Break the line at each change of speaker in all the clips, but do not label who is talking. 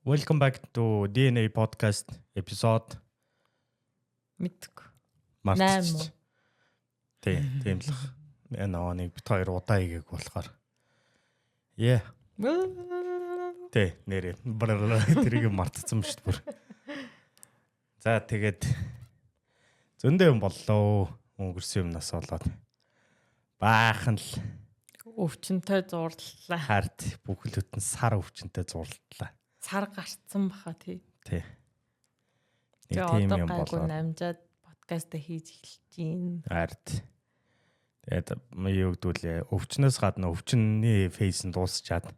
Welcome back to DNA podcast episode
мэдгүй.
Марч. Тийм л. Нэг бит хоёр удаа игээг болохоор. Yeah. Нэрээ тэрийг мартцсан шүү дээ бүр. За тэгээд зөндөө юм боллоо. Өнгөрсөн юмнаас болоод баахан л
өвчнөд зурлалаа.
хард бүхлөтэн сар өвчнөд зурлалаа.
Сар гарцсан баха тий.
Тий.
Тийм юм болоо. Намжаад подкаст хийж эхэлж гин.
Хард. Тэгээд юу гэдүүлээ өвчнөөс гадна өвчнөний фейс нь дуусчаад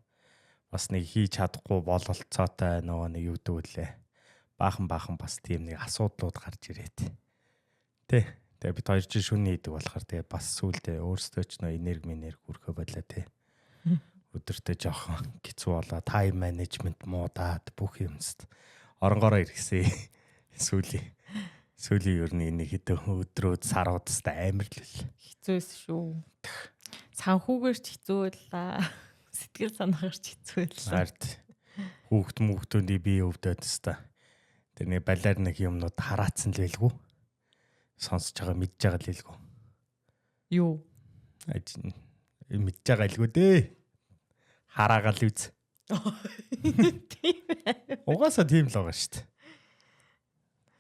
бас нэг хийж чадахгүй бололцоотой нөгөө нэг юу гэдүүлээ. Баахан бас тийм нэг асуудлууд гарч ирээд. Тэ. Тэгээд бид хоёр чинь шөнө хийдэг болохоор тэгээд бас сүулдэ өөрсдөө ч нөө энерги хүрхэ байлаа тий. Өдөртөө жоохон хэцүү болоо тайм менежмент муудаад бүх юмст оронгороо иргэсэн. Сүүлийн ер нь нэг хэдэн өдрүүд саруудад амар л
Хэцүүс шүү. Санхүүгээр ч хэцүү байлаа. Сэтгэл санаагаар ч хэцүү байлаа.
Хард хүүхдүүдийн бие өвдөд өстой. Тэр нэг балиар нэг юмнууд хараацсан л байлгүй. Сонсож байгаа мэдж байгаа л байлгүй.
Юу?
Мэдж байгаа илгүй дээ. Хараагаал үз.
Тийм ээ.
Угаасаа тийм л байгаа шүү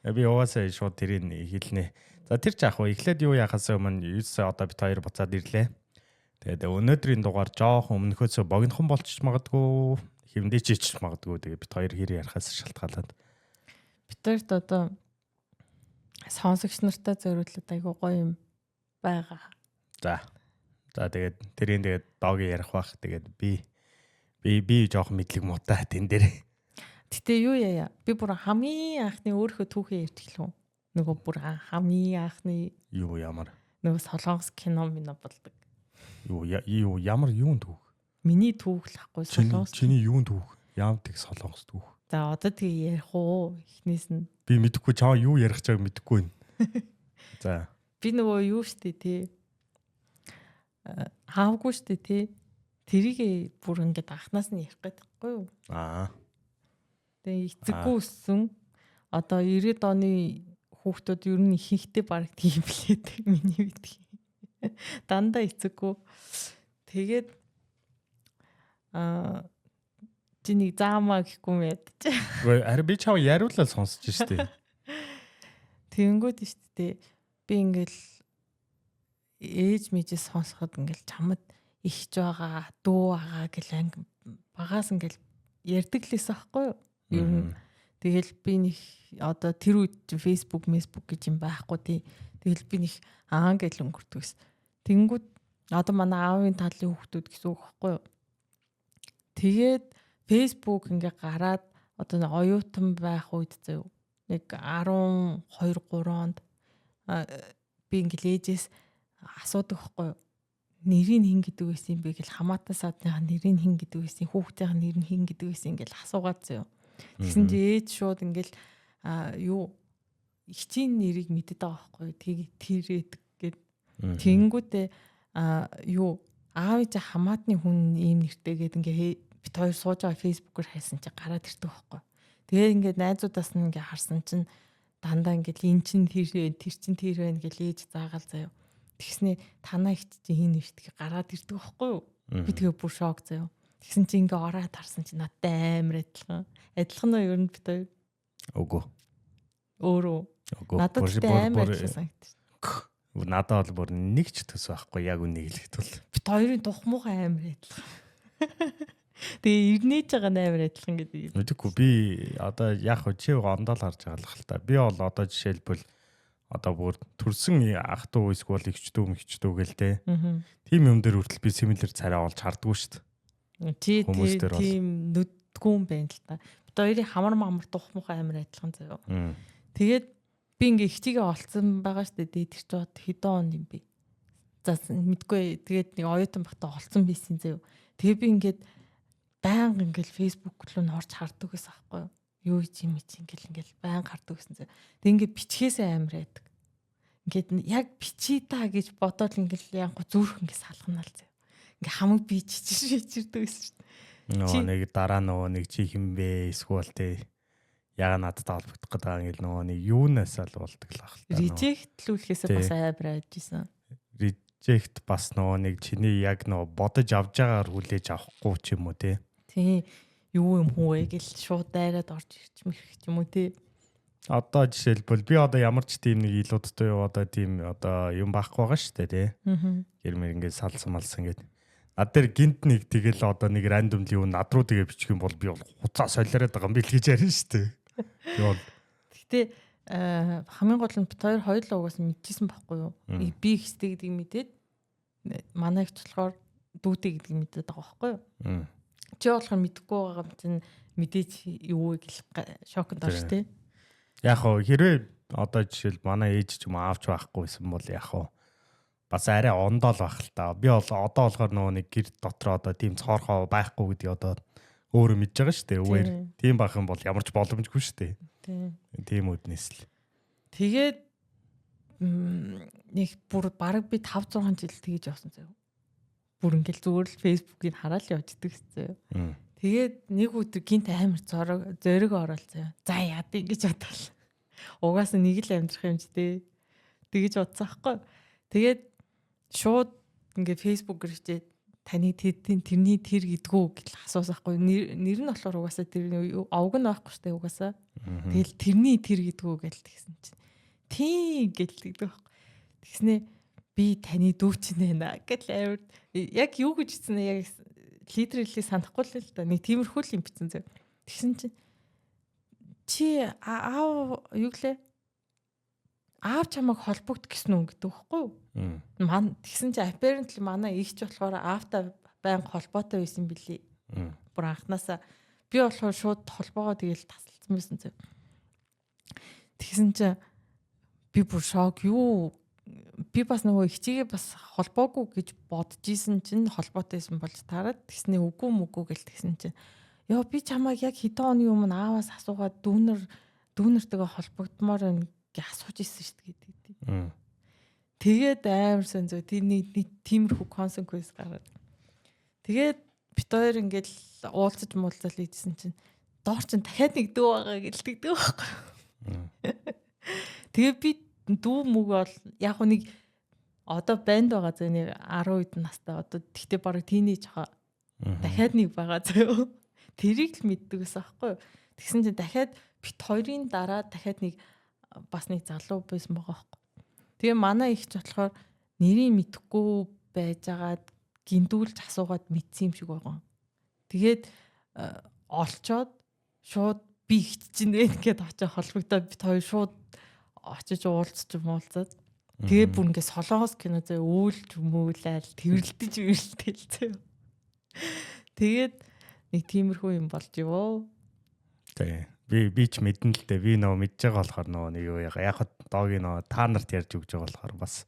дээ. Би угаасаа шууд тэрийг хэлнэ. За тэр ч яах вэ? Эхлээд юу яхаас өмнө 9 сая одоо бит хоёр буцаад ирлээ. Тэгээд өнөөдрийн дугаар жоохон өмнөхөөсөө богинохон болчих магадгүй, хэмдээ чийчих магадгүй. Тэгээд бит хоёр хэр ярахаас шалтгаалаад.
Бид хоёрт одоо сонсогч нартай зориулаад айгуу гоё юм байгаа.
За тэгээд тэрийн тэгээд догийн ярих бах. Тэгээд би жоохон мэдлэг муутай тэн дээр.
Гэтэ юу яа? Би бүр хамгийн анхны өөрөө түүхээ ярьж эхлэв. Нөгөө бүр хамгийн анхны
Юу ямар?
нөгөө солонгос кино болдог.
Юу ямар юунд түүх?
Миний түүх л ахгүй солонгос.
Чиний юунд түүх? Яамтыг солонгос түүх.
За одоо тэгээ ярих уу? Эхнээс нь
Би мэдэхгүй чаа юу ярих чааг мэдэхгүй байна. За.
би нөгөө юу штэ тий. Хаавгүй штэ тий. Тэрийг бүр ингээд анханаас нь ярих гэдэг байхгүй юу? Тэгээ эцэггүй өссөн. Одоо 90-ад оны хүүхдүүд ер нь ихэнхдээ баг тийм блээд миний мэдээ. Дандаа эцэггүй. Тэгээд чи нэг заамаа гэхгүй мэдэж.
Ари би чав яриулаад сонсож штэ.
Тэнгүүд штэ. Би ингээл ээж мэжээс сонсоход ингээл чамд ихж байгаа, дүү байгаа гэл анги багаас ингээл ярддаг лээс аахгүй юу? Ер нь тэгэл би нэг одоо тэр үед Facebook гэж юм байхгүй тий. Тэгэл би нэг гэл өнгөртгөөс. Тэнгүүд одоо манай аавын талын хүүхдүүд гэсэн үг байхгүй юу? Тэгээд Facebook ингээ гараад одоо нэг оюутан байх үед заяа нэг 12 3 онд би ингээл ээжээс асуудаг байхгүй юу? Нэрийг хин гэдэг байсан юм бэ гэл хамаатан садныхаа нэрийг хин гэдэг байсан, хүүхдийн нэр нь хин гэдэг байсан ингээл асуугаад заяа. Тэгсэн чи ээж шууд ингээл ихчийн нэрийг мэддэг байгаа байхгүй тэрээд гэд тэнгүүтээ аавын чи хамаатны хүн ийм нэртэй гэд ингээ бит хоёр сууж байгаа фэйсбүүкээр хайсан чи гараад ирдэг байхгүй. Тэгээ ингээд найзуудаас нь ингээ харсан чинь дандаа ингээл эн чин тэр чин тэр байна гэл ээж заагаал заяа. Тэгснэ танаа ихч чи хин нэртгэ гараад ирдэг байхгүй юу? Би тэгээ бүр шок заяа. Тэгсэн чи ингээ ороод харсан чи надтай амар адилхан. Адилхан уу ер нь бит хоёр?
Үгүй.
Өөрөө. Надад амар адилхан санагдчих.
Надад бол бүр нэг ч төс байхгүй яг үнийг хэлэхэд бол.
Бит хоёрын тухмуухан амар адилхан. Тэгээ ирнэж байгаа амар адилхан гэдэг.
Мэдээгүй би одоо яг чи ондоо л харж байгаа л хэл та. Би бол одоо жишээлбэл одоо бүр төрсөн ах トゥ эсвэл ихч トゥ мэгч トゥ гэл те. Тим юм дээр хүртэл би similar царай олж хардггүй шүү дээ.
Тийм нүдгүй юм байна л та. Бид хоёрын хамар тухмуухан амар адилхан заяа. Тэгээд би ингээ ихчигээ олцсон байгаа шүү дээ. Тэр чод хэдэн он юм бэ? За мэдгүй. Тэгээд нэг оюутан багтаа олцсон байсан заяа. Тэгээ би ингээд байнга ингээл Facebook руу н орж хардаг гэсэн аахгүй юу? Юу юм ингээл байнга хардаг гэсэн заяа. Тэг ингээд бичгээсээ амар байдаг. Ингээд яг бичиж та гэж бодоод ингээл яг зүрх ингээд салганаал заяа. Ингээ хамаг би чичирдэг гэсэн шүү дээ.
Нөгөө нэг дараа нөгөө нэг чи хинбэ эсвэл те яга надтай холбогдох гэдэг ангил нөгөө нэг юунаас л болдог л ахал та.
Режектлүүлэхээсээ бас амар айжсэн.
Reject бас нөгөө нэг чиний яг нөгөө бодож авж байгаагаар хүлээж авахгүй ч юм уу те.
Тийм. Юу юм хүү вэ гэл шууд дайраад орж ирч мэрх ч юм уу те.
Одоо жишээлбэл би одоо ямар ч тийм нэг илүүдтэй одоо тийм одоо юм байхгүй байгаа шүү дээ тий. Гэрмэр ингээд салсан малсан гэдэг. Над дээр гинт нэг тэгэл одоо нэг рандомли юу над руу тэгээ бичих юм бол би бол хуцаа солиороод байгаа юм бил гэж ярина шүү дээ. Би бол
гэтээ хамгийн гол нь бит хоёулаа угаас мэдчихсэн байхгүй юу? Би ихтэй гэдгийг мэдээд манай ихч болохоор дүүтэй гэдгийг мэдээд байгаа байхгүй юу? Чи болохоор мэдэхгүй байгаа юм чинь мэдээж юу вэ гэл шоконд орж тий.
Яг хоо хэрвээ одоо жишээл манай ээж ч юм аавч байхгүйсэн бол яг хоо бас арай ондоол байх л та. Би бол одоо болохоор нөгөө нэг гэр дотор одоо тийм цоорхоо байхгүй гэдгийг одоо өөрөө мэдж байгаа шүү дээ. Үгээр тийм байх юм бол ямар ч боломжгүй шүү дээ. Тийм үднэс л.
Тэгээд нэг бүр бараг би 5 6 жил тэгэж явсан заяа. Бүр ингээл зүгээр л фэйсбүүкийг хараад явждаг заяа. Тэгээд нэг өдөр гинт амар зориг орол заяа. За яа гэж бодвол. Угаас нэг л амьдрах юм ч дээ. Тэгэж бодсон аахгүй. Тэгээд шууд ингээ фэйсбүүкээр хичээд таны тэрний тэр гэдгүү гэж асуусахгүй. Нэр нь болохоор угаасаа тэр овг нь байхгүй штэ угаасаа. Тэгэл тэрний тэр гэдгүү гэж тэгсэн чинь. Тийм гэлдэг байхгүй. Тэгснээ би таны дүү чинь байна гэл амар яг юу гэж хэлсэн яг литерally санахгүй л да. Нэг тиймэрхүү л юм бичсэн зав. Тэгсэн чинь чи аав юу гэлээ? Аав чамайг холбогд гэсэн үг гэдэг байхгүй юу? Тэгсэн чи apparently манай ихч болохоор аавтай байнга холбоотой байсан билий. Бүр анханасаа би болохоор шууд холбоогоо тэгэл тасалсан байсан зав. Тэгсэн чи би бүр шок юу би бас нөгөө ихчигээ бас холбоогүй гэж бодож исэн чинь холбоотойсэн болж таарад тэгснээ үгүй мүгүй гэл тэгсэн чинь ёо би чамайг яг хэдэн оны өмнө ааваас асуугаад дүүнэртэйгээ холбогдмоор байна гэж асууж исэн шүү дээ. Тэгээд амарсан зөө тиймэрхүү consequence гараад. Тэгээд бит хоёр ингээл уулзаж муулзал ийдсэн чинь доор чинь дахиад нэг дүү байгаа гэлдэгдэг байхгүй. Тэгээд би дүү мүг бол яг нэг одоо банд байгаа зөө нэг 10 хэд настай одоо тэгтээ бараг тийнейж байгаа. Дахиад нэг байгаа зөө. Тэрийг л мэддэг байсан аахгүй. Тэгсэн чинь дахиад бит хоёрын дараа дахиад нэг бас нэг залуу байсан байгаа аахгүй. Тэгээ манай ихч болохоор нэрийг мэдэхгүй байжгаад гиндүүлж асуугаад мэдсэн юм шиг байгаа. Тэгээд олцоод шууд би ихч чинь гээд очиж холбогдоод бит хоёр шууд очиж уулзаад тэгээ бүр ингээ солонгос кино зөө үйлч хүмүүлээл тэрэлдэж ирэлтэл зөө. Тэгээд нэг тиймэрхүү юм болж юу.
Тэг. Би ч мэдэн л дээ. Би нөө мэдж байгаа болохоор нөө нэг юу яг хад доогийн нөө та нарт ярьж өгч байгаа болохоор бас.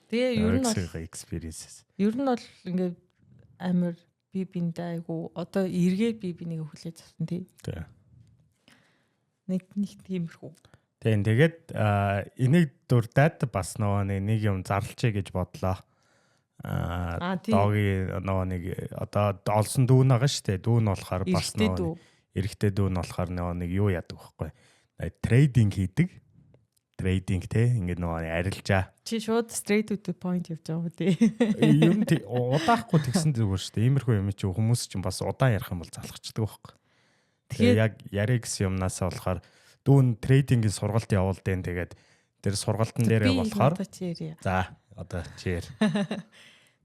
Тэгээ ер нь бол
experiences.
Ер нь бол ингээ амар би биндээ айгу одоо эргээд би бинийг хүлээж авсан тий.
Тэг.
Нэг тиймэрхүү.
Тэгээд энийг дурдаад бас нөгөө нэг юм зарлчээ гэж бодлоо. Доогийн нөгөө нэг одоо олсон дүүн байгаа шүү дээ. Дүүн болохоор бас нөгөө эрэгтэй дүүн болохоор нэг юу яадаг вэ? Трейдинг хийдэг. Трейдинг те ингээд нөгөө арилжаа.
Чи шууд straight to the point явж байгаа юм тий.
Ер нь удаахгүй тэгсэн зүгээр шүү дээ. Иймэрхүү юм чи хүмүүс ч бас удаан ярих юм бол залхацдаг байхгүй. Тэгээ яг яриа гэсэн юмнасаа болохоор дүүн трейдингийн сургалт явуулдаг. Тэгээд тэр сургалтын дээрээ болохоор за одоо чир.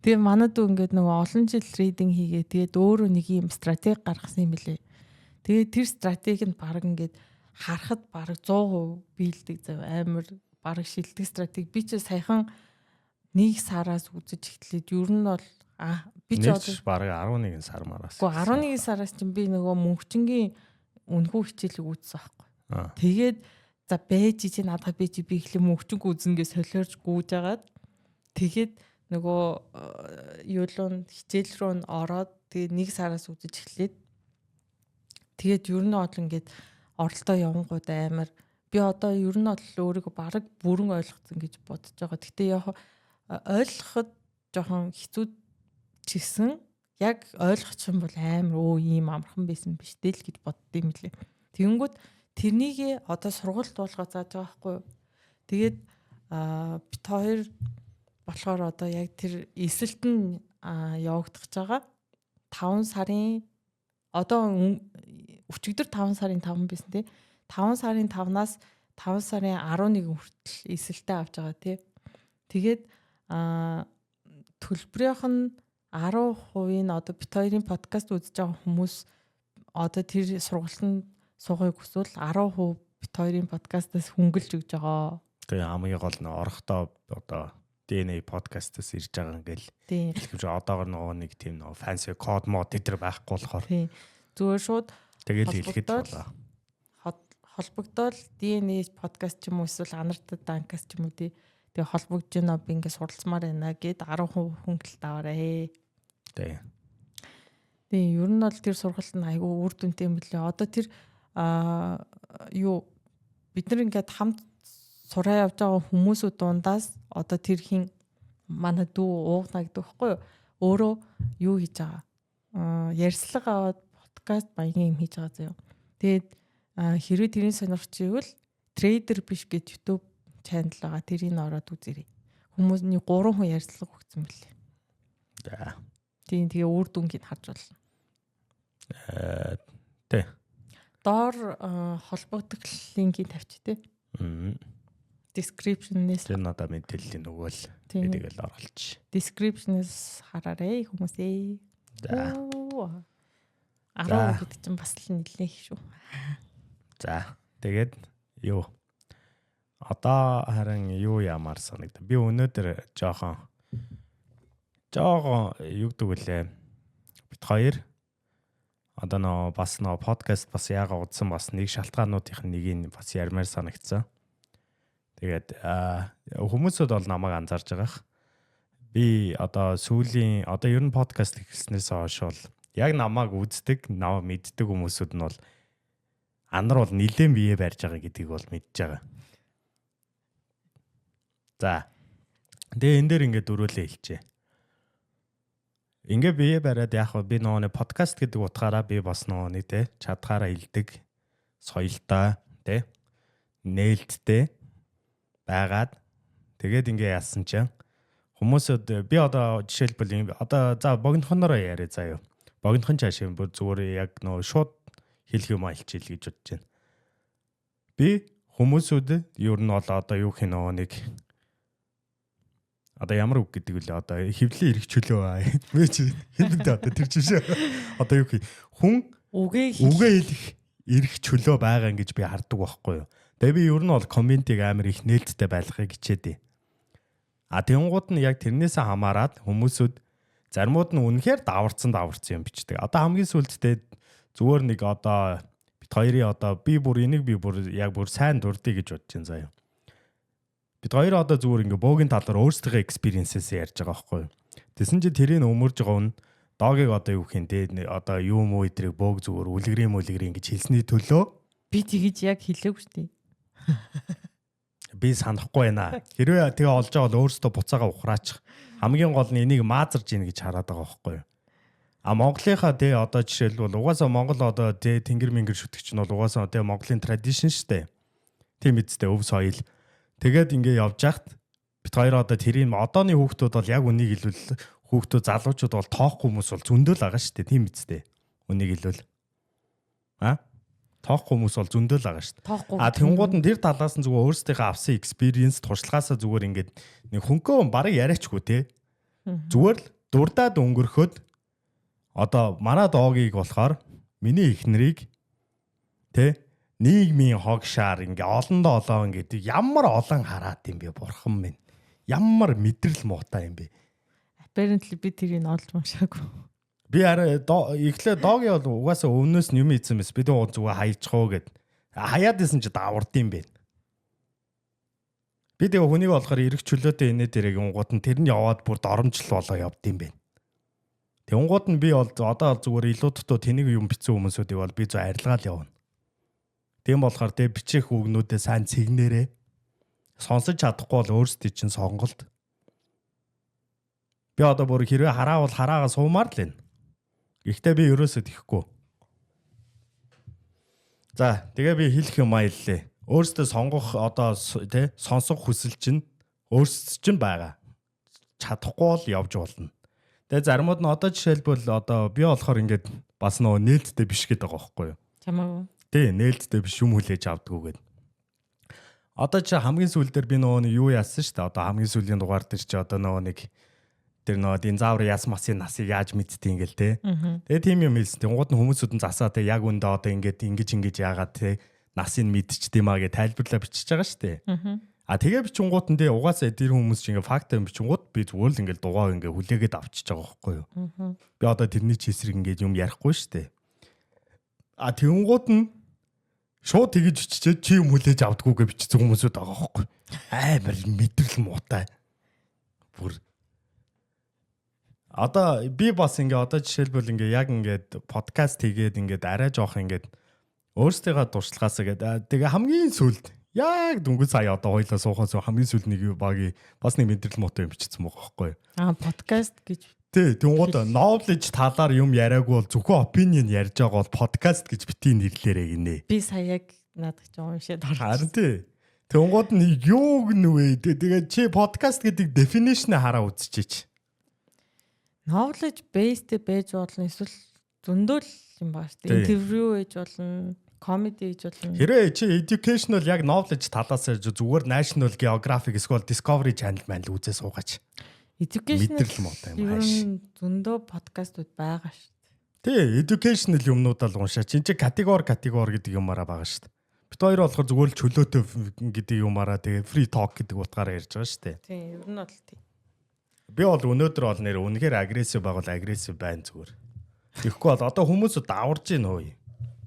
Тэгээ
манай дүү ингээд нөгөө олон жил трейдинг хийгээ тэгээд өөрөө нэг юм стратеги гаргасан юм билээ. Тэгээд тэр стратеги нь баг ингээд харахад баг 100% биелдэг зав амар баг шилдэг стратеги. Би ч саяхан нэг сараас үзэж эхлээд ер нь бол би ч одоо
баг 11 сар мараас.
Гэхдээ 11 сараас чинь би нөгөө мөнхчингийн үнэхүү хичээлийг үзсэн байхгүй. Тэгээд за бэж чи надад би ихлэ мөнхчинг үзнэгээ солиорж гүйж агаад тэгээд нөгөө юулын хичээл рүү н ороод тэгээд нэг сараас үзэж эхлээд тэгээд ер нь бол ингээд оролдоо явангууд амар би одоо ер нь бол өөрийгөө бараг бүрэн ойлгоцсон гэж бодож байгаа. Гэтэ яг ойлгоход жоохон хэцүү ч гэсэн яг ойлгочих юм бол амар ийм амархан байсан биш дээ л гэж боддсон юм лээ. Тэгэнгүүт тэрнийг одоо сургуульд болгоо зааж байгаа байхгүй юу. Тэгээд бит хоёр болохоор одоо яг тэр эсэлт нь явагдаж байгаа 5 сарын одоо өчигдөр 5 сарын 5 байсан тий. 5 сарын 5-наас 5 сарын 11 хүртэл эсэлтээ авч байгаа тий. Тэгээд төлбөрийнх нь 10% нь одоо бит хоёрын подкаст үзэж байгаа хүмүүс одоо тэр сургалтанд суугыг хүсвэл 10% бит хоёрын подкастаас хөнгөлж өгж байгаа.
Тэгээ хамгийн гол нь орохдоо одоо DNA подкастаас ирж байгаа ингээл.
Тийм.
Хэлэвч одоогор нэг тийм fancy код мод тэтэр байхгүй болохоор.
Тийм. Зүгээр шууд
тэгэл хэлэхэд болоо.
Холбогдоод DNA подкаст ч юм уу эсвэл анартад данкаст ч юм уу тий. Тэгээ холбогдож байна би ингээд суралцмаар байна гэд 10% хөнгөлөлт аваарэ.
Тийм.
Тийм ер нь бол тэр сургалт нь айгүй үр дүнтэй юм билээ. Одоо тэр бид нар ингээд хамт сураа явж байгаа хүмүүсүүд дундаас одоо тэр хин манай дүү уугна гэдэг байхгүй юу? Өөрөө юу хийж байгаа? Ярьслага аваад подкаст баян юм хийж байгаа заяа. Тэгээд хэрвээ тэрийн сонирхчихвэл трейдер биш гэж YouTube channel байгаа. Тэрийг ороод үзээрэй. Хүмүүсний 3 хүн ярьслага өгсөн билээ.
За.
Тийм тэгээ үр дүнгийг харж болно.
Тэ.
Доор холбогдох линкийг тавьчих тий. Description-ээс
тэр надад мэдээллийн өгөөл тэгэл оруулчих.
Description-ээс хараарай хүмүүсээ.
За.
10 гэдэг чинь бас л нэлээд их шүү.
За. Тэгээд юу? Одоо харин юу ямаар санагд. Би өнөөдөр жоохон юу гэдэг вүлээ. Бит хоёр одоо бас подкаст бас яага удсан бас нэг шалтгаануудын нэгийг бас ярмаар санагдсан. Тэгээд хүмүүсүүд бол намайг анзаарж байгаах. Би одоо сүүлийн одоо ер нь подкаст эхэлснээс хойш бол яг намайг үздэг, намайг мэддэг хүмүүсүүд нь бол анар бол нилээн бие барьж байгаа гэдгийг бол мэдж байгаа. За. Тэгээ энэ дээр ингээд дөрүүлээ хэлчихэ. Ингээ бие бариад яг би нөгөө подкаст гэдэг утгаараа би бас нөгөө тэ чадхаараа илдэг соёлтой тэ нээлттэй байгаад тэгээд ингээ яасан чинь хүмүүсүүд би одоо жишээлбэл одоо за богинохнороо яриа заяа. Богинохон чаашаа бүр зүгээр яг нөгөө шууд хэлэх юм альчил гэж бодож байна. Би хүмүүсүүд ер нь бол одоо юу хин нөгөө нэг одоо ямар үг гэдэг вэ? Одоо хөвлийн эрх чөлөө мэж хэлбэдэ одоо тэр чинь одоо юу хий хүн үгээ хэлэх эрх чөлөө байгаа гэж би хардаг байхгүй юу? Тэгээ би ер нь бол комментиг амар их нээлттэй байлгахыг хичээдээ. Тэнгууд нь яг тэрнээсээ хамаарат хүмүүсүүд заримуд нь үнэхээр даварцсан юм бичдэг. Одоо хамгийн сүүлдээ зүгээр нэг одоо бит хоёрын одоо би бүр яг бүр сайн дурдъя гэж бодож байна заяа. Бид хоёр одоо зүгээр ингээ бөөгийн талаар өөрсдийнхөө experience-ээс ярьж байгаа байхгүй юу. Тэсэн чи тэрийг өмөрж байгаа нь догийг одоо юу хин дээ одоо юу муу идрийг бөөг зүгээр үлгэрийн гэж хэлсний төлөө
би тэгэж яг хэлээгүй шүү дээ.
Би санахгүй байна. Хэрвээ тэгээ олж байгаа бол өөрсдөө буцаага ухраачих. Хамгийн гол нь энийг маазарж ийн гэж хараад байгаа байхгүй юу. Монголынхаа одоо жишээлбэл угаасаа Монгол одоо тэнгэр мэнгэр шүтгч нь бол угаасаа Монголын tradition штэ. Тийм үсттэй өв соёл. Тэгээд ингээ явж хахад бит хоёр одоо тэрийн одооны хүүхдүүд бол яг үнийг хэлвэл хүүхдүүд залуучууд бол тоохгүй хүмүүс бол зөндөл байгаа шүү дээ. Тийм үсттэй. Үнийг хэлвэл тоохгүй хүмүүс бол зөндөл байгаа шүү дээ. Тэнгууд нь тэр талаас нь зүгээр өөрсдийнхөө авсан experience туршлагаасаа зүгээр ингээд нэг хөнгөө барыг яриачгүй те. Зүгээр л дурдаад өнгөрөхөд одоо манай доогийг болохоор миний эхнэрийг те нийгмийн хогшаар ингээ олондоо олоо гэдэг ямар олон хараад юм бэ бурхан минь. Ямар мэдрэл муутай юм бэ.
Apparently би тэрийг олж уншаагүй.
Би эхлээ доогийн бол угаасаа өвнөөс нь юм ийсэн мэс бид зүгээр хаячихоо гэд. Хаяад исэн чи давард юм бэ. Би тэгээ хүнийг болохоор эрэх чөлөөтэй инээ дэрэг унгууд нь тэр нь яваад бүр доромжл болоо явд юм бэ. Тэнгууд нь би бол одоо зүгээр илүү дотоо тэнийг юм бичсэн хүмүүсүүдийг бол би зөв арилгаал явна. Тийм болохоор тэг бичих үгнүүдээ сайн цэгнэрээ сонсож чадахгүй бол өөрсдий чинь сонголт. Би одоо бүр хэрвээ хараа бол хараагаа суумаар л байна. Гэхдээ би ерөөсөө тэхгүй. За, тэгээ би хэлэх юм аяллаа. Өөрөөсөө сонгох одоо тий сонсох хүсэл чинь өөрсдөд чинь байгаа. Чадахгүй бол явж болно. Тэгээ заримуд нь одоо жишээлбэл одоо би болохоор ингээд бас нөгөө нээлттэй биш гэдэг байгаа байхгүй юу?
Чамаагүй.
Тий, нээлттэй биш юм хүлээж авдггүйгээд. Одоо чи хамгийн сүүл дээр би нөгөө юу яасан шүү дээ. Одоо хамгийн сүүлийн дугаар дээр чи одоо нөгөө нэг тэр нөгөө динозавр яс масын насыг яаж мэдтий ингээл те. Тэгээ тийм юм хэлсэн. Тэнгууд нь хүмүүсүүд нь засаа те яг үндэ одоо ингээд ингэж яагаад те насыг мэдчихдээ маа гэж тайлбарлаа бичиж байгаа шүү дээ. А тэгээ бичингууд нь те угаасаа тэр хүмүүс чи ингээд факт бичингууд би зүгээр л ингээд дугаа ингээд хүлээгээд авчиж байгаа байхгүй юу. Би одоо тэрний ч эсрэг ингээд юм ярихгүй шүү дээ. А тэнгууд нь шууд тэгж биччихээд чи юм хүлээж авдггүйгээ бичсэн хүмүүсүүд байгаа байхгүй. Амар мэдрэл муутай. Бүр одоо би бас ингээ одоо жишээлбэл ингээ яг ингээд подкаст хийгээд ингээд арай жоох ингээд өөрсдийнхөө туршлагаас гэдэг. Тэгээ хамгийн сүүлд яг дөнгөж сая одоо хоёлаа суухаас хамгийн сүүлд нэг багийн бас нэг мэдрэл муутай юм бичсэн байгаа байхгүй.
Подкаст гэж.
Тий, тэнгууд knowledge талаар юм яриаггүй бол зөвхөн opinion ярьж байгаа бол подкаст гэж битгий нэрлээрэй гинэ.
Би сая яг надад ч уншаад орсон.
Харин тий. Тэнгууд нь юу гэнэ вэ? Тэгээд чи подкаст гэдэг definition-ыг хараа үзчихээч.
Knowledge based байж болно эсвэл зөндөл юм байна шүү дээ. Интервью хийж болно, comedy хийж болно.
Хэрэг чи educational яг knowledge талаас зүгээр National Geographic эсвэл Discovery Channel маань л үзээ суугаач.
Educational
мэдрэл муутай юм ааш.
Зөндөө подкастууд байгаа шүү дээ.
Тий, educational юмнуудаа л уншаач. Энд чи категори гэдэг юмараа байгаа шүү дээ. Бид хоёр болохоор зүгээр л чөлөөтэй гэдэг юмараа тэгээ free talk гэдэг утгаараа ярьж байгаа шүү дээ.
Тий, ер нь бол тий.
Би бол өнөөдөр бол нэр үнэхээр агрессив байгуул агрессив байна зүгээр. Тэгэхгүй бол одоо хүмүүс даварж гин хөөе.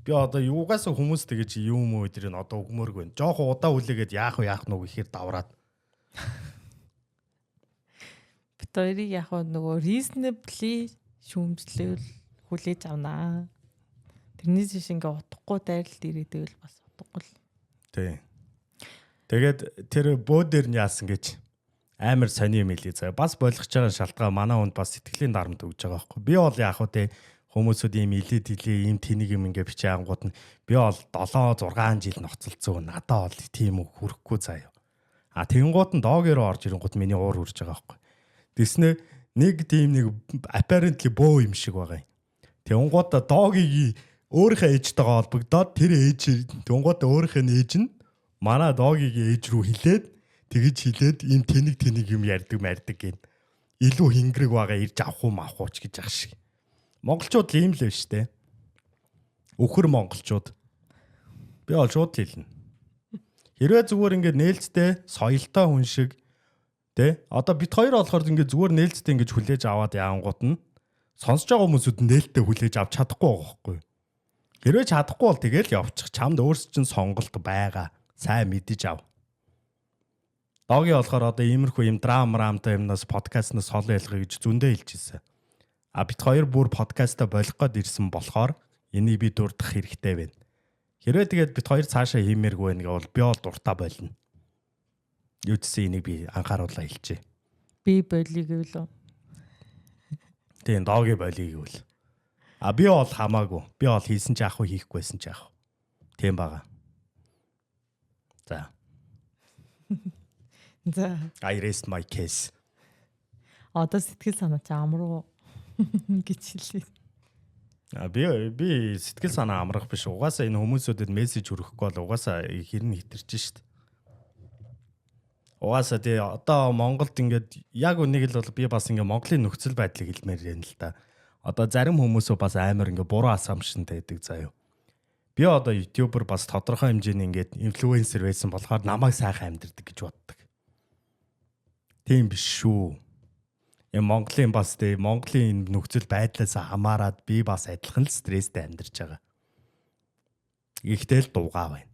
Би одоо юугаас хүмүүс тэгэж юм уу өдрийг одоо өгмөргүй. Жохо удаа хүлээгээд яах нүг ихээр давраад.
Бид хоёрыг яг нөгөө reasonably шүүмжлэвэл хүлээж авнаа. Тэрнээс биш ингээ утгагүй дайралт ирээдвэл бас утгагүй л.
Тий. Тэгээд тэр бөөдөр нь яасан гэж амар сони юм хэлээ заа. Бас болгож байгаа шалтгаан манай хүнд бас сэтгэлийн дарамт өгж байгаа байхгүй. Би бол яг хөө те хүмүүсүүд ийм илээ ийм тэнийг юм ингээ бичээ ангууд нь би бол 7-6 жил ноцолцсон. Надаа бол тийм үг хүрэхгүй заяа. А тэнгууд нь доогээрөө орж ирэнгууд миний уур үрж байгаа байхгүй. Тэснэ нэг тийм нэг apparently бөө юм шиг байгаа юм. Тэнгууд доогийг өөрийнхөө ээжтэйгээ холбогдоод тэр ээж тэнгууд өөрийнхөө ээж нь манай доогийг ээж рүү хилээд тэгж хилээд ийм тэнийг юм ярьдаг гин. Илүү хингэрэг байгаа ирж авах уу маах уу ч гэж ах шиг. Монголчууд л ийм л байна штэ. Өхөр монголчууд. Би ол шууд хэлнэ. Хэрвээ зүгээр ингээд нээлттэй соёлтой хүн шиг тэ одоо бит хоёр болохоор ингээд зүгээр нээлттэй ингэж хүлээж аваад яангууд нь сонсож байгаа хүмүүсүүд нээлттэй хүлээж авч чадахгүй байгаа байхгүй. Хэрвээ чадахгүй бол тэгэл явчих. Чамд өөрсд чинь сонголт байгаа. Сайн мэдэж ав. Догийн болохоор одоо иймэрхүү юм драмтай юмнаас подкастнаас холоо ялгыг гэж зөндөө хэлчихсэн. А бит хоёр бүр подкаста болох гээд ирсэн болохоор энийг би дурдах хэрэгтэй байна. Хэрвээ тэгээд бит хоёр цаашаа хиймээргүй байх бол би бол дуртай болно. Юу гэсэн энийг би анхааруулаа хэлчихье.
Би болиг гэвэл.
Тийм доогийн болиг гэвэл. А би бол хамаагүй. Би бол хийсэн ч яах вэ, хийхгүйсэн ч яах вэ. Тийм бага. За.
За.
I rest my case.
Одоо сэтгэл санаа чи амруу гэж хэлээ.
А би сэтгэл санаа амрах биш. Угаасаа энэ хүмүүсүүдэд мессеж хүргэхгүй бол угаасаа хэрн хитэрч шít. Угаасаа тий одоо Монголд ингээд яг үнийг л бол би бас ингээд Монголын нөхцөл байдлыг хэлмээр байна л да. Одоо зарим хүмүүс бас амар ингээд буруу асsumptionтай байдаг заяа. Би одоо ютубер бас тодорхой хэмжээний ингээд инфлюенсер байсан болохоор намайг сайхан амьдэрдэг гэж боддог. Тийм биш шүү. Монголын бас тий Монголын нөхцөл байдлаас хамаарад би бас адилхан л стресстэй амьдарч байгаа. Ихтэй л дуугаа байна.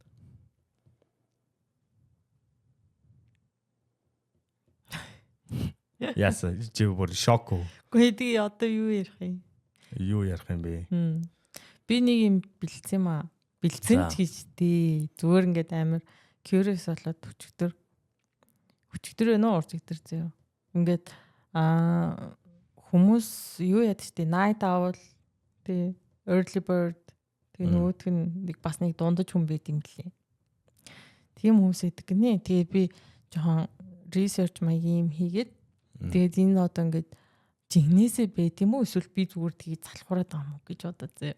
Яса чи бүр шок уу?
Гэхдээ тий одоо юу ярих юм?
Юу ярих юм бэ?
Би нэг юм бэлдсэн юм аа. Бэлдсэн ч гэж тий. Зүгээр ингээд амар curious болоод өчигдөр байна уу урчигдөр зөө. Ингээд хүмүүс юу яд штэ night owl Тий. Early bird. Тэгээ нөгөөх нь нэг бас нэг дундаж хүн байд юм лээ. Тийм хүмүүс идэг гинэ. Тэгээ би жоохон research маягийн юм хийгээд тэгээд энэ одоо ингээд жигнэсээ байд юм уу эсвэл би зүгээр тгий залхуураад байгаа юм уу гэж бодоо зөө.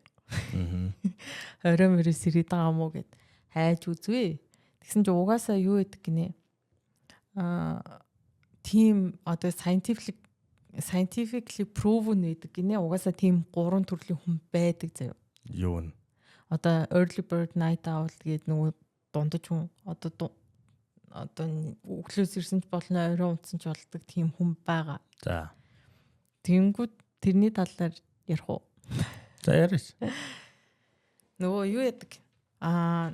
Орой мөрөөс ирээд байгаа юм уу гэд хайж үзвээ. Тэгсэн чинь угаасаа юу гэдэг гинэ. Тийм одоо scientifically proven гэдэг гинэ. Угаасаа тийм 3 төрлийн хүн байдаг зөө.
Юу нь?
Одоо early bird night owl гэдэг нөгөө дундаж хүн одоо өглөөс ирсэн ч болно орой унтсан ч болдог тийм хүн байгаа.
За.
Тэнгүүд тэрний талаар ярих уу?
За яриач.
Нөгөө юу яадаг?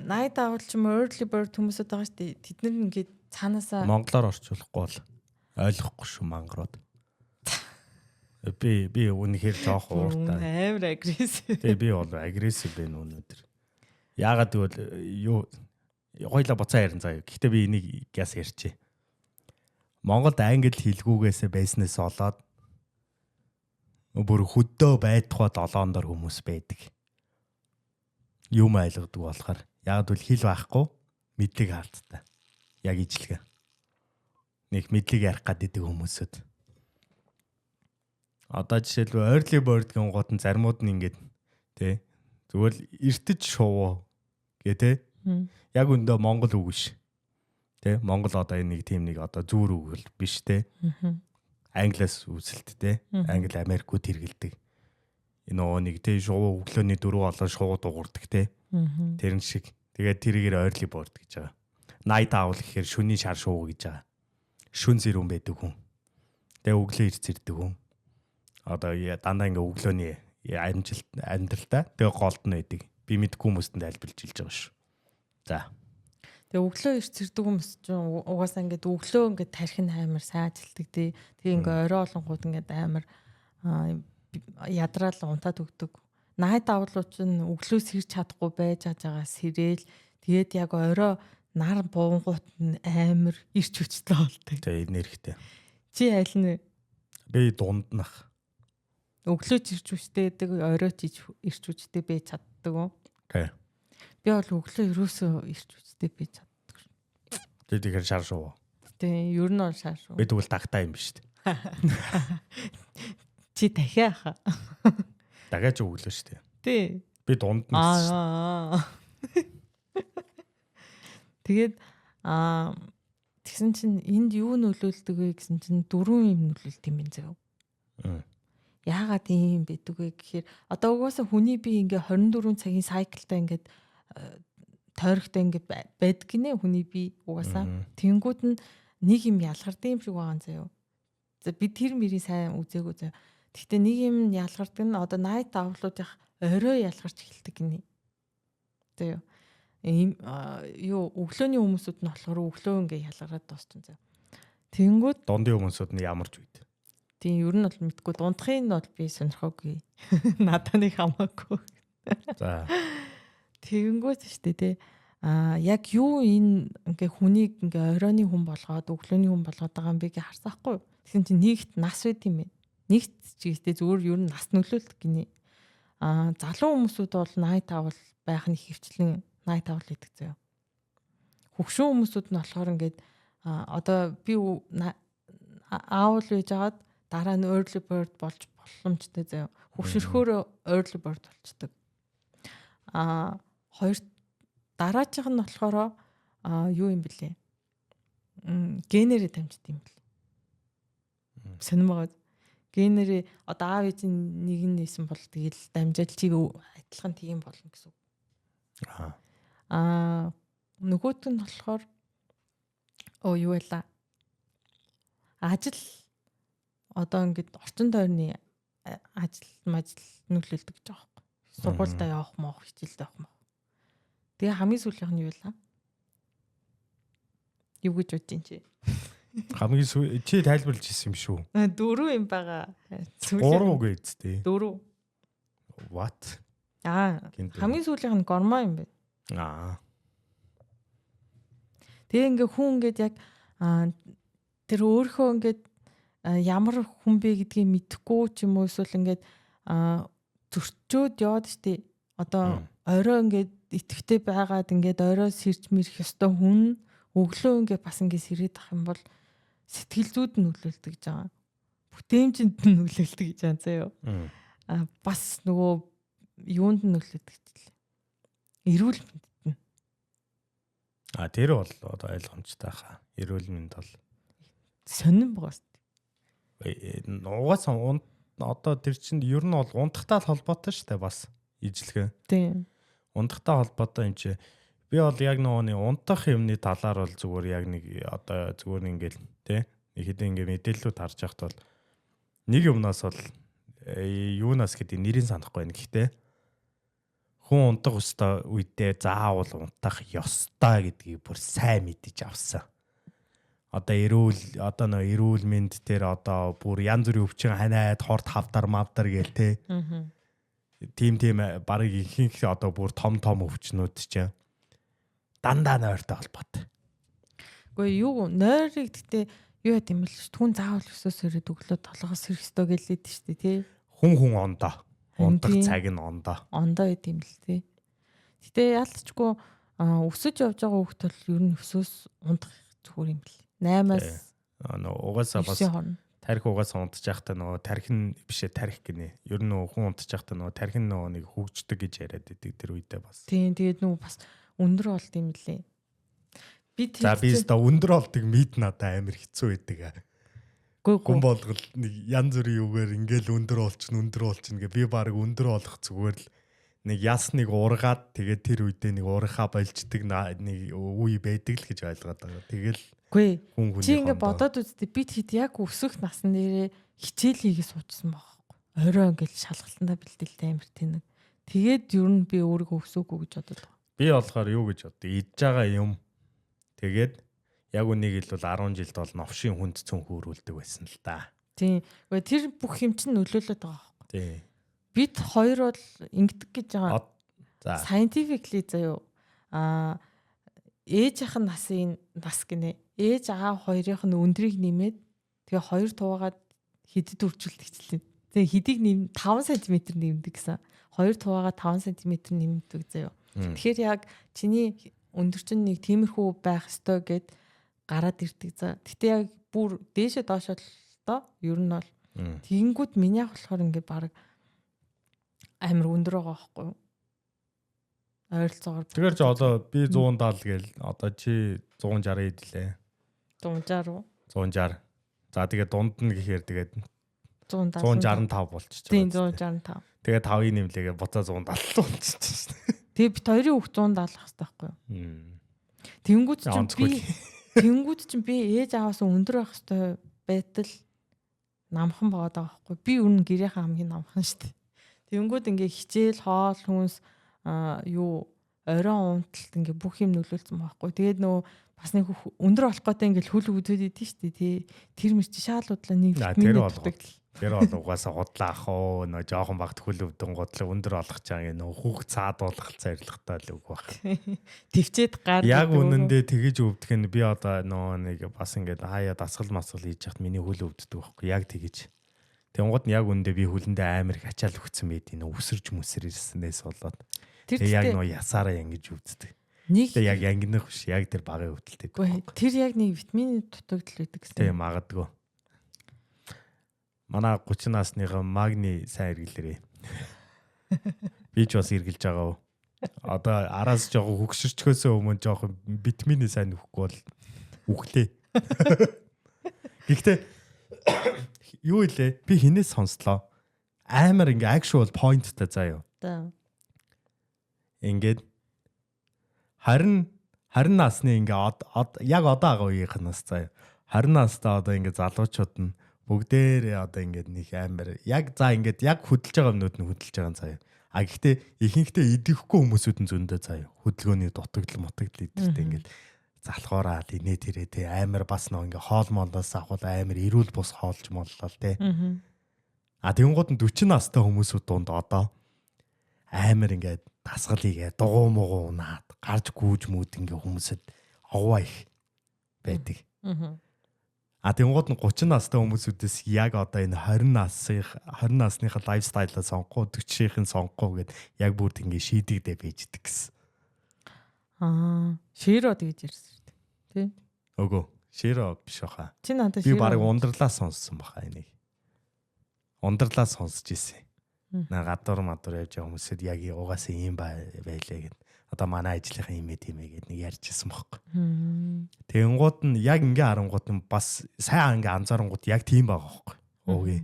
Night owl ч юм early bird хүмүүсүүд байгаа шүү дээ. Тэд нар ингээд цаанаасаа
монголоор орчуулахгүй бол ойлгохгүй шүү мангарууд. Би үнэхээр жоох ууртай.
Амар агрессив.
Тэгээ би бол агрессив байна өнөөдөр. Яагаад гэвэл юу хоёлаа буцаа ярин заяа. Гэхдээ би энийг гяс ярьчээ. Монголд англи хэлгүүгээсээ байснаас олоод бүр хөдөө байтугай долоон дор хүмүүс байдаг. Юм ойлгодог болохоор яагаад гэвэл хэл байхгүй мэдлэг хаалттай. Яг ижлэг. Нэг мэдлэг ярих гаддаг хүмүүсүүд. Одоо жишээлбэл early bird гэн гот нь заримуд нь ингээд тий зүгээр л эртэж шувуу гэ тий яг өндөө монгол үг биш тий монгол одоо энэ нэг тийм нэг одоо зүүр үг л биш тий англиас үүсэлт тий англи америкууд хэрэгэлдэг энэ нөгөө нэг тий шувуу өглөөний 4 болоо шувуу дуурдаг тий тэрэн шиг тэгээд тэрийгээр early bird гэж байгаа night owl гэхээр шөнийн шар шувуу гэж байгаа шүн зэрүүн байдаг хүн тэгээд өглөө ирц ирдэг хүн одоо дандаа ингээ өглөөний амьдралтай тэгээ голд нь байдаг. Би мэдгүй хүмүүст тайлбарлаж хэлж байгаа шүү. За.
Тэгээ өглөө ирж зэрдэг хүмүүс чинь угаасаа ингээ өглөө ингээ тархин амар сайн ажилтдаг тий. Тэгээ ингээ орой олонгууд ингээ амар ядраал унтаад өгдөг. Night owl чинь өглөөс ирж чадахгүй байж байгаа сэрээл тэгээд яг орой нар буунгууд нь амар ирч хүчтэй болдог.
Тэгээ энергитэй.
Чи аль нь?
Би дунднах.
Өглөөч ирч хүчтэй гэдэг оройч ирч хүчтэй байж чаддаг уу?
Тий.
Би бол өглөө ерөөсөө ирч хүчтэй байж чаддаг.
Тэгэхээр шар шуу.
Тий, ер нь бол шар шуу.
Би тэгвэл тагтаа юм биш үү?
Чи дахиа хаа.
Дахиач өглөө шүү дээ.
Тий.
Би дунднаас.
Тэгээд тэгсэн чинь энд юу нөлөөлдөг вэ гэсэн чинь 4 юм нөлөөлт юм байна зөө. Яагаад ийм байдаг вэ гэхээр одоо угаасаа хүний бие ингээ 24 цагийн сайклтай ингээд тойрогтой ингээ байдаг гинэ хүний бие угаасаа. Тэнгүүд нь нэг юм ялгардаг юм шиг байгаа заяа. За би тэр мэрийг сайн үзээгүй заяа. Гэхдээ нэг юм ялгардаг нь одоо night owl-уудын орой ялгарч эхэлдэг гинэ. Заяа. Юу өглөөний хүмүүсүүд нь болохоор өглөө ингээ ялгараад дуусчихсан заяа. Тэнгүүд
дундын хүмүүсүүд нь ямарч үйд.
Тийм ер нь бол мэдгүй дундахын нь бол би сонирхоогүй. Надад нэг хамаагүй.
За.
Тэгэнгүүт шүү дээ тий. Яг юу энэ ингээ хүнийг ингээ оройны хүн болгоод өглөөний хүн болгоод байгаа юм бэ гэж харсаахгүй. Тэгсэн чинь нэгт нас байт юм бэ. Нэгт ч гэхдээ зүгээр ер нь нас нөлөөлт гинэ. Залуу хүмүүсүүд бол night owl байх нь хөвчлэн night owl гэдэг заяа. Хөгшин хүмүүсүүд нь болохоор ингээд одоо би owl байж байгаад дараа нь early bird болж боломжтой заяа. Хөвшөрхөөр early bird болчдөг. Хоёр дараачих нь болохоор юу юм бэлээ? Генерээ дамждаг юм бэл. Сонирмогод генерээ одоо аав ээжийн нэг нь нэсэн бол тэгэл дамжаал чиг адилхан тийм болно гэсэн үг. Нөгөөт нь болохоор юу байла? Ажил одоо ингээд орчин тойрны ажил нөлөөлдөг гэж байгаа юм. Сургуультай явах мөн хичээлд явах мөн. Тэгээ хамгийн сүүлийнх нь юу вэ? Юу гэж бодож чинь?
Хамгийн чи тайлбарлаж ирсэн юм шүү.
4 юм байгаа.
3 үг үсттэй.
4.
What?
Хамгийн сүүлийнх нь гормон юм байна. Тэгээ ингээ хүн ингээд яг тэр өөрхөө ингээд ямар хүн бэ гэдгийг мэдэхгүй ч юм уу эсвэл ингээд зөрчөөд яваад штэ. Одоо орой ингээд итгэвтэй байгаад ингээд орой сэрж мэрэх ёстой хүн өглөө ингээд бас ингээд сэрээд ах юм бол сэтгэл зүйд нь нөлөөлдөг гэж байгаа. Бүтээмжинд нь нөлөөлдөг гэж байгаа заяа. Бас нөгөө юунд нь нөлөөлдөг гэж лээ. Эрүүл мэндэд нь.
Тэр бол одоо ойлгомжтой хаа. Эрүүл мэнд бол
сонирн байгаа шүү
дээ. Угаасаа одоо тэр чинь ер нь бол унтахтай холбоотой шүү дээ бас ижлэгээ.
Тийм.
Унтахтай холбоотой юм чи би бол яг нөгөө унтах юмны талаар бол зүгээр яг нэг одоо зүгээр ингээл тий нэг хэдэн ингээ мэдээлэлүүд харж байхад бол нэг юмнаас бол юунаас гэдэг нэрийг санахгүй байна. Гэхдээ хүн унтах өстой үедээ заавал унтах ёстой гэдгийг бүр сайн мэдэж авсан. Одоо эрүүл мэнд тэр одоо бүр янз бүрийн өвчин ханаад хорт хавдар мавдар гээл те. Тим барыг ихэнх одоо бүр том өвчнүүд чинь дандаа нойртой холбоотой.
Гэхдээ юу нойрыг гэхдээ юу яд юм бэл ш. Түн заавал өсөөс ирээд өглөө толгоос ирэх ёстой гэлээд штэ тий.
Хүн ондоо. Унтах цаг нь ондоо.
Ондоо гэд юм л тий. Гэтэ яалтчгүй өсөж явж байгаа хүүхд бол ер нь өсөөс унтах зүгээр юм бэл. 8-аас
угаасаа бас тарих угаасаа унтж байхдаа нөгөө тархин бишээ тарих гинэ. Ер нь хүн унтж байхдаа нөгөө тархин нөгөө нэг хөгждөг гэж яриад байдаг тэр үедээ бас.
Тийм тэгээд нөгөө бас өндөр болд юм лээ.
Би өндөр болдог мэд надад амар хэцүү байдаг. Гүн болгол нэг янз бүрийн үгээр ингээл өндөр болчихно гэ би баг өндөр болох зүгээр л нэг ясныг ургаад тэгээд тэр үедээ нэг урахаа болждаг нэг үе байдаг л гэж ойлгоод байгаа. Тэгэл
хүн чи ингээ бодоод үзтээ бид хэд яг өсөх насны дээрээ хичээл хийгээ суучсан байхгүй. Орой ингээл шалгалтандаа бэлдэлтэй амар тэнэг. Тэгээд ер нь би өөрийгөө өсөөгөө гэж бодод байгаа.
Би болохоор юу гэж боддог. Идж байгаа юм. Тэгээд яг үнийг хэлбэл 10 жилд бол новшийн хүнд цүн хөөрүүлдэг байсан л да.
Тийм. Тэр бүх юм чинь нөлөөлөд байгаа байхгүй.
Тийм.
Бид хоёр бол ингэдэг гэж байгаа.
За.
Scientifically заяо. Ээж ах нь нас гинэ. Ээж аав хоёрын нь өндрийг нэмээд тэгээ хоёр туугаад хидэд үржүүлдэгчлээ. Тэгээ хидийг 5 см нэмдэг гэсэн. Хоёр туугаад 5 см нэмдэг заяо. Тэгэхээр яг чиний өндөр чинь нэг тиймэрхүү байх ёстой гэд гараад ирдэг за. Гэтэ яг бүр дээшээ доошоо л доо ер нь бол тэгэнгүүт миний ах болохоор ингээд баг амар өндөр байгаа байхгүй юу? Ойролцоогоор.
Тэгэхээр ч одоо би 170 гээл одоо чи 160 идлээ.
160 уу?
160. За тэгээд дунд нь гэхээр тэгээд
165
болчихж
байгаа. Тийм 165.
Тэгээд 5-ын нэмлэгээ буцаа 170 болчихсон шүү дээ.
Тэгээ бит хоёрын хүүхд 170 ах хэрэгтэй байхгүй юу? Тэнгүүд чинь би ээж аваас өндөр байх хэрэгтэй байтал намхан байгаад байгаа байхгүй. Би үнэн гэрийнхээ хамгийн намхан шүү дээ. Тэнгүүд ингээ хичээл хоол хүнс оройн унталт ингээ бүх юм нөлөөлсөн байхгүй. Тэгээд нөгөө бас нэг өндөр болох гэдэг ингээ хөл өвдөд идэв шүү дээ. Тэр мэрч шаалуудлаа нэг
витамин өгдөг. Тэр бол угаасаа худлаа ах уу нөө жоохон багт хөл өвдөн годлоо өндөр болох чагаа нөө хүүхд цаад болох зоригтой л үг баг.
Төвчээд гар.
Яг үнэндээ тэгэж өвдөх нь би одоо нөө нэг бас ингээд хаяа дасгал хийж яхад миний хөл өвддөг байхгүй. Яг тэгэж. Тэнгууд нь яг үнэндээ би хөлөндөө амар их ачаал өгсөн байд нөө өсөрж ирсэнээс болоод. Тэгээ яг нөө ясаараа янгиж өвддөг. Тэгээ яг янгинах биш яг тэр багын өвдөлтэй.
Тэр яг нэг витамин дутагдал байдаг гэсэн.
Тийм магадгүй. Манай 30 насныхаа магний сайн эргэлэрээ. Би ч бас эргэлж байгаа. Одоо араас жоохон хөгшөрчхөөсөө өмнө жоохон витамины сайн нөхгүй бол үхлээ. Гэхдээ юу илээ? Би хинээс сонслоо. Амар ингээ actual pointтай заяа. Ингээд харин насны ингээ яг одоо байгаа үеийнхнаас заяа. Харин настаа одоо ингээ залуучууд нь бүгдээрээ одоо ингээд нэг амар яг ингээд яг хөдөлж байгаа юмнууд нь хөдөлж байгаа заяа. Гэхдээ ихэнхдээ идэхгүй хүмүүсүүд нь зөндөө заяа. Хөдөлгөөний дутагдал идэртэй ингээд залхуураад инээ тэрээ те амар бас нөө ингээ хоол молоос авах амар эрүүл бус хоолж моллоо те. Тэгэнгუთ нь 40 настай хүмүүсүүд дунд одоо амар ингээд дасгалыг дугуй муугу унаад гарч гүүж мүүд ингээ хүмүүсэд овоо их байдаг. Тэнгууд нь 30 настай хүмүүсүүдээс яг одоо энэ 20 насныхаа лайфстайлаа сонгохгүй 40-ийн сонгохгүй гэд яг бүр ингэ шийдэгдээ байждаг гэсэн.
Широ тэгж ярьсан шүү дээ. Тий.
Өгөө. Широ биш баха.
Чи надад
би баг ундралаа сонссон баха энийг. Ундралаа сонсч ирсэн. Гадуур явж байгаа хүмүүсэд яг угаасаа ийм байлээ гэд. Одоо манай ажлынхаа имээ гэд нэг ярьжсэн бохоо. Тэнгууд нь яг ингээ харангууд нь бас сайн ингээ анзаарангууд яг тийм байгаа бохоо. Өөгүй.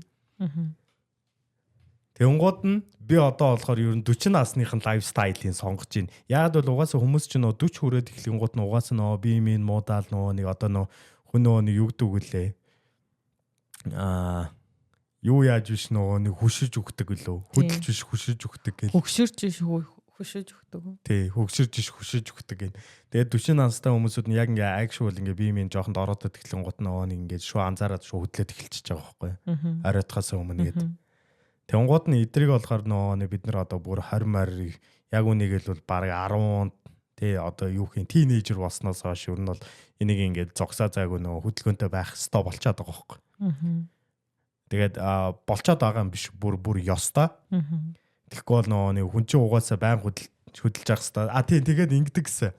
Тэнгууд нь би одоо болохоор ер нь 40 насныхын лайфстайлыг сонгож байна. Яг бол угаасаа хүмүүс ч нөө 40 хүрээд эхлэнгууд нь угаасаа нөө би минь муудаал нөө нэг одоо нөө хүн нөө нэг юу гэдэг үлээ. Юу яаж биш нөгөө нэг хөшөж өгдөг лөө. Хөдөлж биш хөшөж өгдөг гэл.
Хөшөрч биш хөшөж өгдөг.
Тий, хөшөрж биш хөшөж өгдөг гэл. Тэгээд 40 настай хүмүүсүүд нь яг ингээ actual ингээ бие минь жоохон дороотой тэглэн гут нөгөө нэг ингээ шууд анзаараад шууд хөдлөд эхэлчихэж байгаа байхгүй. Оройтхоос өмнө гээд. Тэнгууд нь эдрийг болохоор нөгөө нэг бид нар одоо бүр 20 морь яг үнийгэл бол бараг 10 тий одоо юу хин тийнейжер болсноос хойш ер нь бол энийг ингээ зогсоо зайгүй нөгөө хөдөлгөөнтэй байх хэвээр болчиход байгаа байхгүй. Тэгээд болцоод байгаа юм биш бүр ёстой. Тэгэхгүй бол нөгөө нэг хүн чинь угаасаа байн хөдөлж явах хэвээр. Тийм тэгээд ингэдэг гэсэн.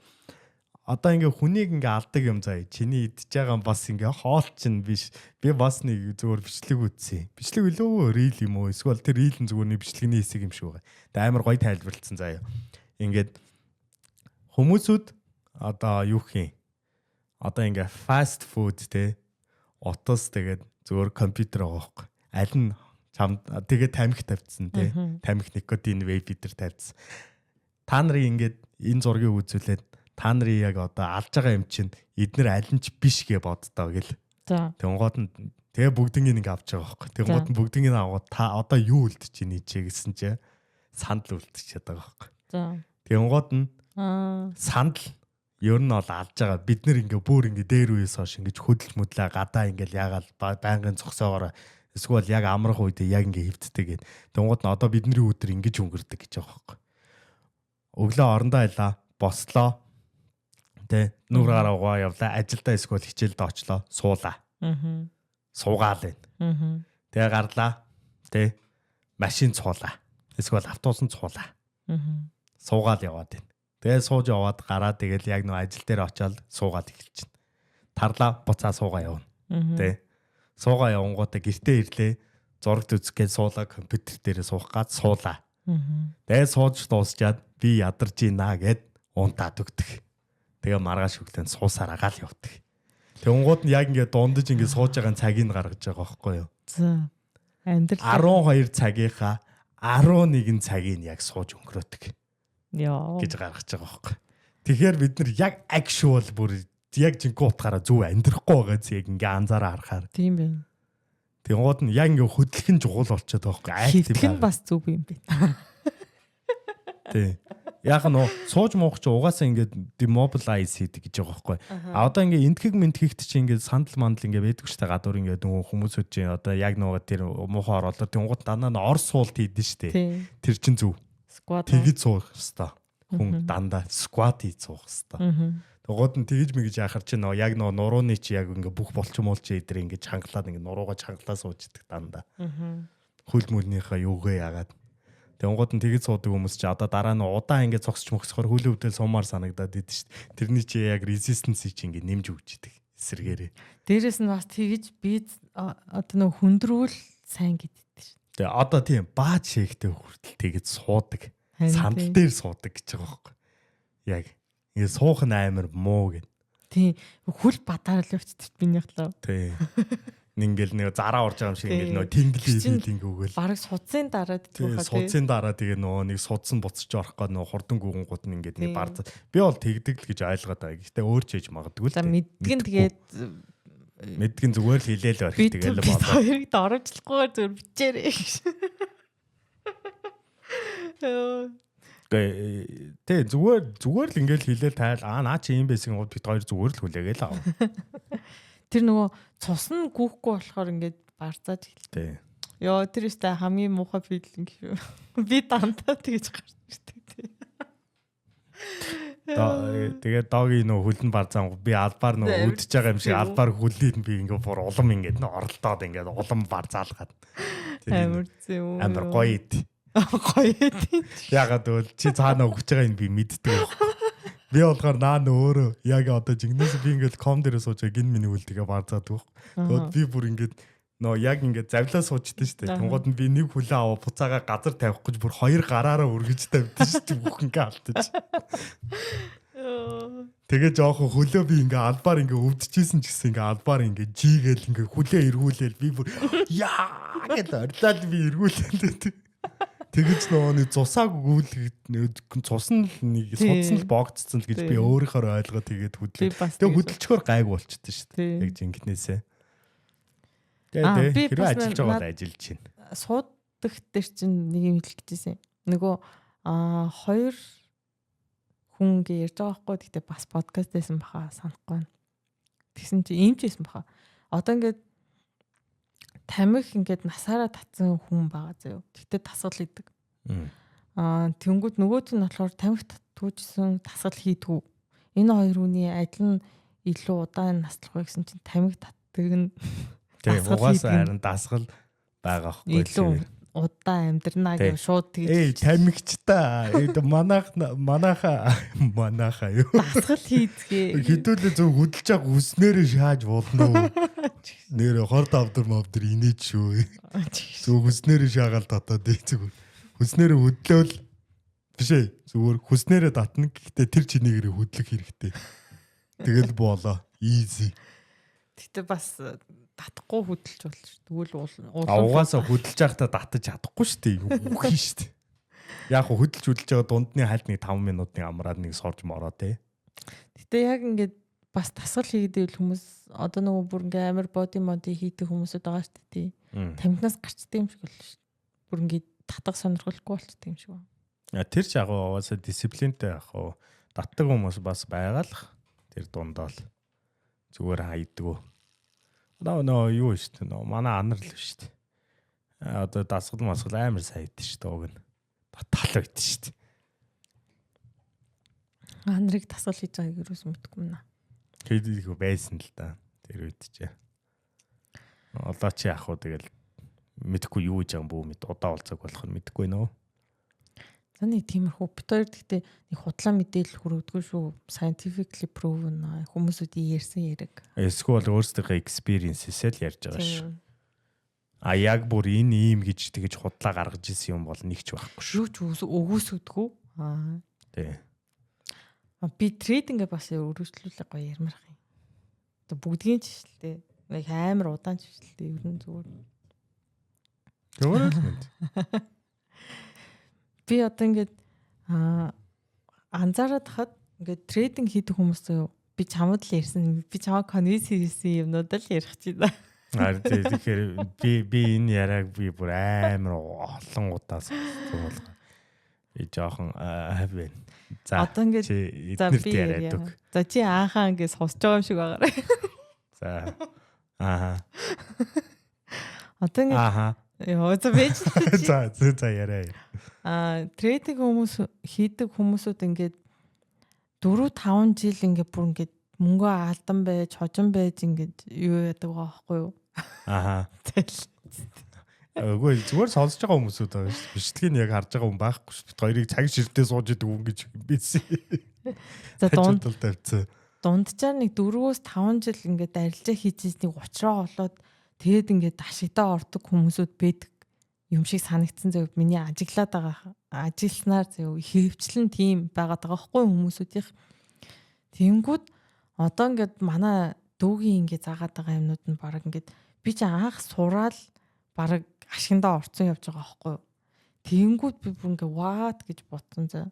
Одоо ингээ хүнийг ингээ алдаг юм заа. Чиний идж байгаа юм бас ингээ хоол чинь биш. Би бас нэг зүгээр бичлэг үзье. Бичлэг үлээ рил юм уу? Эсвэл тэр рил нь зүгээр нэг бичлэгийн хэсэг юм шиг байгаа. Тэгээд амар гоё тайлбарлалцсан заа. Ингээд хүмүүсүүд одоо юу хин? Одоо ингээ fast food те утас тэгээд зүгээр компьютер байгаа байхгүй. Аль нь чам тэгээ тамхи тавьчихсан тий. Тамхи никотин вейп фидер тавьчихсан. Та нарын ингээд энэ зургийг үзүүлээд та нарын яг одоо алж байгаа юм чинь эднэр аль нь ч биш гэж боддоо гэл.
За.
Тэнгууд нь тэгээ бүгднийг ингээ авч байгаа байхгүй. Тэнгууд нь бүгднийг аваад та одоо юу үлдэж ийн ичээ гэсэн чинь сандал үлдчихээд байгаа байхгүй.
За.
Тэнгууд нь сандал ер нь бол алж байгаа. Бид нэр ингээ бүр ингээ дээр үеэс хойш ингээ хөдөлж мэдлээ гадаа ингээл ягаал байнгын зогсоогоор эсвэл яг амрах үед яг ингээ хөвддөг гэд. Тэнгууд нь одоо бидний өдөр ингэж өнгөрдөг гэж байгаа байхгүй. Өглөө орондоо байлаа, бослоо. Тэ нүрэ гараагаа явлаа, ажилдаа эсвэл хичээлд очлоо, суулаа. Суугаал байна. Тэгээ гарлаа. Тэ машин цуулаа. Эсвэл автобусанд цуулаа. Суугаал яваад байна. Тэгээ сууж яваад гараад тэгэл яг нөө ажил дээр очиод суугаад эхэлж байна. Тарлаа буцаа суугаа явна. Тэ суугаа явангуудаа гэртээ ирлээ. Зурагт үзэхэд суулаа компьютер дээр суух гад суулаа. Тэгээ сууж дуусчаад би ядарч ийна гэд унтаад өгдөг. Тэгээ маргааш өглөө суусаар агаал явдаг. Тэнгууд нь яг ингээд дундаж ингээд сууж байгаа цагийг гаргаж байгаа байхгүй юу?
За. Амьдрал
12 цагийнхаа 11 цагийг яг сууж өнгөрөөдөг.
Яа.
гэж гаргаж байгаа байхгүй. Тэгэхээр бид нар яг actual бүр яг жинхэнэ утгаараа зөв амьдрахгүй байгаа зүг ингээ анзаараа харахаар.
Тийм байна.
Тэнгууд нь яг ингээ хөдлөх нь чухал болчиход байгаа байхгүй.
Хитгэн тийм бас зөв юм байна.
Тий. Яг нь сууж муух чи угаасаа ингээ demobilize хийдэг гэж байгаа байхгүй. Одоо ингээ энтхэг мэнтхэгт чи ингээ сандал мандал ингээ байдаг штэ гадуур ингээ нөгөө хүмүүсүүд чи одоо яг нөгөө тэр муухай оролоо тэнгууд дандаа ор суулт хийдэн штэ. Тэр чин зөв. Тэгж суух хэвээр. Хүн дандаа squat хийж суух хэвээр. Тэгвэл нь тэгж мэгж яхаар чи нөө яг нөө нурууны чи яг ингээ бүх болчмол чи эдэр ингээ чангалаад ингээ нурууга чангалаа сууждаг дандаа. Хөл мөлнийхээ юугээ яагаад. Тэгвэл нь тэгж суудаг хүмүүс чи одоо дараа нь удаан ингээ цогсч мөхсөхөр хөлөө өвдөл сумаар санагдаад идэв шүү дээ. Тэрний чи яг resistance чи ингээ нэмж өгч идэг эсэргээрээ.
Дээрэс нь бас тэгж би одоо нөө хүндрүүл сайн гэдэг шүү.
Тэгээ одоо тийм бааж шэхтэй хүртэл тэгж суудаг. Сандал дээр суудаг гэж байгаа байхгүй. Яг ингээ суух нь амар муу гэд.
Тийм хөл бадаар л өвчтөд минийхлөө.
Тийм. Ингээл нэг зараа орж байгаа юм шиг ингээл нөө тэнгэл хийлинг өгөөл.
Бараг судсын дараа
тийм судсын дараа тэгээ нөгөө нэг судсан буцаж орох гээд нөгөө хурдан гүгэнгууд нь ингээд нэг бард. Би бол тэгдэг л гэж ойлгоод байгаа. Гэхдээ өөр ч хийж магадгүй л.
За мэдгэн тэгээд
мэдгэн зүгээр л хилээл байх тэгэл болоо.
Хоёрыг д оруулахгүйгээр зүгээр бичээрэй гэж.
Тэ зүгээр л ингээл хилээл тайл наа чи юм байсан гоо бид хоёр зүгээр л хүлээгээл аа.
Тэр нөгөө цус нь гүхгүй болохоор ингээд барцааж
хэлтэй.
Йоо тэр ихтэй хамгийн муухай филинг шүү. Би дандаа тэгж гарч ирдэг тий.
Тэгээд догийн нөө хөлн барзаан би албаар нөө үдчихэж байгаа юм шиг албаар хөлийг би ингээ бүр улам ингээ оролдоод ингээ улам барзаалгаад.
Амар зөө.
Амар гоё ид.
Гоё ид.
Ягаад бол чи цаана өгч байгаа юм би мэддэг байхгүй. Би болохоор наа өөрөө яг одоо жигнэс би ингээд ком дээр сууж гин миний хөлдгээ барзаад байхгүй. Тэгвэл би бүр ингээд яг ингээд завлаа суучдээ шүү дээ. Тунгууд нь би нэг хөлөө аваа буцаага газар тавих гэж бүр хоёр гараараа өргөж тавьдээ шүү дээ. Бүх ингээ алдаж. Тэгээ жоохон хөлөө би ингээ албаар ингээ өвдөжсэн ч гэсэн ингээ албаар ингээ жигээл ингээ хөлөө эргүүлээл би бүр яа гэдэг орлаад би эргүүлээд. Тэгэж нөөний цусааг өгүүлэх цус нь нэг судсан л богдсон л гэж би өөрийнхөө ойлгоо тэгээд хөдлөө. Тэгээ хөдөлчгөр гайг болчихдээ шүү дээ. Яг жинкнээсээ. Тэгээ хэрвээ ажиллаж байгаа бол ажиллаж байна.
Суудах дээр чинь нэг юм хэлэх гэжсэн. Нөгөө хоёр хүн ингэ ярьж байгаа байхгүй. Тэгтээ бас подкаст байсан баха санахгүй. Тэгсэн чи ийм ч байсан баха. Одоо ингээд тамхи ингээд насаараа татсан хүн байгаа зөө. Тэгтээ тасгал хийдэг. Тэнгүүд нөгөөт нь болохоор тамхи татгүйжсэн тасгал хийдгүү. Энэ хоёр хүний адил нь илүү удаан наслах вэ гэсэн чинь тамхи татдаг нь
тэгээ угаасаа харин дасгал байгаа хгүй.
Илүү удаан амьдрнаа гэж шууд тэгж.
Тамхич та. Манааха юу.
Дасгал хийдгээ.
Хэдүүлээ зөв хөдөлж байгаа үснээрээ шааж болно уу? Нэр хорд авдар мавдар инээж шүү. Зөв хүснээрээ шаагаал татаад зүгээр. Хүснээрээ хөдлөөл биш ээ. Зүгээр хүснээрээ татна. Гэхдээ тэр чинийгээрээ хөдлөх хэрэгтэй. Тэгэл болоо. Easy.
Тэгтээ бас татахгүй хөдөлж болно шүү. Тэгвэл
угаасаа хөдөлж байхдаа татаж чадахгүй шүү дээ. Үгүй шүү дээ. Яг хөдөлж байгаа дундны хальт нэг 5 минутын амраад нэг сорж мороо те.
Гэтэ яг ингээд бас тасгал хийгээд хүмүүс одоо нөгөө бүр ингээ амар боди моди хийдэг хүмүүсүүд байгаа шүү дээ. Тамхинаас гарчдаг юм шиг боллоо шүү. Бүр ингээ татах сонирхолгүй болчтой юм шиг байна.
Тэр ч яг угаасаа дисциплинтэй яг татдаг хүмүүс бас байгаа л тэр дундаа л зүгээр хайддаг. Одоо юу шүү дээ. Манай анар л шүү дээ. Одоо дасгал масгал амар сайд шүү дээ. Уг нь татал байд шүү дээ.
Анарыг тасгал хийж байгааг юус мэдгүй юм наа.
Хэдийгүй байсан л да. Тэр үед ч. Одоо чи яг тэгэл мэдхгүй юу гэж юм бүү мэд удаа болцоог болох нь мэдхгүй нөө.
За нэг тиймэрхүү бит хоёр гэхдээ нэг худлаа мэдээлэл хүргэдэггүй шүү. Scientifically proven хүмүүсүүдийн ярьсан яриг.
Эсвэл өөрсдийнхөө experience-ээсээ л ярьж байгаа шүү. Яг бүр энэ ийм гэж тэгэж худлаа гаргаж исэн юм бол нэг ч байхгүй шүү.
Юу ч өгөөсөдгөө.
Тий.
Би трейдингээ бас өргөжлүүлээ гоё ярмарх юм. Одоо бүгдгийн ч шүү дээ. Нэг амар удаан ч шүү дээ. Ер нь зүгээр.
Зүгээр л мэд.
Би одоо ингээд анзаараад хахад ингээд трейдинг хийдэг хүмүүс би чамд л ярьсан. Би чамаа конвинс хийсэн юмнууд л ярих гэж байна.
Тэгэхээр би энэ яриаг би бүр амар олон удаа сонссон бол би жоохон хэвэн. За
одоо ингээд
эднэрт яриадаг.
За чи аахаа ингээд сонсож байгаа юм шиг байгаарай.
За
одоо ингээд яа за бэж.
За яриа.
Трейдинг хүмүүс хийдэг хүмүүсүүд ингээд 4-5 жил ингээд бүр ингээд мөнгөө алдан байж, хожим байж ингээд юу яадаг байгаа байхгүй юу?
Үгүй зүгээр сонсож байгаа хүмүүсүүд байгаа шүү. Бичлэгийг яг харж байгаа хүн байхгүй шүү. Хоёрыг цаг ширтээ сууж идэг хүн гэж бийсэн.
За дунджаар нэг 4-5 жил ингээд арилжаа хийж нэг уучраа олоод тэгээд ингээд ашигтаа ордог хүмүүсүүд байдаг юм шиг санагдсан зөв миний ажиглаад байгаа ажилснаар зөв хэвчлэн тийм байгаад байгаа хгүй хүмүүсүүдийнх. Тэнгүүд одоо ингээд манай дүүгийн ингээд заагаад байгаа юмнууд нь баг ингээд би ч анх сураал баг ашигтаа орцсон явж байгаа хгүй. Тэнгүүд би бүр ингээд what гэж бодсон за.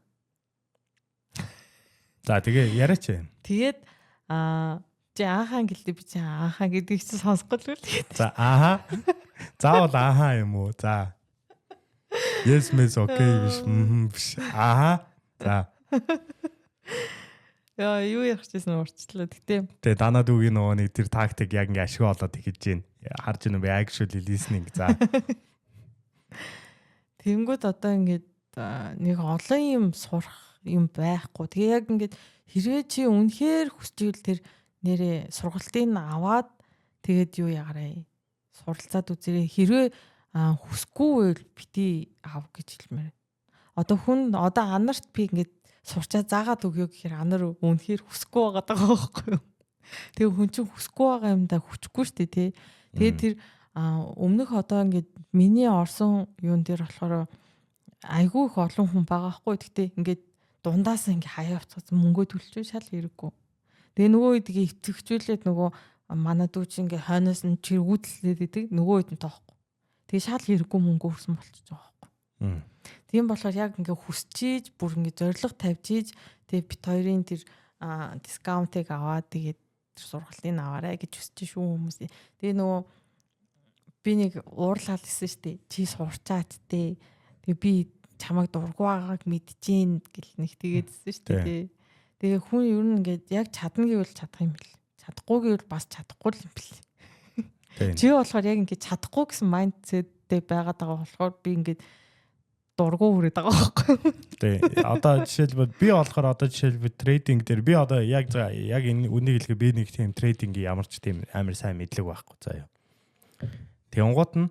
За тэгээ яриач.
Тэгээд чи аахаа гэлдэ би чи аахаа гэдгийг чи сонсгол үл.
За заавал аахаа юм уу? За. Yes miss okay биш. За.
Яа юу ярих гэсэн урчлаа.
Тэгээ данаа дүүгийн нөгөө нэг тэр тактик яг ингээ ашиг олоод хийж гин. Харж байна би actually listening за.
Тэнгүүд одоо ингээд нэг олон юм сурах юм байхгүй. Тэгээ яг ингээд хэрвээ чи үнэхээр хүсч ивэл тэр нэрээ сургалтыг аваад тэгээд юу ягараа суралцаад үзэрэй. Хэрвээ хүсэхгүй байвал бити ав гэж хэлмээр. Одоо анарт би ингээд сурчаад заагаад өгөө гэхээр анар үнэхээр хүсэхгүй байгаа байхгүй юу? Тэгээ хүн чинь хүсэхгүй байгаа юмдаа хүчгүй шүү дээ тий. Тэгээд тэр өмнөх одоо ингээд миний орсон юун дээр болохоор айгүй их олон хүн байгаа хгүй. Гэхдээ ингээд дундаас ингээд хаяа авцсан мөнгөө төлчих шал хэрэггүй. Тэгээ нөгөө үед эвцэгчүүлээд нөгөө манай дүү чи ингээд хойноос нь чиргүүдлээд идэг нөгөө үед нь тоохгүй. Тэгээ шал хэрэггүй мөнгө өрсөн болчихж байгаа хгүй. Тийм болохоор яг ингээд хүсчиж бүр ингээд зориг тавьж ийж тэгээ бит хоёрын тэр дискаунтыг аваад тэгээд сургалтыг аваарай гэж хүсэж шүү хүмүүс. Тэгээ нөгөө би нэг уурлаад хэлсэн шүү дээ. Чи сурчаад тээ. Тэгээ би чамайг дургу байгааг мэдчихээн гэл нэг тэгээдсэн шүү дээ. Тэгээ хүн ер нь ингээд яг чадна гэвэл чадах юм бэл. Чадахгүй гэвэл бас чадахгүй юм бэл. Чи болохоор яг ингээд чадахгүй гэсэн майндсеттэй байгаад байгаа болохоор би ингээд дургу хүрээд байгаа байхгүй.
Тий. Одоо жишээлбэл би болохоор одоо жишээлбэл трейдинг дээр би одоо яг энэ үнийг хэлгээ би нэг тийм трейдингийн ямар ч тийм амар сайн мэдлэг байхгүй заяа. Тэнгууд нь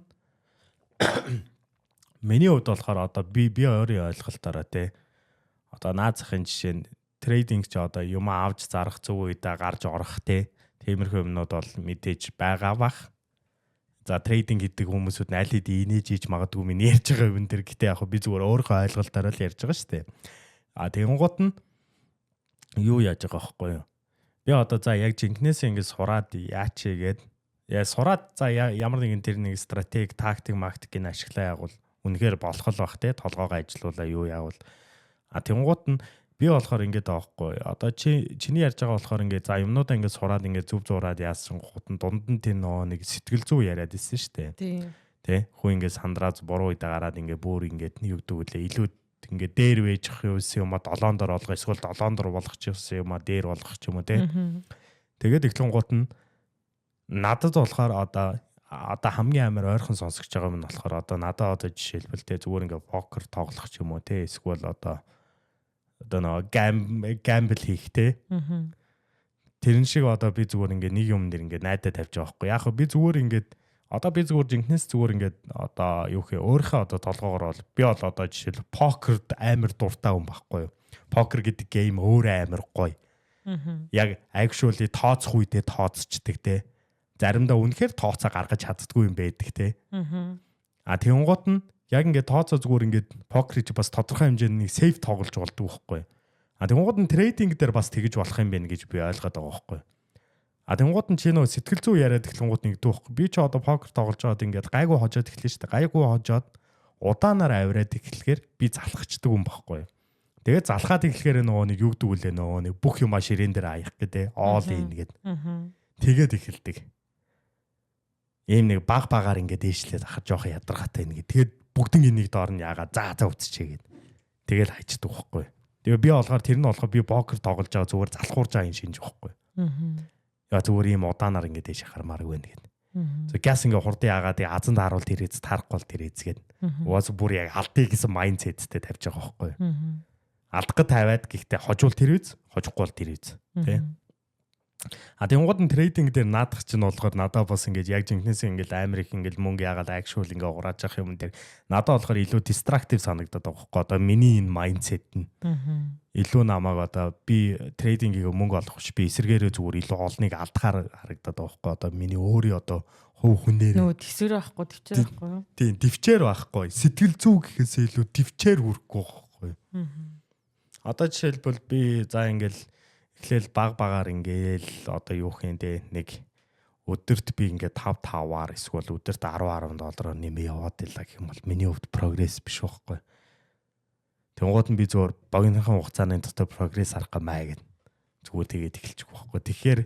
миний хувьд болохоор одоо би өөрийн ойлголтоороо тий. Одоо наад захын жишээ нь трейдинг ч одоо юм авч зарах зөв үедээ гарч орох тий. Тиймэрхүү юмнууд бол мэдээж байгаа бах. За трейдинг гэдэг хүмүүсүүд нь аль хэдийн инээж ийж магадгүй минь ярьж байгаа юм дээр гэтээ яг би зүгээр өөрийнхөө ойлголтоор л ярьж байгаа шүү дээ. Тэнгууд нь юу яаж байгаа байхгүй юу? Би одоо за яг жинкнээсээ ингэ сураад яач гээд сураад за ямар нэгэн тэр нэг стратеги, тактик, мактикийг ашиглаа явал үнэхээр болох л бах те толгоогоо ажилуулаа юу яавал. Тэнгууд нь би болохоор ингэж байгаа байхгүй. Одоо чиний ярьж байгаа болохоор ингэ за юмнуудаа ингэ сураад ингэ зүв зураад яасан гот нь дунд нь тэр нэг сэтгэл зүй яриад ирсэн шүү дээ. Тэ хүн ингэ сандраад буруу үедээ гараад ингэ бүр ингэ юу гэдэг үлээ илүү ингэ дээр вэжих юм уу 7 дор болгох эсвэл 7 дор болгох юм уу дээр болгох юм уу тэ. Тэгээд ихлэн гот нь надад болохоор одоо хамгийн амар ойрхон сонсогч байгаа юм нь болохоор одоо надад одоо жишээлбэл тэ зүгээр ингэ покер тоглох юм уу тэ эсвэл одоо нэг гамбл хийх те. Тэрэн шиг одоо би зүгээр ингээ нэг юм нэр ингээ найдаа тавьж байгаа байхгүй. Яг би зүгээр ингээд одоо би зүгээр жинкнээс зүгээр ингээд одоо юу хэ өөрийнхөө одоо толгоогоор бол би бол одоо жишээл покерд амар дуртай хүн байхгүй юу. Покер гэдэг гейм өөр амар гоё. Яг actually тооцох үедээ тооцчдаг те. Заримдаа үнэхээр тооцоо гаргаж чаддгүй юм байдаг те. Тэнгуут нь яг ингээд тооцоо зүгээр ингээд покерч бас тодорхой хэмжээний сейф тоглож болдог байхгүй. Тэнгууд нь трейдинг дээр бас тэгэж болох юм байна гэж би ойлгоод байгаа байхгүй. Тэнгууд нь чи нөө сэтгэл зүй яриад эхлэнгууд нэгдэх байхгүй. Би ч одоо покер тоглож байгаад ингээд гайгүй хожоод эхлэв шүү дээ. Гайгүй хожоод удаанаар авираад эхлэхээр би залхацдаг юм байхгүй. Тэгээд залхаад эхлэхээр нөгөө нэг юу гэдэг үлээ нөгөө нэг бүх юма ширээн дээр аях гэдэг all in гэд. Тэгээд эхэлдэг. Ийм нэг багаар ингээд дээшлээд ахад жоох ядаргаатай нэг. Тэгээд бүгдэн энийг доор нь яагаад заа үтчихээ гэд. Тэгэл хайчдаг байхгүй. Тэгээ би болохоор тэр нь болохоор би покер тоглож байгаа зүгээр залхуурж байгаа юм шинж байхгүй. Яа зүгээр ийм удаанаар ингээд дээш хармааргүй байна гэд. Зөв газ ингээд хурдан яагаад тэгээ азанд харуул тэрээс тарахгүй тэрээс гэд. Уус бүр яг алдъя гэсэн майндсеттэй тавьж байгаа байхгүй. Алдах тавиад гэхдээ хожуул тэрээс хожихгүй бол тэрээс тий. Тэнгууд нь трейдинг дээр наадах чинь болохоор надад бас ингээд яг жинкнээс ингээд амар их ингээд мөнгө яагаад акшуул ингээд урааж явах юм дээр надад болохоор илүү дистрактив санагдаад байгаа байхгүй. Одоо миний энэ майндсет нь илүү намайг одоо би трейдингийг мөнгө олох биш би эсэргээрээ зүгээр илүү олныг алдахаар харагдаад байгаа байхгүй. Одоо миний өөрийн одоо хувь хүнээр
нөө төвсөр байхгүй төвчээр байхгүй.
Тийм төвчээр байхгүй. Сэтгэл зүй гэхээсээ илүү төвчээр хүрхгүй байхгүй. Одоо жишээлбэл би за ингээд эхлээл багаар ингээл одоо юу хийндэ нэг өдөрт би ингээд 5-5-аар эсвэл өдөрт 10-10 доллараар нэмээ яваад илаа гэх юм бол миний хувьд прогресс биш байхгүй. Тэнгууд нь би зүгээр богинохон хугацааны дотор прогресс харах гэмээ гэд зүгээр тэгээд эхэлчих байхгүй. Тэгэхээр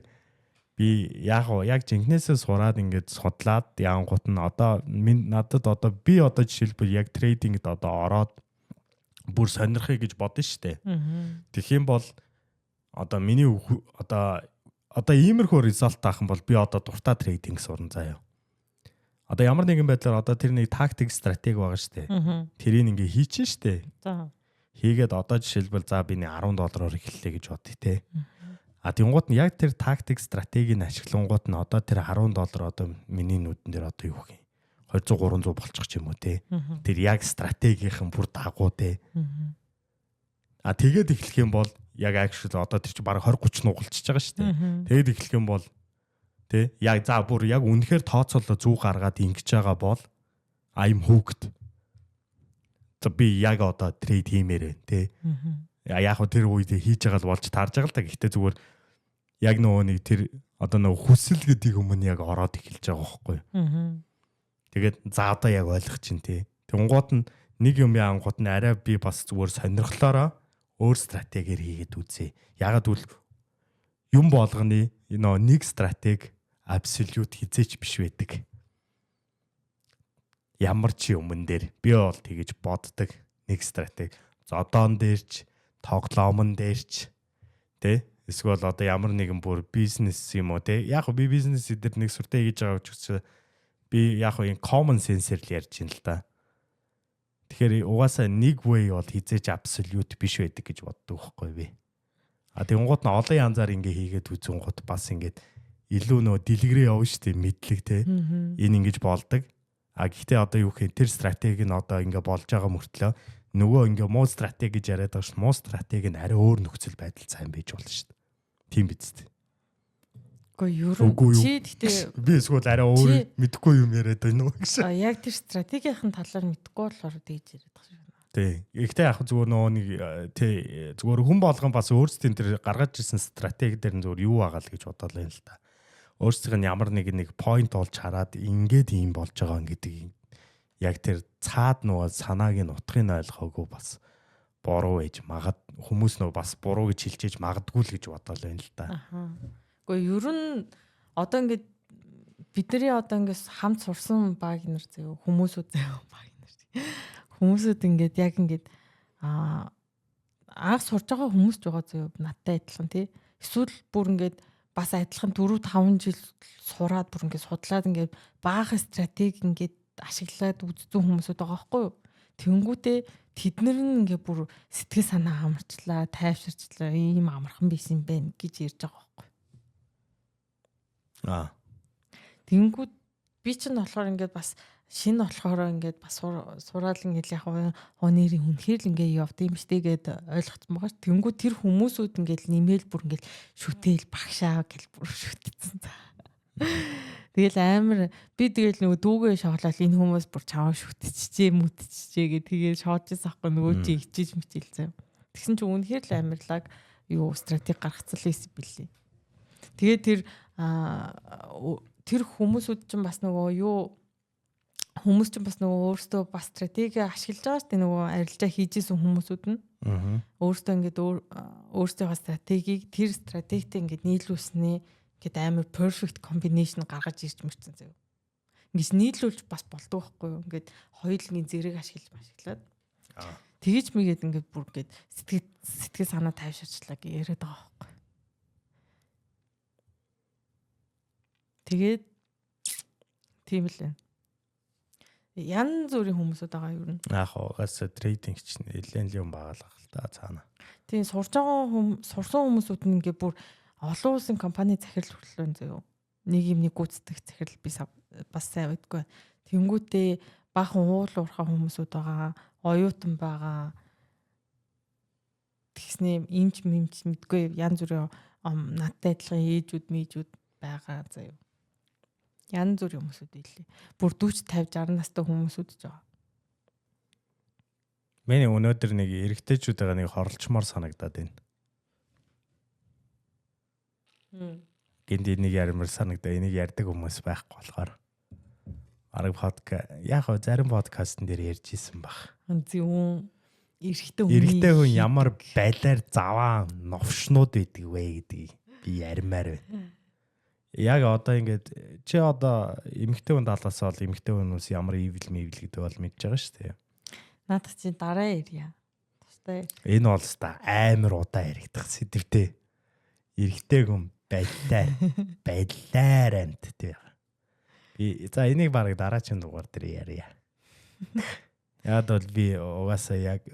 би яг жинкнээсээ сураад ингээд судлаад яангууд нь одоо надад одоо би одоо жишээлбэл яг трейдингд одоо ороод бүр сонирхъя гэж бодсон шүү дээ. Тэгэх юм бол одоо миний одоо иймэрхүү результат авах юм бол би одоо дуртай трейдинг сурна заяа. Одоо ямар нэгэн байдлаар одоо тэр нэг тактик стратеги байгаа шүү дээ. Тэрийг ингээ хийчихэн шүү дээ. Хийгээд одоо жишээлбэл за би нэг $10 эхэллээ гэж бодъё те. Тэнгуут нь яг тэр тактик стратегийг ашиглангууд нь одоо тэр $10 одоо миний нүдэн дээр одоо юу гэх юм 200 300 болчих ч юм уу те. Тэр яг стратегийнхэн бүр дагуу те. Тэгээд эхлэх юм бол яг actually одоо тэр чинь бараг 20 30 нугалчихж байгаа шүү дээ. Тэгээд эхлэх юм бол те яг за бүр яг үнэхээр тооцоолоо зүг гаргаад ингэж байгаа бол I'm hooked. Би яг одоо трейд хиймээрээ те. Яг хөө тэр үед хийж байгаа л болж таарж байгаа л та. Гэхдээ зүгээр яг нөгөө нэг тэр одоо нөгөө хүсэл гэдэг юм нь яг ороод эхэлж байгаа байхгүй юу. Тэгээд за одоо яг ойлгох чинь те. Тэнгууд нь нэг юм яангууд нь арай би бас зүгээр сонирхлоороо өөр стратегиэр хийгээд үзье. Ягаад гэвэл юм болгоны нэг стратеги абсолют хизээч биш байдаг. Ямар ч юмн дээр би бол тэгэж боддог нэг стратеги. Зодоон дээрч, тоглоомн дээрч тэ эсвэл одоо ямар нэгэн бүр бизнес юм уу те. Яг би бизнес дээр нэг сүртэй хийж байгаа учраас би яг энэ common sense-ээр л ярьж ин л да. Тэгэхээр угаасаа нэг way бол хизээч абсолют биш байдаг гэж боддог байхгүй би. Тэнгууд нь олон янзаар ингээ хийгээд үзэн гот бас ингээд илүү нөө дэлгэрээ явна шүү дээ мэдлэг те. Энэ ингэж болдог. Гэхдээ одоо юу гэх тэр стратеги нь одоо ингээ болж байгаа мөртлөө нөгөө ингээ муу стратеги гэж яриад байгаа ш. Муу стратеги нь арай өөр нөхцөл байдал сайн байж болно шүү дээ. Тийм биз дээ.
Үгүй юу. Чи гэхдээ
би эсвэл арай өөр мэдэхгүй юм яриад байна уу гэсэн.
Яг тэр стратегийнхэн талаар мэдэхгүй болохоор дийж яриад байгаа шүү.
Тий. Гэхдээ яг зүгээр нөгөө нэг тий зүгээр хүн болгон бас өөрсдийн тэр гаргаж ирсэн стратеги дээр нь зүгээр юу байгаа л гэж бодоод байна л та. Өөрсдийнх нь ямар нэг point олж хараад ингээд ийм болж байгаа гэдэг яг тэр цаад нөгөө санааг нь утгыг нь ойлгоогүй бас буруу ээж магад хүмүүс нөгөө бас буруу гэж хэлчихэж магадгүй л гэж бодоод байна л та.
Гэхдээ ер нь одоо ингээд бидний одоо ингээд хамт сурсан баг нар зөө хүмүүсүүд зөө баг нар. Хүмүүсүүд ингээд яг ингээд анх сурж байгаа хүмүүс ч байгаа зөө надтай адилхан тий. Эсвэл бүр ингээд бас адилхан 4-5 жил сураад бүр ингээд судлаад ингээд баах стратеги ингээд ашиглаад үзсэн хүмүүсүүд байгаа байхгүй юу? Тэнгүүтээ тэднэр нь ингээд бүр сэтгэл санаа амарчлаа, тайвширчлаа, ийм амархан байсан бэ гэж ярьж байгаа байхгүй юу? Тэнгүүд би ч нь болохоор ингээд бас шинэ болохоор ингээд бас сураал ингээд яг нэрийн үнэхээр л ингээд явд юм штэ гэд ойлгоцсон байгаа ш. Тэнгүүд тэр хүмүүсүүд ингээд нэмэл бүр ингээд шүтэл багшаа гэл бүр шүтцсэн. Тэгэл амар би тэгэл нөгөө дүүгээ шоолол энэ хүмүүс бүр чаваа шүтчихжээ мүтчихжээ гэ тэгээ шоожсэн ахгүй нөгөө чи ичиж мичэлцээ. Тэгсэн чи үнэхээр л амарлаг юу стратеги гаргацсан лээс бэлээ. Тэгээ тэр хүмүүсүүд чинь бас нөгөө юу хүмүүс чинь бас нөгөө өөрсдөө бас стратеги ашиглаж байгаа шүү дээ нөгөө арилжаа хийжсэн хүмүүсүүд нь өөрсдөө ингээд өөрсдийнхөө стратегийг тэр стратегтэй ингээд нийлүүлснээ ингээд амар perfect combination гаргаж ирж мэрсэн заяа. Ингээд нийлүүлж бас болдог байхгүй юу? Ингээд хоёулын зэрэг ашиглаад тэгэж мэгээд ингээд бүр ингээд сэтгэл санаа тайвширчлаа гэж яриад байгаа байхгүй. Тэгээд тийм л байна. Ян зүрийн хүмүүсүүд байгаа юу?
Яах угаасаа трейдинг чинь нэлээд юм байгаа л та цаана.
Тийм сурсан хүмүүсүүд нь ингээ бүр олон улсын компани захирал хөтлөн зөө. Нэг юм нэг гүйцэтгэх захирал би бас сайн байдгүй. Тэнгүүтээ баахан уул уурхай хүмүүсүүд байгаа, оюутан байгаа. Тэгснэ имч мэдгүй ян зүрийн надтай адилхан ээжүүд мээжүүд байгаа заяа. Ян зүрийн хүмүүсүүд ийлээ. Бүр 40 50 60 настай хүмүүсүүд ч байгаа.
Миний өнөөдөр нэг эрэгтэйчүүдээ нэг хорлчмоор санагдаад байна. Гэнди нэг ярмар санагдаа энийг ярьдаг хүмүүс байхгүй болохоор. Арга подкаст яг хөө зарим подкастн дээр ярьж исэн баг.
Зөв
эрэгтэй хүн ямар байлаар заваа новшнууд байдаг вэ гэдгийг би ярмаар байна. Яг одоо ингээд чи одоо эмэгтэй хүн талаас бол эмэгтэй хүмүүс ямар evil гэдэг бол мэдж байгаа шүү дээ.
Наадах чи дараа ярья. Тустай.
Энэ бол ста амар удаа яригдах сэдвтэй. Эрэгтэй хүн байлаар амт тий. Би за энийг баг дараагийн дугаар дээр ярья. Яг бол би угаасаа яг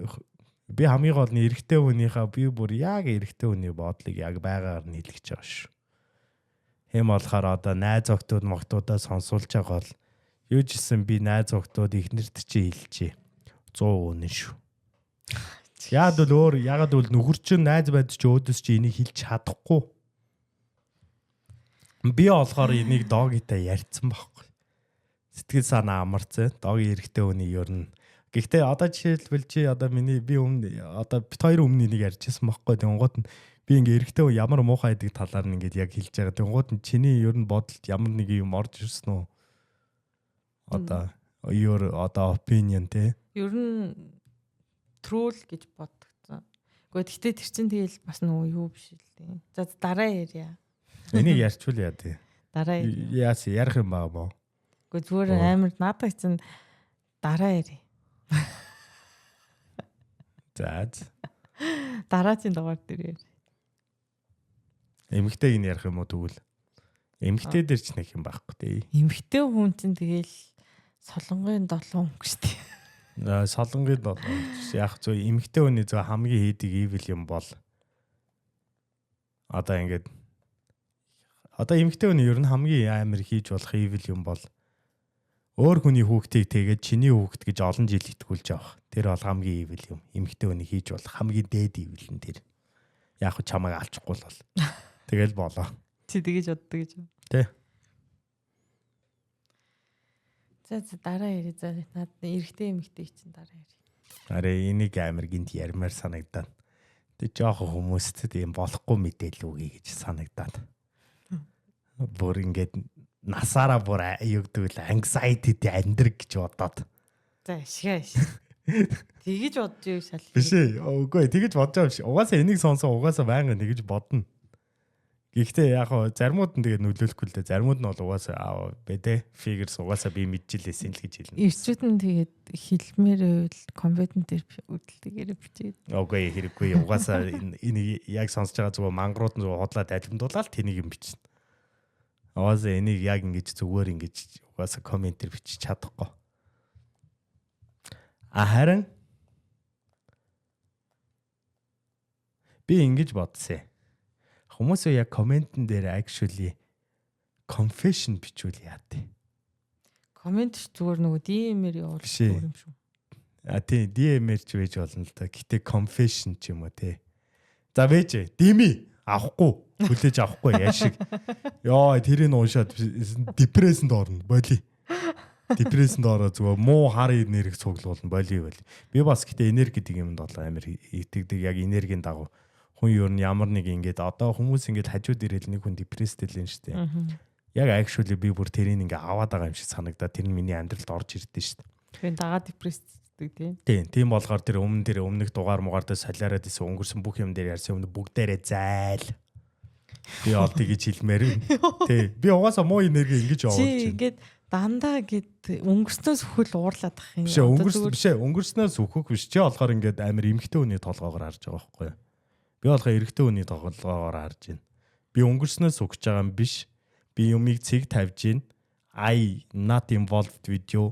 Би хамгийн гол нь эрэгтэй хүнийхээ би бүр яг эрэгтэй хүний бодлыг яг байгаар нь хэлчихэж байгаа шүү. Хэм болохоор одоо найз охтууд могтуудаа сонсуулж байгаа бол юу ч гэсэн би найз охтууд ихнэрт чи хэлчихье. 100% үнэн шүү. Ягаад бол нөхөр чинь найз байд чи өөдөөс чи энийг хэлж чадахгүй. Би болохоор энийг догитай ярьсан байхгүй. Сэтгэл санаа амарцээ. Доги эрэгтэй хүний ер нь. Гэхдээ одоо жишээлбэл чи одоо би одоо бит хоёр өмнө нэг ярьжсэн байхгүй. Тэнгууд нь би ингээ эрэгтэй хүн ямар муухай гэдэг талаар нь ингээд яг хэлж байгаа. Тэнгууд нь чиний ер нь бодолд ямар нэг юм орж ирсэн үү? Одоо opinion те.
Ер нь troll гэж боддогцсон. Гэхдээ тэр чинь тэгэл бас нөгөө юу биш л дээ. За дараа ярья.
Энийг ярьчвал яа тий.
Дараа
ярих юм баа боо.
Гэхдээ зүгээр амар надад чинь дараа ярья.
За.
Дараагийн дугаар дээр ярья.
Эмэгтэйг нь ярих юм уу тэгвэл? Эмэгтэй дээр ч нэг юм байхгүй тий.
Эмэгтэй хүн чинь тэгэл солонгын 7 өнгөштэй.
Солонгын 7 яг зөв эмэгтэй хүний зөв хамгийн хийдэг evil юм бол одоо эмэгтэй хүний ер нь хамгийн амар хийж болох evil юм бол өөр хүний хүүхдийг тэгээд чиний хүүхд гэж олон жил итгүүлж авах. Тэр бол хамгийн evil юм. Эмэгтэй хүний хийж болох хамгийн дээд evil нь тэр. Яг ч чамайг алчихгүй л бол. Тэгэл болоо.
Чи тэгэж боддог гэж.
Тэ.
За дараа ярь. За над эрэгтэй эмэгтэй чинь дараа ярь.
Араа энийг амар гинт ярмаар санагдаад. Тэг жоох хүмүүст тийм болохгүй мэдээлэл үгүй гэж санагдаад. Бүр ингээд насаараа бүр югдвэл anxiety амьдрэг гэж бодоод.
За ашигаш. Тэгэж бодож юу шал.
Биш ээ. Үгүй тэгэж бодож байгаа биш. Угаасаа энийг сонсон угаасаа байнга нэгж бодно. Гэхдээ яг хоо заримуд нь тэгээд нөлөөлөхгүй л дээ. Заримуд нь бол угаасаа бэдэ figures угаасаа би мэджилээсэн л гэж хэлнэ.
Ирчүүд нь тэгээд хэлмээр байвал компетент үүдэлтэйгээр бичээд.
Окей хэрэггүй. Угаасаа энийг яг сонсож байгаа зүгээр мангарууд нь зүгээр хотлаад айлмдуулаад тэнийг юм бичнэ. Угаасаа энийг яг ингэж зүгээр ингэж угаасаа комментээр бичиж чадахгүй. Харин би ингэж бодсон. Хүмүүсөө яг комментэн дээр actually confession бичүүл яа.
Коммент зүгээр нөгөө DM-ээр явуулах юм шүү.
Тийм DM-ээр ч вэж болно л да. Гэтэ confession ч юм уу те. За вэж DM авахгүй хүлээж авахгүй яашиг. Йоо тэрийг уншаад депрессэнд орно боли. Депрессэнд ороо зүгээр муу хар энерги цуглуулна боли. Би бас гэтэ энерги гэдэг юмд бол амар итгэдэг яг энергийн дагуу. Хүн юу н ямар нэг ингээд одоо хүмүүс ингээд хажууд ирээл нэг хүн депресстэй л юм шүү дээ. Яг actually би бүр тэрийг ингээд аваад байгаа юм шиг санагдаад тэр нь миний амьдралд орж ирдэ шүү дээ.
Тэгэхээр дагаа депресстэй тийм.
Тийм болохоор тэр өмнөх дугаар мугаар дээр солиараад исэн өнгөрсөн бүх юм дээр ярьсан өмнө бүгдээрээ зайл. Би ол тгийж хэлмээр. Тий. Би угаасаа муу энерги ингэж явуулж байна.
Чи ингээд дандаа гэд өнгөрснөөс өхөл уурлаад ах юм.
Өнгөрснөөс өөхөх биш. Чи болохоор ингээд амар эмхтэй хүний толгоогоор харж байгаа байхгүй юу? Би болохоо эрэгтэй хүний тоглоогоор харж байна. Би өнгөрснөөс өгч байгаа юм биш. Би юмыг цэг тавьж байна. I not involved with you.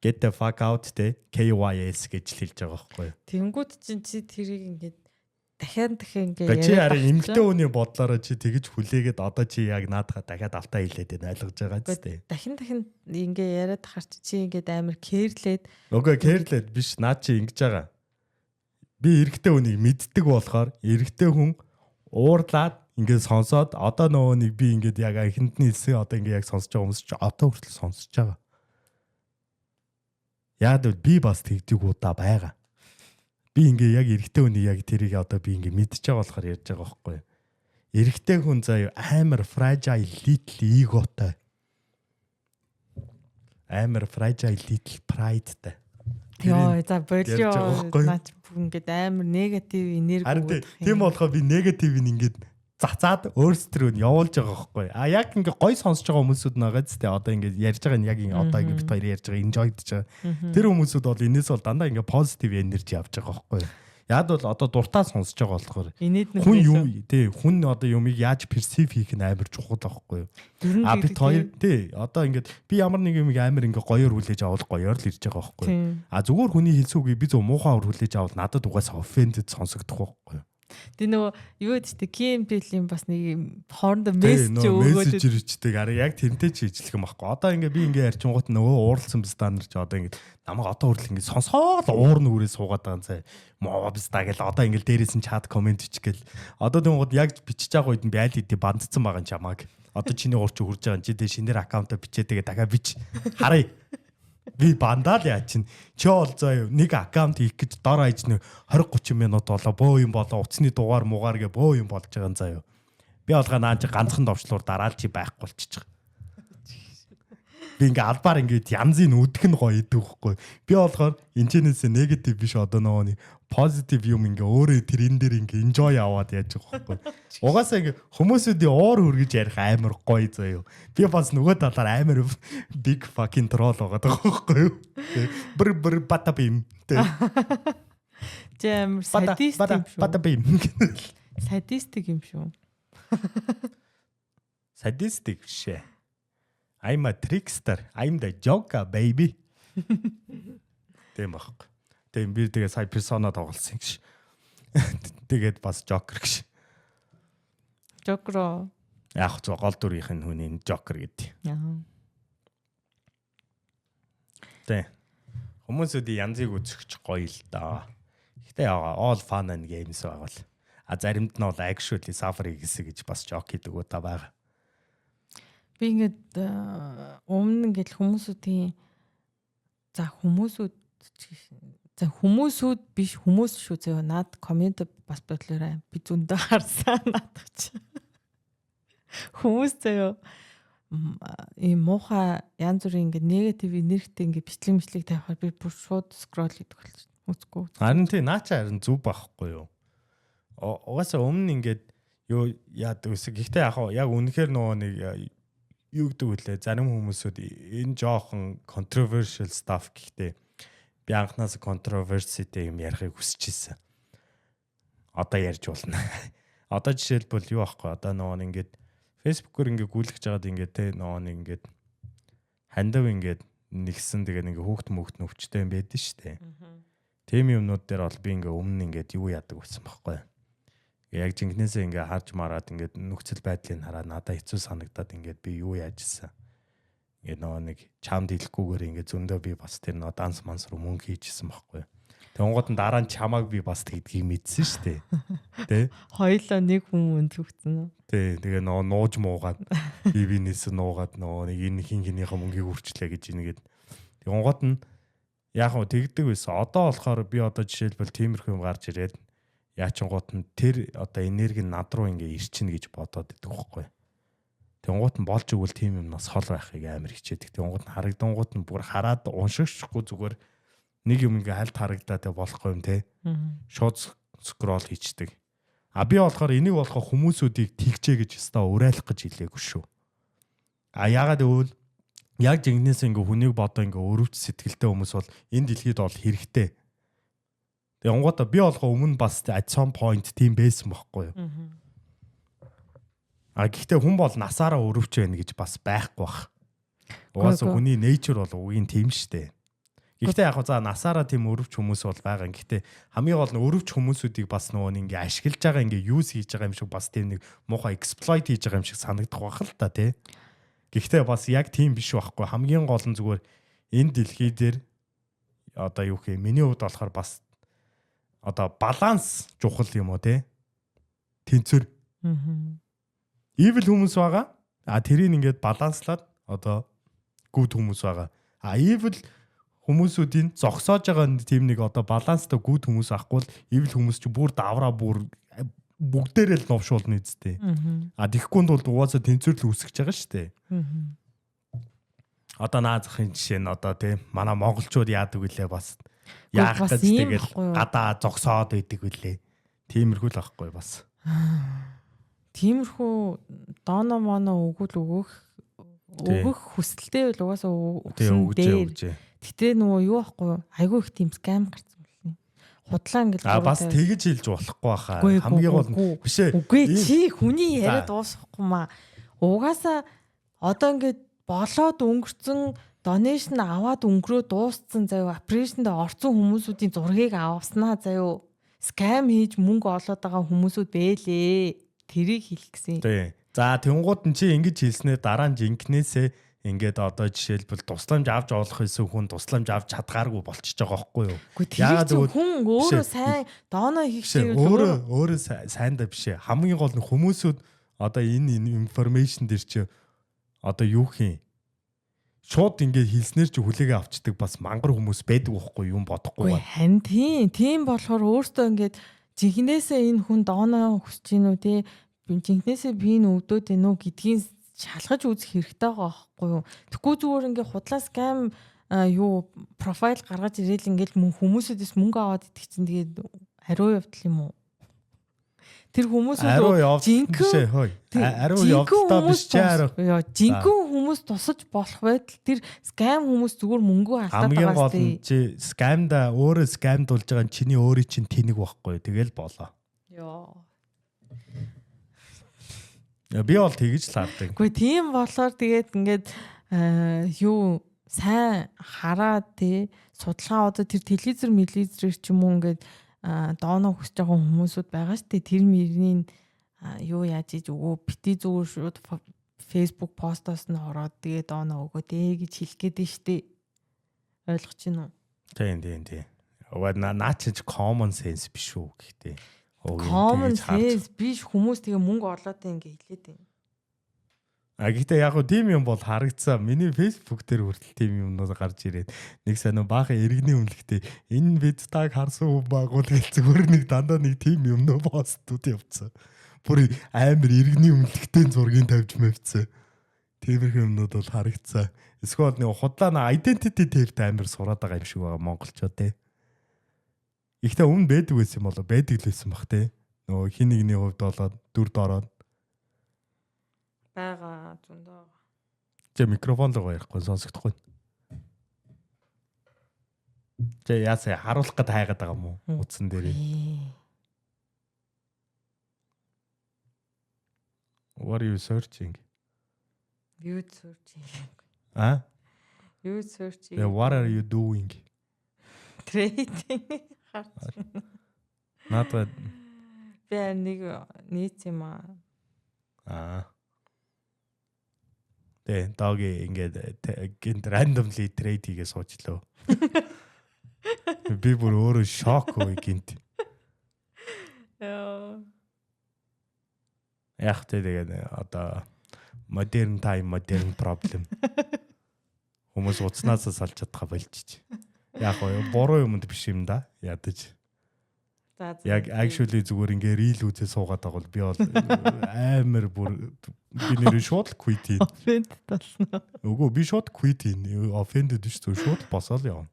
Get the fuck out те KYS гэж хэлж байгаа байхгүй юу?
Тэнгүүд чинь чи тэрийг ингээд дахиад ингээд
чи харин эмэгтэй хүний бодлороо чи тэгэж хүлээгээд одоо чи яг наадахаа дахиад автаа хэлээд байна ойлгож байгаа ч те.
Дахин ингээд яриад хар чи ингээд амар кэрлээд.
Үгүй кэрлээд биш наад чи ингэж байгаа. Би эрэгтэй хүнийг мэддэг болохоор эрэгтэй хүн уурлаад ингээд сонсоод одоо нөгөө нэг би ингээд яг ихэнд нь хэлсэн одоо ингээд яг сонсож байгаа хүмүүс чи одоо хүртэл сонсож байгаа. Яг л би бас тэгдэг удаа байгаа. Би ингээд яг эрэгтэй хүний яг тэрийг одоо би ингээд мэдчихэж байгаа болохоор ярьж байгаа байхгүй юу. Эрэгтэй хүн заяа амар fragile little egoтой. Амар fragile little prideтай.
Йоо за болио наач ингээд амар негатив энерги
өгөх юм. Тийм болохоо би негативийг ингээд цацаад өөрсдөө нь явуулж байгаа байхгүй. Яг ингээд гой сонсож байгаа хүмүүсүүд байгаа ч тийм одоо ингээд ярьж байгаа нь яг одоо ингээд бит хоёр ярьж байгаа enjoy гэж байгаа. Тэр хүмүүсүүд бол энэс бол дандаа ингээд positive energy авч байгаа байхгүй. Яг бол одоо дуртай сонсож байгаа болохоор
Инээд
хүн юм тий хүн одоо юмыг яаж персив хийх нь амар чухал байхгүй юу? А бид хоёр тий одоо ингээд би ямар нэг юмыг амар ингээ гоёор хүлээж авал гоёор л ирж байгаа байхгүй юу? А зүгээр хүний хэлсэн үгийг би зөв муухай хүлээж авал надад угаасаа offended сонсогдох байхгүй юу?
Тэ нөгөө юу гэдэг чинь KMP-ийн бас нэг хоорондоо мессеж өгөөд
ирчдэг. Араа яг тэрнтэй ч хийжлэх юм байхгүй. Одоо ингээ би ингээ ярьчингууд нөгөө ууралсан бистаа нар ч одоо ингээ намайг одоо хүртэл ингээ сонсоод уурн үрээ суугаад байгаа цай. Моо бистаа гэл одоо ингээ дээрээс нь чат комент бичихгээл. Одоо тэнгууд яг бичиж байгаа үед нь би аль хэдийн бандцсан байгаа юм чамааг. Одоо чиний гурч хурж байгаа чи дэ шинээр аккаунтаа бичээ тэгээ дахиад бич. Харъя. Би бандаа л яа чин чи бол заа нэг аккаунт хийх гэж дор хаяж нэг 20-30 минут болоо бөө юм болоо утасны дугаар муугаар гэ бөө юм болж байгаа юм заа юу. Би болгоо нааж ганцхан довчлуур дараал чи байхгүй болчих. Би ингээ албаар ингээд янзын үдэх нь гоё идэв хөхгүй. Би болохоор энэчнээс негатив биш одоо нөгөө позитив юм ингээ өөрөө тэрэн дээр ингээ enjoy аваад яаж байгаа хөхгүй. Угаасаа ингээ хүмүүсүүдийн уур хүргэж ярих амар гоё заяа. Би бас нөгөө талаар амар big fucking troll байгаа хөхгүй юу. Бэр батабим.
Жам садистик юм шүү.
Батабим.
Садистик юм шүү.
Садистик шээ. I'm a trickster. I'm the joker baby. Тэм баг. Тэм би тэгээ сая персона тоглосон гэж. Тэгээд бас joker гэж.
Joker.
Яг зөв гол дүрийнх нь хүний joker гэдэг.
Аа.
Тэ. Хүмүүсүүдийн янзыг үзэж гоё л да. Гэхдээ яага all fun and games байвал. А заримд нь бол actually suffer гэсэн гэж бас joke хийдэг уу та байгаа.
Би ингээд өмнө ингээд хүмүүсүүдийн хүмүүсүүд биш хүмүүс шүү зөө наад комент бас бодлоорой би зөндөө харсан наадах чи хүмүүс зөө ийм муухай янз бүрийн ингээд негатив энергитэй ингээд бичлэг тавихаар би бүр шууд скрол хийдэг болчих үзгүй.
Харин тий наача харин зүв байхгүй юу? Угаасаа өмнө ингээд юу яадаг гэсэн. Гэхдээ яг үнэхээр нөгөө нэг юу гэдэг вүлээ зарим хүмүүсүүд энэ жоохон controversial stuff гэхдээ би анханаас controversy-тэй юм ярихыг хүсэж ирсэн. Одоо ярьж болно. Одоо жишээлбэл юу аахгүй одоо нөгөө ингээд Facebook-оор ингээд гүйлгэж байгаад ингээд те нөгөө нэг ингээд хандав ингээд нэгсэн тэгээ ингээд хүүхд нөвчтэй юм байдэн штэ. Тэм юмнууд дээр бол би ингээд өмнө ингээд юу яадаг байсан байхгүй. Яг жинкнээсээ ингээ харж мараад ингээ нөхцөл байдлыг хараад надад хэцүү санагдаад ингээ би юу яажсэн. Ингээ нөгөө нэг чамд хэлэхгүйгээр ингээ зөндөө би бас тэр нөгөө данс манс руу мөнгө хийжсэн байхгүй. Тэнгууд нь дараа нь чамааг би бас тэгдгийг мэдсэн шүү дээ. Тэ?
Хоёлоо нэг хүн өнцөгцөн үү?
Тэ. Тэгээ нөгөө нууж муугаад бивинээс нуугаад нөгөө нэг энэ хинхнийхээ мөнгийг үрчлээ гэж нэгээд. Тэнгууд нь яг хөө тэгдэг байсан. Одоо болохоор би одоо жишээлбэл тиймэрхүү юм гарч ирээд яачингууд нь тэр одоо энерги над руу ингээ ирчин гэж бодоод идэх байхгүй. Тэнгууд нь болж игэл тийм юмнаас хол байхыг амар хичээдэг. Тэнгууд нь харагдангууд нь бүр хараад уншигчгүй зүгээр нэг юм ингээ хальт харагдаад болохгүй юм те. Шууд скрол хийчдэг. А би болохоор энийг болохоо хүмүүсүүдийг тэгчээ гэж өстой урайлах гэж хэлээгүй шүү. А ягаад гэвэл яг жингнээс ингээ хүнийг бодоо ингээ өрөвч сэтгэлтэй хүмүүс бол энэ дэлхийд бол хэрэгтэй. Тэгээ онготой би болохоо өмнө бас at some point тийм байсан байхгүй юу. А гэхдээ хүн бол насаараа өрөвч байна гэж бас байхгүй бах. Угаасаа хүний nature бол үгийн тийм штэ. Гэхдээ яг за насаараа тийм өрөвч хүмүүс бол байгаа. Гэхдээ хамгийн гол нь өрөвч хүмүүсүүдийг бас нөгөө ингээ ашиглаж байгаа ингээ use хийж байгаа юм шиг бас тийм нэг муухай exploit хийж байгаа юм шиг санагдах байх л та тий. Гэхдээ бас яг тийм биш байхгүй. Хамгийн гол нь зүгээр энэ дэлхий дээр одоо юу гэх юм миний хувьд болохоор бас одоо баланс чухал юм уу те тэнцвэр evil хүмүүс байгаа а тэрийг ингээд баланслаад одоо good хүмүүс байгаа а evil хүмүүсүүдийн зогсоож байгаа тийм нэг одоо баланстай good хүмүүс ахгүй л evil хүмүүс чи бүр давраа бүр бүгдээрээ л новшуулна үсттэй а тэгэхгүй бол угаасаа тэнцвэрлэл үүсгэж байгаа шүү дээ одоо наазахын жишээ нь одоо те манай монголчууд яадаг вүлээ бас яах гэж тэгэл гадаа зогсоод байдаг үлээ. Тиймэрхүү л ахгүй бас.
Тиймэрхүү дооно моно өгөх хүсэлтэй л угаасаа өгсөн дээр. Гэтэ нөгөө юу ахгүй айгүй их тийм скам гарсан байна. худлаа ингээд
бас тэгэж хэлж болохгүй баха.
Үгүй,
Хамгийн гол нь биш ээ.
үгүй чи хүний яриа дуусахгүй маа. Угаасаа одоо ингээд болоод өнгөрцөн донешн аваад өнгөрөө дууссан заяа аппрейшнд орсон хүмүүсүүдийн зургийг авснаа заяа скам хийж мөнгө олоод байгаа хүмүүсүүд бэлээ. Тэрийг хэлэх гэсэн.
Тий. За тэнгууд нь чи ингэж хэлснээр дараа нь жинкнээсээ ингээд одоо жишээлбэл тусламж авч олох гэсэн хүн тусламж авч чадгааргүй болчихж байгаа байхгүй юу?
Яагаад хүн өөрөө сайн доноо хийх шиг
өөрөө сайн да биш ээ. Хамгийн гол нь хүмүүсүүд одоо энэ информашн дээр чи одоо юу хийн шууд ингээд хэлснээр чи хүлээгээ авчдаг бас мангар хүмүүс байдаг байхгүй юм бодохгүй.
Харин тийм болохоор өөртөө ингээд жинхнээсээ энэ хүн доноо хүсэж гинүү те жинхнээсээ би энэ өвдөд энэ үү гэдгийг шалгаж үзэх хэрэгтэй байгаа байхгүй юу. Тэгвэл зүгээр ингээд худлаа скам юу профайл гаргаж ирээл ингээд хүмүүсүүдээс мөнгө аваад итгэцэн тэгээд хариу явдал юм уу? Тэр хүмүүсүүд
ариу явдалтай биш ч ариу.
Жинхэнэ хүмүүс тусаж болох байтал тэр скам хүмүүс зүгээр мөнгөө алдаад
байгаа. Хамгийн гол нь чи скамда өөрөө скамдулж байгаа нь чиний өөрийн чинь тэнэг байхгүй. Тэгэл болоо.
Йоо.
Би бол тэгж л харддаг.
Гэхдээ тийм болохоор тэгээд ингээд юу сайн хараад тий судалгаа одоо тэр телевизэр ч юм уу ингээд дооноо хүсэж байгаа хүмүүсүүд байгаа шүү дээ. Тэр мөрний юу яаж иж өгөө бити зүгээр шууд Facebook постоос нь ороод тэгээ дооноо өгөө дээ гэж хэлэх гээд нь шүү дээ. Ойлгож байна уу? Тийм.
Наа чи common sense биш үү гэхдээ.
Common sense биш хүмүүс тэгээ мөнгө олоод ингээ хэлээд байна.
Гэхдээ яг гоо тийм юм бол харагдсан. Миний Facebook дээр хүртэл тийм юмнууд гарч ирээд нэг санаа баахан иргэний өмнөлтөө энэ видеотаг харсан хүн байгуул гэж зүгээр нэг дандаа нэг тийм юмнуу постууд явцсан. Бүр амар иргэний өмнөлтөө зургийг тавьж мөвцсөн. Тиймэрхүү юмнууд бол харагдсан. Эсвэл нэг худлаа identity theft амар сураад байгаа юм шиг байгаа монголчууд те. Ихтэй өмнө байдаг байсан юм болоо байдаг л байсан бах те. Нөгөө хин нэгний хувьд болоод дүрд ороод
байгаа зөндөө.
Тэ микрофон л ярихгүй сонсогдохгүй. Тэ яасаа харуулах гээд хайгаад байгаа юм уу? Утсан дээр. What are you searching?
You searching.
You
searching.
Yeah, what are you doing?
Trading.
Надад
би нэг нийт юм аа.
Тэ даги ингээд гинт randomly trade хийгээ суучлаа. Би бүр өөрөө шок уу гинт. Яг тэгээд одоо modern time modern problem. Хүмүүс уцнаасаа салж чадхаа болчих. Яг гоо буруу юмд биш юм да. Ядаж. Яг actually зүгээр ингээ reel үзээ суугаад байгаа бол би бол амар бүр би нэр шууд quit хийн.
Offended болно.
Үгүй би шууд quit хийн. Offended биш зүгээр шууд босоод явна.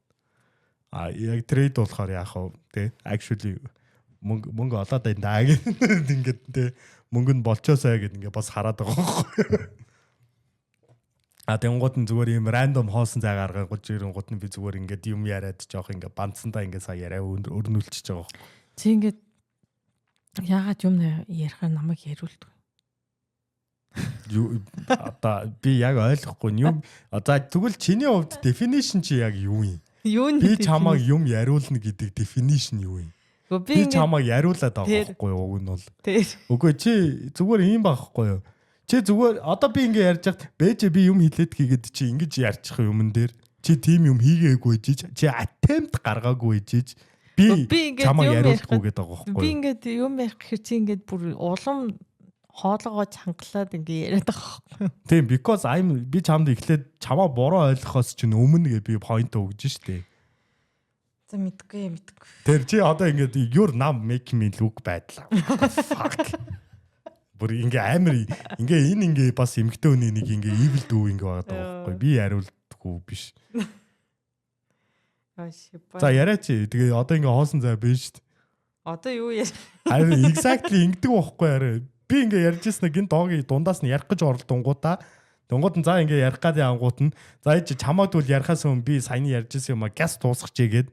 Яг trade болохоор яах вэ? Тэ actually мөнгө олоод байна даа гэдэг ингээд тэ мөнгө нь болчоосаа гэдэг ингээ бас хараад байгаа байхгүй. Тэнгууд нь зүгээр юм рандом хоосон цай гаргаж ирэнгууд нь би зүгээр ингээд юм яриад жоох ингээ бандсандаа ингээ сая яриа өрнүүлчихэж байгаа байхгүй.
Чи ингээд яагаад юм ярихаар намайг яриулдаг.
Одоо би яг ойлгохгүй юм. Одоо тэгвэл чиний хувьд definition чи яг юу юм? Би чамайг юм яриулна гэдэг definition юу юм? Би чамайг яриулаад байгаа байхгүй юу? Уг нь бол. Үгүй чи зүгээр юм байхгүй юу? Чи зүгээр одоо би ингээ ярьж хахад бэж би юм хэлээд хийгээд чи ингэж ярьчих юмн дээр чи тийм юм хийгээгүй жиж чи attempt гаргаагүй жиж би чамайг яриулахгүй гэдэг байгаа байхгүй юу?
Би ингээд юм ярих гэхээр чи ингээд бүр улам хоолоогоо чангалаад ингээ яриад байгаа байхгүй юу?
Тийм because би чамд эхлээд чамаа буруу ойлгохоос чинь өмнө гэ би point өгж штэ.
За мэдгүй.
Тэр чи одоо ингээд your name make me look bad. Fuck. Бүр ингээ амар ингээ энэ ингээ бас эмгтэй хүний нэг ингээ evil дүү ингээ байгаа байхгүй би яриулдаггүй биш. За яриач тэгээ одоо ингээ хоосон зай биш шүү дээ.
Одоо юу яа?
Харин exactly ингэдэг байхгүй арай. Би ингээ ярьж ирсэн гин доогийн дундаас нь ярих гэж оролдонгуудаа дунгууд нь за ингээ ярих гад яангууд нь за ич чамаад бол ярихаас өмнө би саяны ярьж ирсэн юм а газ туусгачээ гээд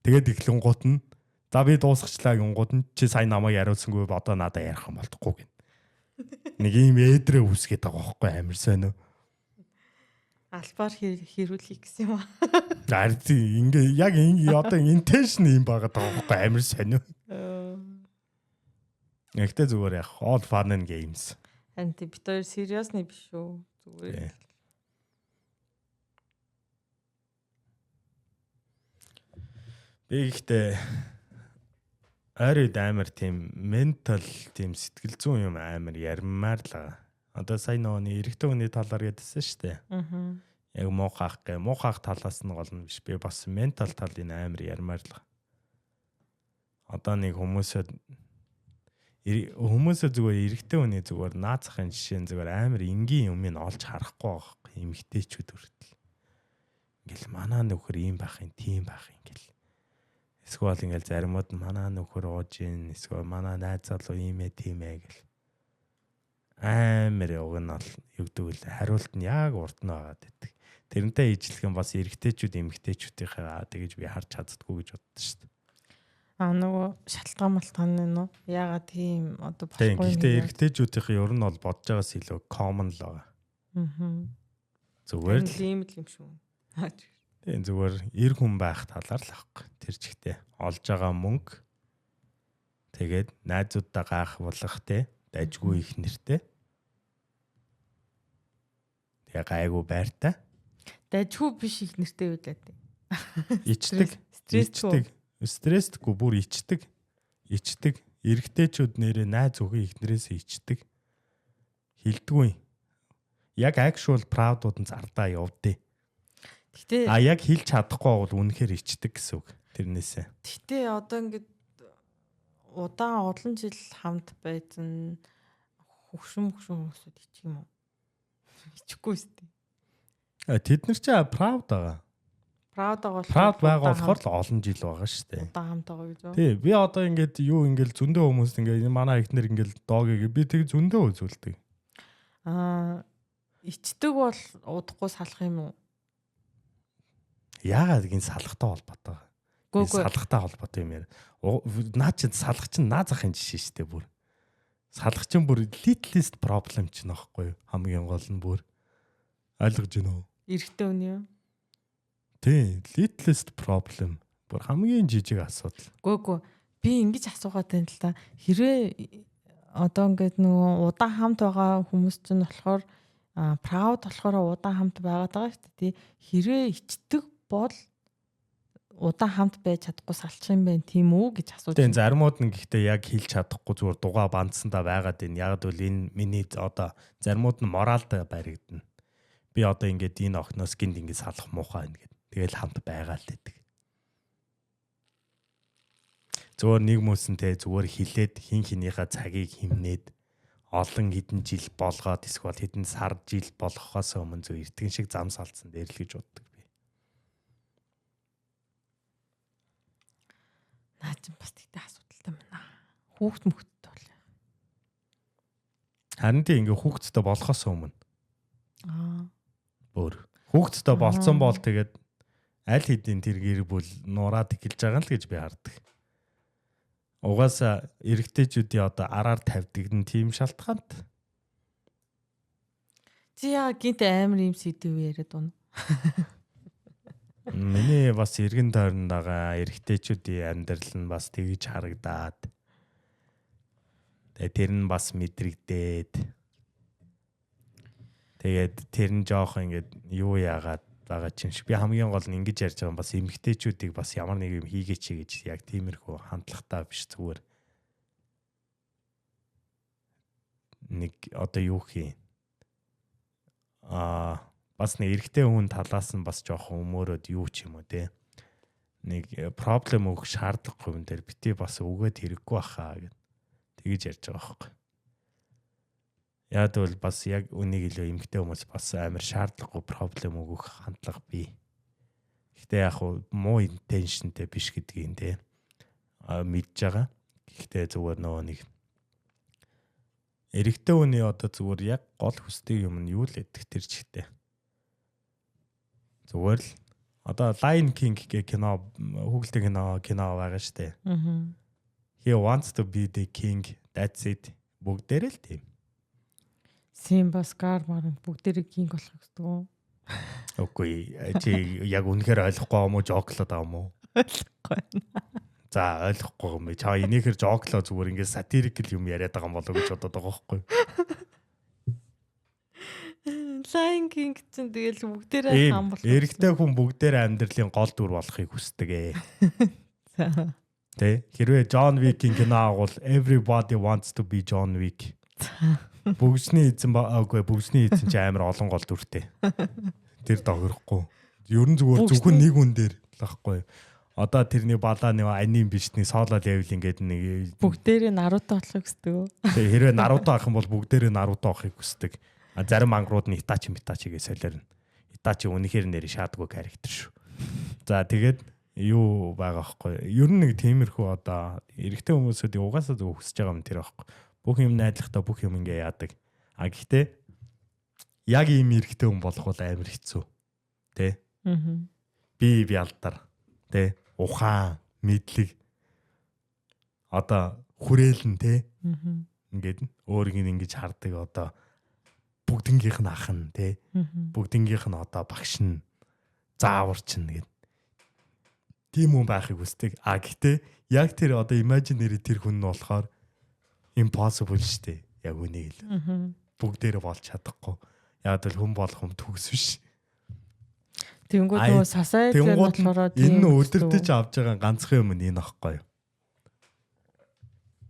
тэгээд эхлэнгууд нь За би дуусгачлаа гингууд нь чи сайн намайг яриулсангүй одоо надад ярих юм болтохгүй гин. Нэг ийм ээдрээ үсгээд байгаа байхгүй амар сонио.
Албаар хэрүүлэх гэсэн юм аа.
Ингээ яг одоо интеншн юм байгаа байхгүй амар сонио. Нэгтэй зүгээр яг all fun and games.
Анти бид хоёр сериусны биш үү? Зүгээр.
Би ихтэй ойрод амар тийм ментал тийм сэтгэл зүйн юм амар ярмаар л байгаа. Одоо сайн нөөний эрэгтэй хүний талаар гэдсэн шүү дээ.
Аа.
Яг муухайх талаас нь гол нь биш. Би бас ментал талын амар ярмаар л байгаа. Одоо нэг хүмүүсээ зүгээр эрэгтэй хүний зүгээр наацахын жишээ нь зүгээр амар энгийн юмыг олж харахгүй байгаа юм. Эмэгтэйчүүд хүртэл. Ингээл манаа нөхөр ийм байх юм, тийм байх юм гэл. Эсвэл ингээл заримуд нь манаа нөхөр ууж ийн, эсвэл манаа найз залуу ийм ээ, тийм ээ гэл. Амар уг нь бол юу гэдэг вэ? Хариулт нь яг урд нь байгаад байдаг. Тэрнтэй ижлэх юм бас эрэгтэйчүүд эмэгтэйчүүдийнхээ тэгэж би харж чаддгүй гэж боддоо шүү дээ.
Нөгөө шалтгаан нь яагаад тийм одоо
болохгүй юм. Гэхдээ эрэгтэйчүүдийн ер нь бол бодож байгаас илүү common л байгаа.
Аа.
Зүгээр л
ийм л юм шүү.
Тийм зүгээр эр хүн байх талаар л авахгүй. Тэр чигтээ олж байгаа мөнгө тэгээд найзуудаа гаах болох те дайжгүй их нэртэй. Тэгээ гайгүй байртай.
Дайжгүй биш их нэртэй үлээд.
Ичдэг. Стрессдгүй бүр ичдэг. Эрэгтэйчүүд нэрээ найз өхөө ихнэрээс ичдэг. Хилдэггүй. Яг actual proud-ууд нь зардаа явдээ.
Гэтэ
яг хэлж чадахгүй бол үнэхээр ичдэг гэсэн үг. Тэрнээсээ.
Гэтэ одоо ингээд удаан олон жил хамт байсан хөвшин хүмүүсүүд ичих юм уу? Ичихгүй шүү дээ.
Тэд нар ч proud байгаа.
Proud
байгаа болохоор л олон жил байгаа шүү дээ.
Удаан хамт байгаа гэж үү?
Тий, би одоо ингээд ингээл зөндөө хүмүүс ингээд манай ихнэр ингээл доогийг би тэг зөндөө үзүүлдэг.
Ичдэг бол удахгүй салах юм уу?
Яагаад гин салахтай холбоотой байгаа. Салахтай холбоотой юм яа. Наа чи салах чинь наазахын жишээ шүү дээ бүр. Салах чинь бүр littlest problem чинь аахгүй юу? Хамгийн гол нь бүр ойлгож байна уу?
Эрэгтэй хүн юу?
Тий, littlest problem. Бүр хамгийн жижиг асуудал.
Гүг би ингэж асуугаад байна л та. Хэрвээ одоо ингээд нөгөө удаан хамт байгаа хүмүүс чинь болохоор proud болохоор удаан хамт байгаад байгаа шүү дээ. Хэрвээ ичдэг бол удаан хамт байж чадахгүй салчих юм байна тийм үү гэж асууж.
Тэгээ заримуд нь гэхдээ яг хэлж чадахгүй зүгээр дугаа бандсандаа байгаад байна. Яг бол энэ миний одоо заримуд нь моралтай баригдана. Би одоо ингээд энэ охноос гинт ингээд салах муухай байна гэд. Тэгэл хамт байгаа л гэдэг. Зүгээр нэг хүмүүсэнтэй зүгээр хилээд хин хинийхээ цагийг химнээд олон хэдэн жил болгоод эсвэл хэдэн сар жил болгохоос өмнө зөв эртгэн шиг зам салцсан дээр л гэж боддог би.
Наа чи бас тэгтээ асуудалтай байна. Хүүхд мөхтөд бол.
Харин тийм ингээ хүүхдтэй болохоос өмнө. Бүр хүүхдтэй болцсон бол тэгээд аль хэдийн тэр гэр бүл нураад эхэлж байгаа л гэж би хардаг. Угаасаа эрэгтэйчүүдийн одоо араар тавьдаг нь тийм шалтгаант.
Чи яа гинт амар юм сэдв яриад байна.
Миний бас эргэн тойронд байгаа эрэгтэйчүүдийн амьдрал нь бас тэгж харагдаад. Тэгээ тэр нь бас мэдрэгдээд. Тэгээд тэр нь жоох ингээд юу яагаад байгаа чинь би хамгийн гол нь ингэж ярьж байгаа бас эмэгтэйчүүдийг бас ямар нэг юм хийгээч гэж яг тиймэрхүү хандлагатай биш зүгээр нэг одоо юу хий бас нэг эрэгтэй хүн талаас нь бас жоохон өмөрөөд юу ч юм уу те нэг проблем өгөх шаардлагагүй юм дээр бити бас өгөөд хэрэггүй баха гэд тэгэж ярьж байгаа байхгүй. Яг бол бас яг үнийг илүү эмгтэй хүмүүс бас амар шаардлагагүй проблем өгөх хандлага бий. Гэхдээ яг муу интеншнтэй биш гэдгийг те мэдж байгаа. Гэхдээ зүгээр нөгөө нэг эрэгтэй хүний одоо зүгээр яг гол хүсдэг юм нь юу л гэдэг тэр чигтэй. Зүгээр л Одоо Lion King гэх кино хүүхэлдэйн кино байгаа штэ. He wants to be the king. That's it. Бүгдээрээ л тийм.
Симба, Скар маран бүгдээрээ кинг болох гэдэг үү?
Үгүй чи яг үнэхээр ойлгохгүй юм уу жоклоод байгаа юм уу?
Ойлгохгүй.
За ойлгохгүй юм. Чаа энийхэр жоклоо зүгээр ингээд сатирикл юм яриад байгаа юм болоо гэж бодоод байгаа байхгүй.
Lion King чинь тэгэл бүгдээрээ хам болох.
Эрэгтэй хүн бүгдээрээ амьдралын гол дүр болохыг хүсдэг ээ. Тэ хэрвээ John Wick-ийн кино агуул everybody wants to be John Wick. Бүгжний эзэн үгүй бүгжний эзэн чи амар олон гол дүртэй. Тэр догорохгүй. Ер нь зүгээр зөвхөн нэг хүн дээр л ахгүй. Одоо тэрний балаа нэг аним бичний соло левел ингээд нэг
бүгдээрээ Наруто болохыг хүсдэг үү?
Тэ хэрвээ Наруто авах юм бол бүгдээрээ Наруто авахыг хүсдэг. Зарим ангууд нь Итачи Митачигээ солиорно. Итачи үнэхээр нэр шаадгүй характер шүү. За тэгээд юу байгаа байхгүй. Ер нь нэг тиймэрхүү одоо эрэгтэй хүмүүсүүд угаасаа зөв хүсэж байгаа юм тэр байхгүй. Бүх юм найдлахтаа бүх юм ингээ яадаг. Гэхдээ яг ийм эрэгтэй хүн болох бол амар хэцүү. Тэ? Би бялдар. Тэ? Ухаан, мэдлэг. Одоо хүрээлэн тэ? Ингээд өөрийг ингэж хардаг одоо бүгднгийнх нь ах нь тий бүгднгийнх нь одоо багш нь зааварч нь гэд тийм хүн байхыг хүсдэг. Гэхдээ яг тэр одоо imaginary тэр хүн нь болохоор impossible штэ. Яг үнийг л бүгдээрээ болж чадахгүй. Яг л хүн болох юм төгс биш.
Тэнгүүд нөгөө society болохоор
энэ өдөртөж авч байгаа ганцхан юм энэ аахгүй юу?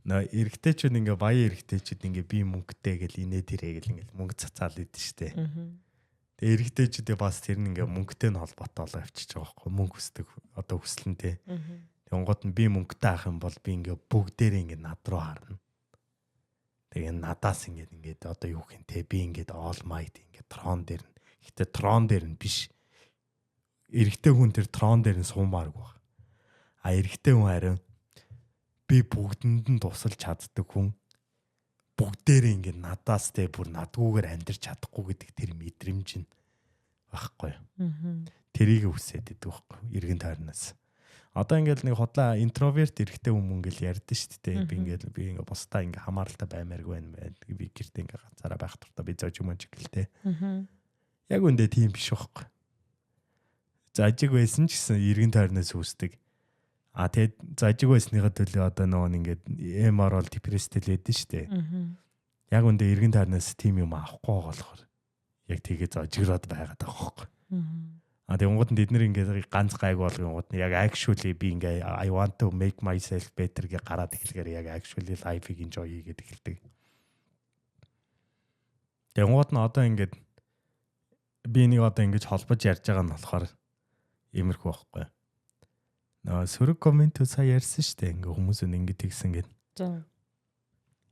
Эрэгтэйчүүд ингээ баян эрэгтэйчүүд ингээ би мөнгөтэй гэл инээ тэрэ гэл ингээ мөнгө цацаал идэв штэ. Тэгээ эрэгтэйчүүдээ бас тэр нь ингээ мөнгөтэй нь холбоотой болоо авчиж байгаа байхгүй мөнгө хүсдэг одоо хүслэнтэй. Тэнгууд нь би мөнгөтэй авах юм бол би ингээ бүгдээрээ ингээ над руу харна. Тэгээ надаас ингээд одоо юу гэх юм те би ингээд all might ингээ трон дээр нь. Гэтэ трон дээр нь биш. Эрэгтэй хүн тэр трон дээр нь суумаарг баг. А эрэгтэй хүн харин би бүгдэнд нь тусалж чаддаг хүн бүгдээрээ ингээд надаас те бүр надгүйгээр амьдрч чадахгүй гэдэг тэр мэдрэмж нь байхгүй. Тэрийг үсээд идэг байхгүй эргэн тойрноос. Одоо ингээд нэг хотлоо интроверт эрэгтэй хүмүүс ингээд ярьдэн шүү дээ. Би ингээд бусдаа ингээд хамааралтай баймааргүй байна. Би гэртээ ингээд ганцаараа байх туртаа би зож юм ч гэлтэй. Яг үндэ тийм биш байхгүй. Зажиг байсан ч гэсэн эргэн тойрноос үсдэг. А тэгээд зажиг байсныхаа төлөө одоо нөгөө ингээд MR бол депресстэй л байдэн шүү дээ. Яг үндэ эргэн тойрноос тийм юм авахгүй болохоор яг тэгээ зожигроод байгаад байгаа байхгүй. А тэгвэл бид нэр ингээд ганц гайг болгонгууд нь яг actually би ингээд I want to make myself better гэж гараад эхлэхээр яг actually life-ийг enjoy хийгээд эхэлдэг. Тэгвэл нь одоо ингээд би нэг одоо ингэж холбож ярьж байгаа нь болохоор иймэрхүү байхгүй. Сөрөг коммент сая ярьсан шүү дээ. Ингээ хүмүүс ингэ тэгсэн гэд. За.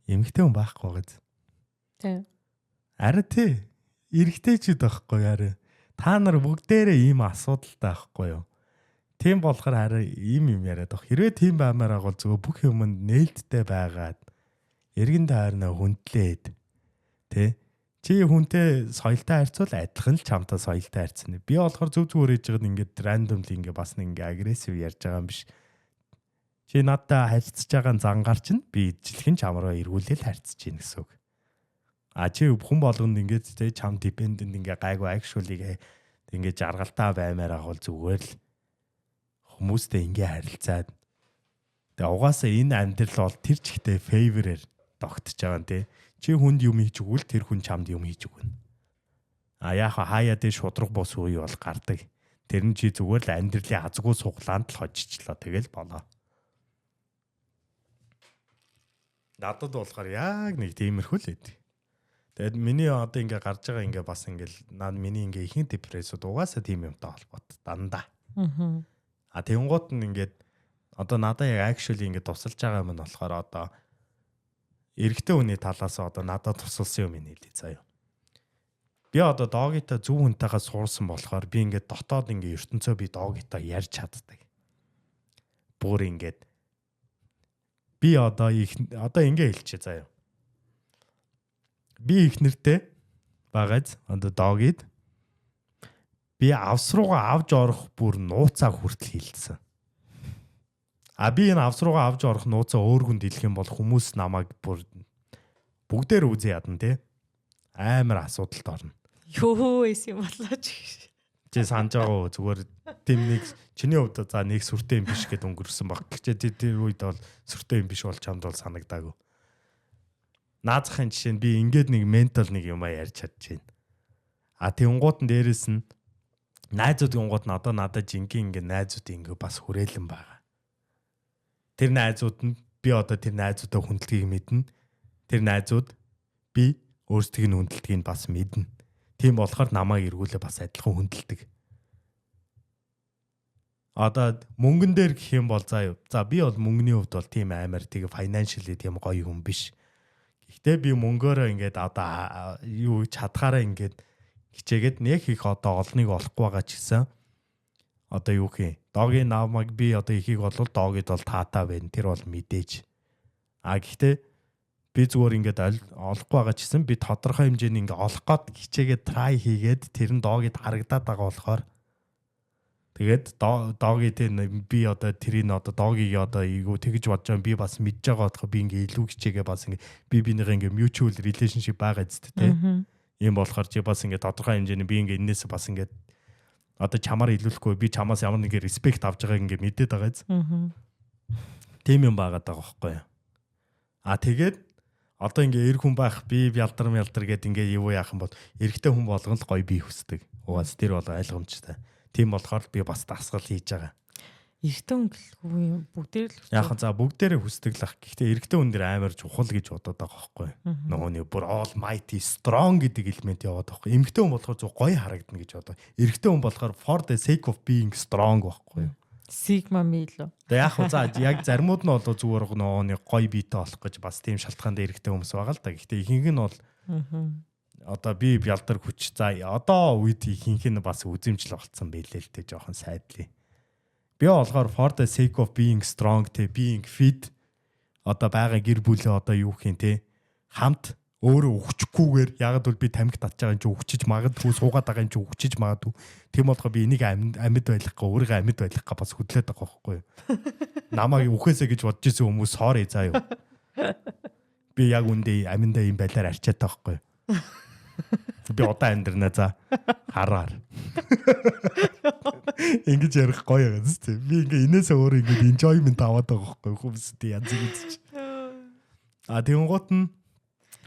Эмэгтэй хүн байхгүй байгааз.
Тийм.
Арай тий. Эрэгтэйчүүд байхгүй арай. Та нар бүгдээрээ ийм асуудалтай байхгүй юу? Тийм болохоор хараа ийм юм яриад баг. Хэрвээ тийм баймаар агуул зөв бүх юмд нээлттэй байгаад эргэн тойрноо хүндлээд тий чи хүнтэй соёлтой харьцуул адилхан л чамтай соёлтой харьцна. Би болохоор зөв зүгээр хийж байгаад ингээд randomly ингээд бас нэг ингээд агрессив ярьж байгаа юм биш. Чи надтай харьцаж байгаа зангаар чинь би ижилхэн чам руу эргүүлээл харьцаж гин гэсэн үг. А чи хүн болгонд ингээд тий чам dependent ингээд гайгүй actually ингээд жаргалтай баймаар агуул зүгээр л хүмүүстэй ингээд харилцаад. Тэгээ угаасаа энэ амьдрал бол тэр чигтээ favor-ээр тогтож байгаа юм тий. Чи хүнд юм хийж өгвөл тэр хүн чамд юм хийж өгнө. А яаха хаяа дээр шудраг бос үе бол гардаг. Тэр нь чи зүгээр л амьдралын азгүй суглаанд л хожичлоо тэгэл болоо. Надад болохоор яг нэг тиймэрхүү л эд. Тэгэд миний одоо ингээ гарч байгаа ингээ бас ингээл наад миний ингээ ихэнх депрессуд угаасаа тийм юмтай холбоотой дандаа. А тэнгуут нь ингээд одоо надад яг actually ингээ тусалж байгаа юм нь болохоор одоо эрэгтэй хүний талаас одоо надад тусалсан юм хэлээ заяа. Би одоо догитой зөв хүнтэйгээ суурсан болохоор би ингээд дотоод ингээд ертөнцөө би догитой ярьж чаддаг. Бүр ингээд би одоо ингээд хэлчихэ заяа. Би их нэртэй багаж одоо догид би авс руугаа авж орох бүр нууцаа хүртэл хилцсэн. Би энэ авс руугаа авж орох нууцаа өөр хүнд хэлэх юм бол хүмүүс намайг бүр бүгдээр үзээ ядна тий. Амар асуудалд орно.
Юу эс юм болоо ч.
Чи санаж байгаа зүгээр тийм нэг чиний хувьд за нэг сүртэй юм биш гэд өнгөрсөн баг. Гэвч тэр үед бол сүртэй юм биш бол чамд бол санагдаагүй. Наазахын жишээ нь би ингээд нэг ментал нэг юм ярьж чадчихээн. Тэнгууд нь дээрэс нь найзуудын гууд нь одоо надад жинхэнэ ингээд найзууд ингээд бас хүрээлэн байгаа. Тэр найзууд нь би одоо тэр найзуудаа хүндэлгийг мэднэ. Тэр найзууд би өөрсдийг нь хүндэлтгийг бас мэднэ. Тийм болохоор намайг эргүүлээ бас адилхан хүндэлдэг. Одоо мөнгөн дээр гэх юм бол за би бол мөнгөний хувьд бол тийм амар тийм financially тийм гоё хүн биш. Гэхдээ би мөнгөөрөө ингээд одоо юу чадхаараа ингээд хичээгээд нэг их одоо олныг олохгүй байгаа ч гэсэн одоо юу хий. Догийн намайг би одоо ихийг болвол доогид бол таатаа байна. Тэр бол мэдээж. Гэхдээ би зүгээр ингээд олохгүй байгаа ч гэсэн би тодорхой хэмжээний ингээд олох гээд хичээгээд try хийгээд тэр нь доогид харагдаад байгаа болохоор тэгээд дооги тийм би одоо тэрийг одоо доогийг одоо ийгүү тэгж бодож байгаа би бас мэдж байгаа болохоо би ингээд илүү хичээгээ бас ингээд би бинийгээ ингээд mutual relationship байгаа зү тэ. Ийм болохоор чи бас ингээд тодорхой хэмжээний би ингээд энээс бас ингээд одоо чамаар илүүлэхгүй би чамаас ямар нэг респект авж байгааг ингээд мэдээд байгаа зү. Тийм юм байгаад байгаа байхгүй юу. Тэгээд одоо ингээ эр хүн байх би ялдар гэдэг ингээ юу яах юм бол эрэгтэй хүн болгон л гоё бие хүсдэг. Угаас тэр бол ойлгомжтой. Тийм болохоор би бас дасгал хийж байгаа.
Эрэгтэй хүн гэлгүй бүгдээр л
яг за бүгдээрээ хүсдэг л ах. Гэхдээ эрэгтэй хүн дэр амар чухал гэж бодоод байгаа байхгүй. Нөгөөний бүр almighty strong гэдэг элемент яваад байгаа. Эмэгтэй хүн болохоор зөв гоё харагдана гэж бодоо. Эрэгтэй хүн болохоор for the sake of being strong байхгүй.
Sigma male.
Тэгээ яг хөө за яг заримуд нь бол зүгээр нэг гоё биетэй болох гэж бас тийм шалтгаанд эрэгтэй хүмүүс байгаа л да. Гэхдээ ихэнх нь бол одоо би бялдар хүч за одоо үед ихэнх нь бас үзэмжл болцсон байлээ л дээ жоохон сайдлаа. Би болохоор for the sake of being strong те being fit одоо байгаа гэр бүлээ одоо юу гэх юм те хамт өөрөө өгчихгүйгээр яг л би тамхи татж байгаа юм чи өгчиж магадгүй суугаад байгаа юм чи өгчиж магадгүй. Тийм болохоор би энийг амьд байлгахгүй өөрийгөө амьд байлгахгүй бас хөдлөөд байгаа байхгүй юу. Намайг үхээсэ гэж бодож исэн хүмүүс sorry заа юу. Би яг үндэ аминдаа юм байлаар арчаад байгаа байхгүй юу. Би одоо амьдрнаа за хараар. Ингэж ярих гоё байгаа зү. Би ингээ инээсээ өөрөө ингээ enjoyment аваад байгаа байхгүй юу. Хүмүүстэй янз бүрч. Тэнгуут нь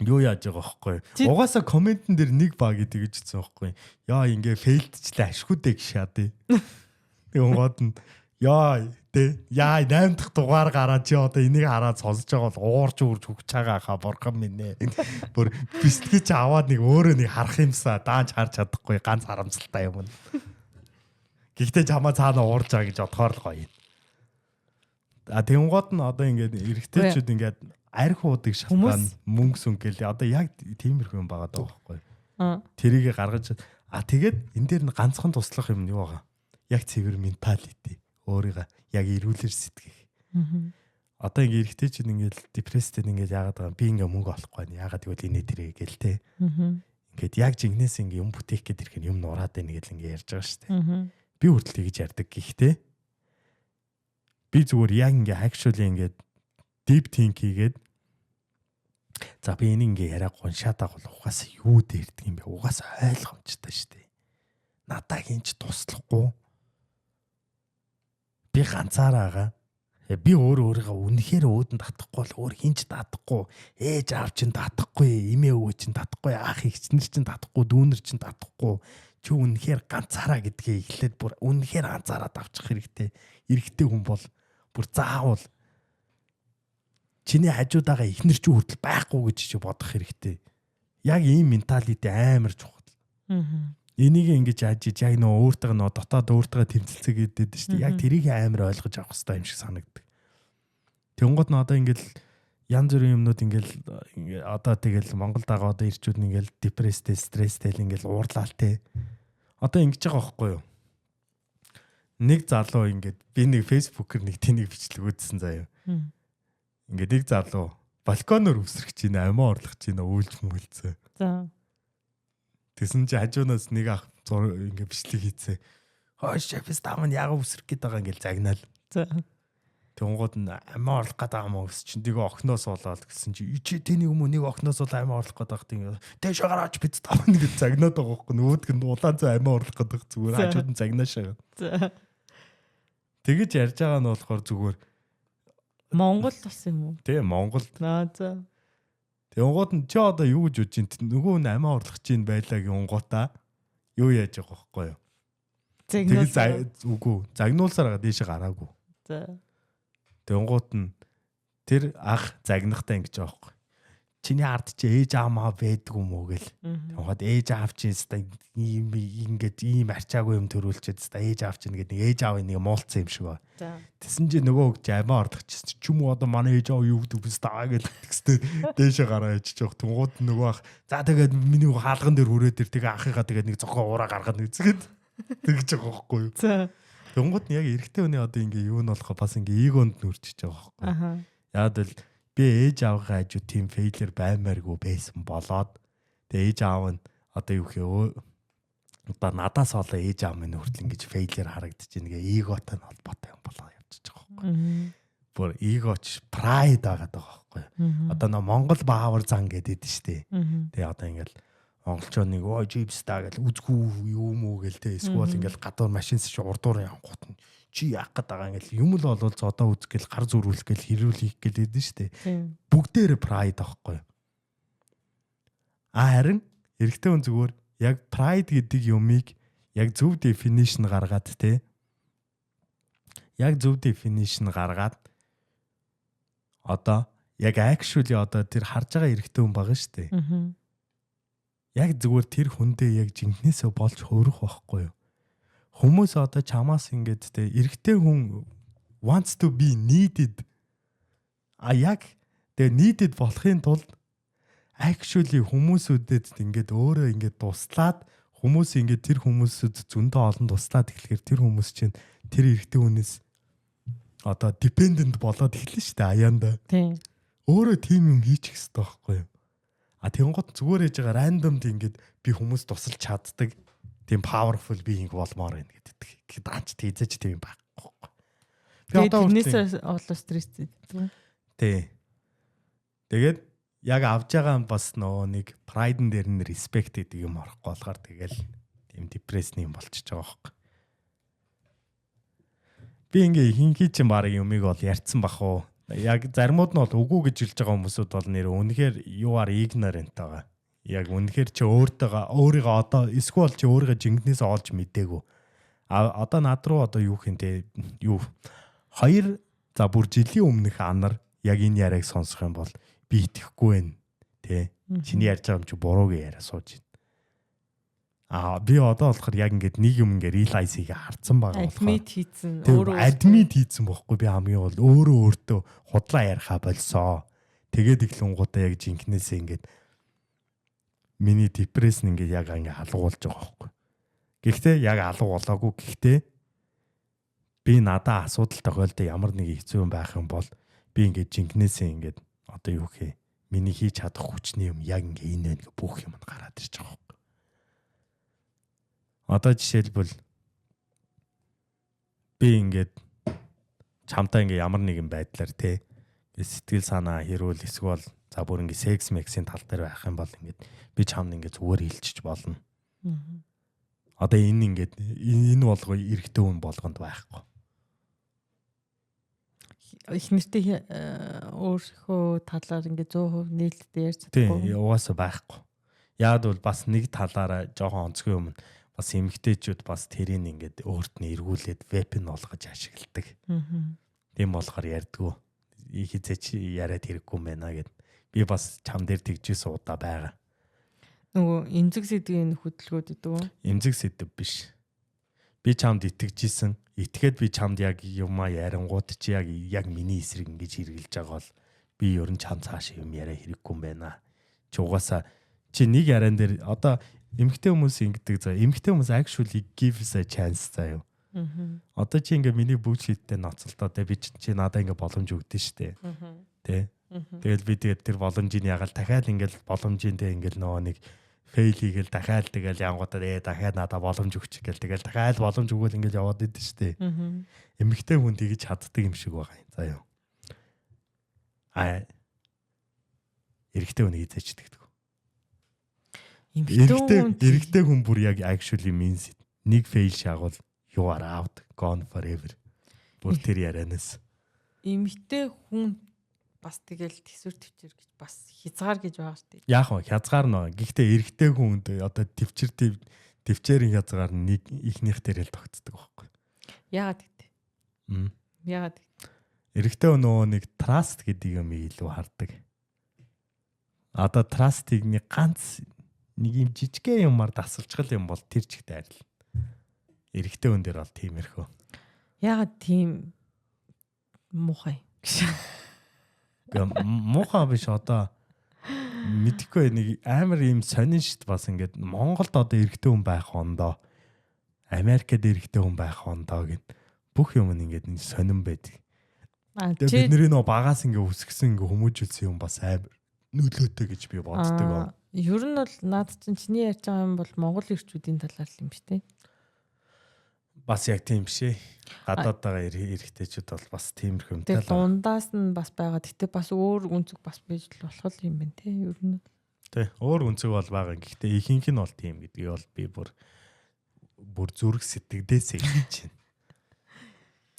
юу яаж байгаа байхгүй. Угаасаа комментэн дээр нэг баг гэдэг гэж хэлсэн байхгүй. Яа ингээ фейлдчлээ ашгүйдээ гişаа тий. Тэнгуут нь яа 8 дахь дугаар гараад чи одоо энийг хараад сонсож байгаа бол уурч үрж хөгч байгаа хаа бурхан минь ээ. Бүр бисдгий чи аваад нэг өөрөө нэг харах юмсаа даанч харж чадахгүй ганц харамсалтай юм. Гэхдээ чамаа цаана уурж байгаа гэж бодохоор л гоё. Тэнгууд нь одоо ингээд эргэжтэйчүүд ингээд арх уудаг шалтгаан мөнгө сүнгээл одоо яг тиймэрхүү юм байгаа даа байхгүй. Тэрийг гаргаж тэгээд энэ дээр нь ганцхан туслах юм юу байгаа. Яг цэвэр менталити өөрийгөө яг эрүүлэр сэтгэх. Одоо ингээ эргэжтэйчүүд ингээд депресстэй ингээд яагаад байгаа би ингээ мөнгө олохгүй байна. Яагаад гэвэл инээ тэрэг гээл те. Ингээд яг жигнэс ингээ юм бүтээх гээд ирэх юм нураад байна гэл ингээ ярьж байгаа шүү дээ. Би хүртэл тэгж ярьдаг гэхдээ би зүгээр яг ингээ actually ингээ deep think хийгээд за би энийг ингээ яриаг гоншаад байгаа бол угаасаа юу дээрдэг юм бэ? Угаасаа ойлгомжтой шүү дээ. Надаа хинч туслахгүй. Би ганцаараа би өөрийгөө үнэхээр өөдөнд татахгүй бол өөр хинч татахгүй. Ээж аав чинь татахгүй, эмээ өвөө чинь татахгүй, ах эгчнэр чинь татахгүй, дүүнэр чинь татахгүй. Чи үнэхээр ганцаараа гэдгээ эхлээд бүр үнэхээр анзаараад авчих хэрэгтэй. Эрэгтэй хүн бол бүр заавал чиний хажуудаага ихнэр чи хүртэл байхгүй гэж чи бодох хэрэгтэй. Яг ийм менталити амар чухал. Энийг ингэж ажиж яг нөө өөртөө дотоод өөртөө тэмцэлцээ гэдэг шүү дээ. Яг тэрийг амар ойлгож авах хэрэгтэй юм шиг санагддаг. Тэнгууд нь одоо ингээл янз бүрийн юмнууд ингээл одоо тэгэл Монголд байгаа одоо ирчүүд нь ингээл депресстэй, стресстэй ингээл уурлаалтай. Одоо ингэж байгаа байхгүй юу? Нэг залуу ингээд би нэг фэйсбүүкээр нэг тэнийг бичлэг үзсэн заяа. Ингээд нэг залуу балконоор өсрөх чинь амиа орлох чинь үйлч мүүлцээ.
За.
Тэсэн чи хажуунаас нэг ах ингээ бичлэг хийцээ. Хойш шефс тааман яг үсрэх гээд байгаа ингээл загнаал.
За.
Тэнгууд нь амиа орлох гээд байгаа юм уу гэсэн чинь тэгээ охноос болоод гэсэн чи ичээ тэнийг юм уу нэг охноос бол амиа орлох гээд байгаа тийм тэш гараач биз тааман гэж загнаад байгаа байхгүй нөгөөдг нь улаан цай амиа орлох гээд байгаа зүгээр хажууд нь загнаашаа.
За.
Тэгэж ярьж байгаа нь болохоор зүгээр
Монгол бас юм уу?
тийм Монгол.
За.
Тэнгууд нь чи одоо юу гэж бодож чинь нөгөө нь амиа орлох чинь байлаа гингуудаа юу яаж байгаа байхгүй юу? Тэгээд үгүй загнуулсаар байгаа дээш гараагүй.
За.
Тэнгууд нь тэр ах загнахтай ингэж байгаа байхгүй. Чиний ард чи ээж аамаа байдгүй юм уу гэл. Тэнгууд ээж аав чинь ста ийм ингэж ийм арчаагүй юм төрүүлчихэд ста ээж аав чинь гэдэг нэг ээж аавын нэг муулцсан юм шиг ба.
За.
Тэсэн чи нөгөө гэж амиа орлохчихсан ч юм уу одоо манай ээж аав юу гэдэг вэ ста гэл тэгстэй дээшээ гараа ичж байгаа. Тэнгууд нөгөө ах за тэгээд миний хаалган дээр хүрээд тэр тэгээ ахыгаа тэгээд нэг зохио ураа гаргаад үзгээд тэгж байгаа байхгүй юу.
За.
Тэнгууд нь яг эрэгтэй хүний одоо ингээ юу нь болохоо бас ингээ эгонд нүрчиж байгаа байхгүй.
Аха.
Яг л би ээж аавгаа хажуу тийм фейлер баймааргүй байсан болоод тэгээ ээж аав нь одоо юу гэхээ одоо надаас олоо ээж аав минь хүртэл ингэж фейлер харагдаж байна гээ эготой нь холбоотой юм болоо явчихж байгаа байхгүй. Бүр эгоч прайд байгаа байхгүй. Одоо нөө Монгол баавар зан гэдэг штеп. Тэгээ одоо ингээл монголчууд нэг ой жипстаа гэл үзгүй юм уу гэл тэ эсвэл ингээл гадуур машинс чи урдуур явангууд нь чи яах гээд байгаа ингээл юм л болвол зодоо үзэх гэл гар зүрүүлэх гэл хэрүүлэх гэл хэдэн штэ. Бүгдээр прайд аахгүй. Харин эрэгтэй хүн зүгээр яг прайд гэдэг юмыг яг зөв definition гаргаад тэ. Яг зөв definition гаргаад одоо яг actually одоо тэр харж байгаа эрэгтэй хүн байгаа штэ. Яг зүгээр тэр хүндээ яг жинхнээсээ болж хөөрөх байхгүй юу? Хүмүүс одоо чамаас ингэж те эрэгтэй хүн wants to be needed. Яг тэгээ needed болохын тулд actually хүмүүсүүдэд ингэж өөрөө ингэж туслаад хүмүүс ингэж тэр хүмүүсүүд зөндөө олон туслаад эхлэхээр тэр хүмүүс чинь тэр эрэгтэй хүнээс одоо dependent болоод эхэлнэ шүү дээ аяанда. Тийм. Өөрөө тийм юм хийчих хэрэгтэй байхгүй юу? Тэнгууд зүгээр ээж байгаа рандомд ингээд би хүмүүс тусалж чаддаг тийм powerful being болмоор байна гэдэг. Даанч тийзэж тийм байхгүй. Би одоо
тэрнээс олоо стресстэй.
Тий. Тэгээд яг авж байгаа бас нөө нэг pride-н дээр нь respect гэдэг юм орохгүй болохоор тэгэл тийм depressed юм болчихж байгаа байхгүй. Би ингээ хинхий чинь баг юмыг бол ярьсан бах уу. Яг заримуд нь бол үгүй гэж хэлж байгаа хүмүүсүүд бол нэр үнэхээр юуар ignorant байгаа. Яг үнэхээр чи өөрийгөө одоо эсвэл чи өөрийгөө жинкнээс олж мэдээгүй. Одоо над руу одоо юу хинтэй юу 2 за бүр жилийн өмнөх анар яг энэ яриаг сонсох юм бол би итгэхгүй байна. Тэ. Чиний ярьж байгаа юм чи бурууг яриа сууж байна. Би одоо болохоор яг ингээд нэг юм ингээ realize хийгээ харсан байгаа болохоор
admit хийсэн
admit хийсэн бохгүй би хамгийн бол өөртөө худлаа ярихаа болсоо. Тэгээд иглэнгуудаа яг жинкнээсээ ингээд миний depression ингээд яг ингээ алгуулж байгаа бохгүй. Гэхдээ яг алга болоогүй. Гэхдээ би надаа асуудал тохиолдол ямар нэг хэцүү юм байх юм бол би ингээд жинкнээсээ ингээд одоо юу хээ миний хийж чадах хүчний юм яг ингээ энэ нэг бүх юм гараад ирж байгаа бохгүй. Одоо жишээлбэл би ингээд чамтай ингээ ямар нэгэн байдлаар те сэтгэл санаа хэрүүл эсвэл за бүр ингээ секс мексийн тал дээр байх юм бол ингээд би чамд ингээ зүгээр хилчиж болно. Одоо энэ болгоо эрэгтэй хүн болгонд байхгүй.
Их нэртэй өөрийнхөө талаар ингээ 100% нээлттэй ярьж
чадахгүй. Тийм угаасаа байхгүй. Яг бол бас нэг талаараа жоохон онцгой юм. Бас эмгтээчүүд бас тэрийг ингээд өөрт нь эргүүлээд вепен болгож ашигладаг. Тийм болохоор ярьдгүй. Хизээч яриад хэрэггүй юм байна гэд. Би бас чам дээр тэгжсэн удаа байгаа.
Нөгөө эмзэг сэдвийн хөдөлгөөд гэдэг үү?
Эмзэг сэдв биш. Би чамд итгэжсэн. Итгээд би чамд яг юмаа ярангууд чи яг миний эсрэг ингэж хэрглэж байгаа бол би ер нь чам цааш юм яриа хэрэггүй юм байна. Чи угаасаа чи нэг яриан дээр одоо эмэгтэй хүмүүс ингэдэг заа. Эмэгтэй хүмүүс actually gives a chance заа юу. Одоо чи ингээ миний бүгд шийдтэй ноцолдоо те би чи надаа ингээ боломж өгдөн штэ. Тэ. Тэгэл би тэгээд тэр боломжийг ягаал дахиад ингээл боломжинтэй ингээл нөгөө нэг Фейл хийгээл дахиад тэгэл янгуудаа дахиад надад боломж өгч гээл тэгэл дахиад боломж өгөөл ингээл яваад идэв штэ. Эмэгтэй хүн тэгж чаддаг юм шиг байгаа юм. За юу. Эрэгтэй хүнийг эзэждэг. Эрэгтэй хүн бүр яг actually means нэг fail шагвал you are out, gone forever. Бүр тэр ярианаас.
Эмэгтэй хүн бас тэгэл төсвөр төвчөр гэж бас хязгаар гэж байгаа шүү дээ.
Яах вэ? Хязгаар нөө. Гэхдээ эрэгтэй хүнд одоо төвчээрийн хязгаар нэг ихнийх дээр л тогтдог байхгүй.
Яагаад гэдэг. Яагаад гэдэг.
Эрэгтэй нөгөө нэг trust гэдэг юм илүү хардаг. Одоо trust-ийг нэг ганц нэг юм жижигхэн юмар дасалчгал юм бол тэр чигт арил. Эрэгтэй хүн дээр бол тиймэрхүү.
Яагаад тийм муухай?
Муухай биш одоо мэдхгүй нэг амар юм сонин шít бас ингээд Монголд одоо эрэгтэй хүн байх хондоо Америкт эрэгтэй хүн байх хондоо гэд бүх юм ингээд сонин байдаг. Тэгээд бидний нөө багаас ингээд үсгсэн ингээд хүмүүжүүлсэн юм бас амар нөлөөтэй гэж би боддог.
Ер нь бол наад чиний ярьж байгаа юм бол Монгол эрчүүдийн талаар юм шүү дээ.
Бас яг тийм шээ. Гадаад байгаа эрэгтэйчүүд бол бас тиймэрхүү юм
тал. Дундаас нь бас байгаа. Гэтэ бас өөр үнцэг бас байж болох юм байна те. Ер нь.
Тэ өөр үнцэг бол байгаа. Гэхдээ ихэнх нь бол тийм гэдгийг бол би бүр зүрх сэтгэлдээсээ хэлж байна.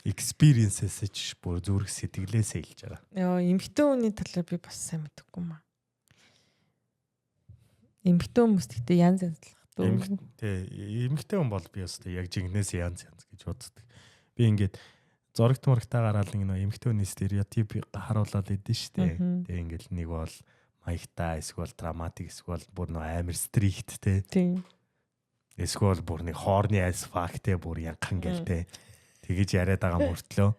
Experience-ээс ч бүр зүрх сэтгэлээсээ хэлж байгаа.
Яа, эмэгтэй хүний талаар би бас сайн мэдэхгүй маа. Эмэгтэй хүмүүс гэхдээ янз янз л
эмэгтэй хүн бол би өстэй яг жигнээс янз гэж боддог. Би ингээд зурагт мурагтаа гараад нэг нөө эмэгтэй хүний стереотип харуулаад идэв штэ. Тэгээ ингээд нэг бол маягтай, эсвэл драматик, эсвэл бүр нөө амар стрикт те.
Тийм.
Эсвэл бүр нэг хоорны as fuck те бүр янхан гэлтэй. Тэгэж яриад байгаа мөртлөө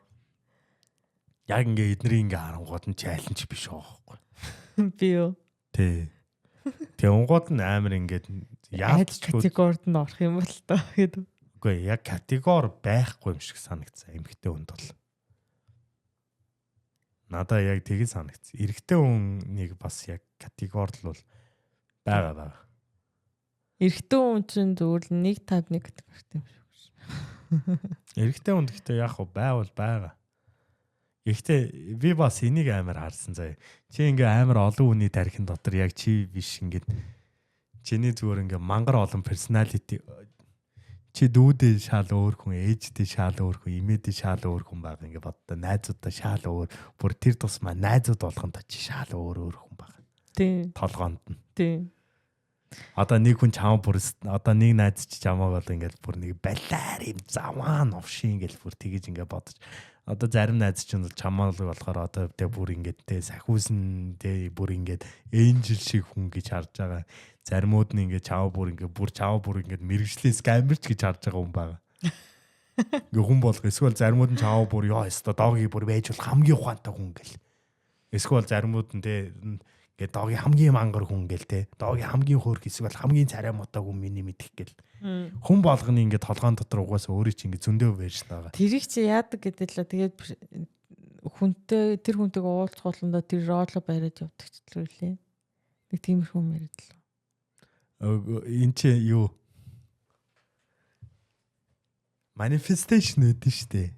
яг ингээд эдний ингээд харангууд нь чайланч биш байхгүй.
Би юу.
Тий. Тэгээ унгууд нь амар ингээд
яалтчгүй категорид нь орох юм бол тоо гэдэг.
Үгүй яг категори байхгүй юм шиг санагдсан эмэгтэй хүнд бол. Надаа яг тийг санагдсан. Эрэгтэй хүнийг бас яг категорид л бол байгаа.
Эрэгтэй хүн чинь зүгээр л 151 категорид юм шиг.
Эрэгтэй хүнд гэхдээ яг байвал байгаа. Гэхдээ би бас энийг амар харсан заяа. Чи ингээ амар олон хүний тархин дотор яг чи биш ингээд чиний зүгээр ингээ мангар олон персоналити чи дүүдээ шал өөр хүн, ээждээ шал өөр хүн, имээдээ шал өөр хүн байгаа ингээ боддоо найзуудаа шал өөр, бүр тэр тусмаа найзууд болгонд чи шал өөр хүн байгаа.
Тийм.
Толгоонд нь.
Тийм.
Одоо нэг хүн чам бүр одоо нэг найз чи чамаа бол ингээ бүр нэг балаар юм заваа новшин ингээл бүр тэгэж ингээ бодож одоо зарим найз чинь чамаа болохоор одоо тэ бүр ингээд тэ сахиусан тэ бүр ингээд энжил шиг хүн гэж харж байгаа. Заримуд нь ингээд чав бүр ингээд мэрэгчлээс амирч гэж харж байгаа хүн байгаа. Ингээ хүн болго эсвэл заримуд нь чав бүр ёо өстой доогийн бүр байж бол хамгийн ухаантай хүн гэл. Эсвэл заримуд нь тэ ингээд доогийн хамгийн мангар хүн гэл тэ доогийн хамгийн хөөрх эсвэл хамгийн царай мотог хүн миний мэдих гэл. Хүн болгоны ингээд толгоон дотор угаасаа өөрөө чи ингээд зөндөө байж байгаа.
Тэрийг чи яадаг гэдэг л тэгээд тэр хүнтэйгээ уулзах болгондоо тэр роло бариад явдаг ч лээ. Нэг тиймэрхүү юм яриад л.
Энд чи юу? Manifestation гэдэг шүү дээ.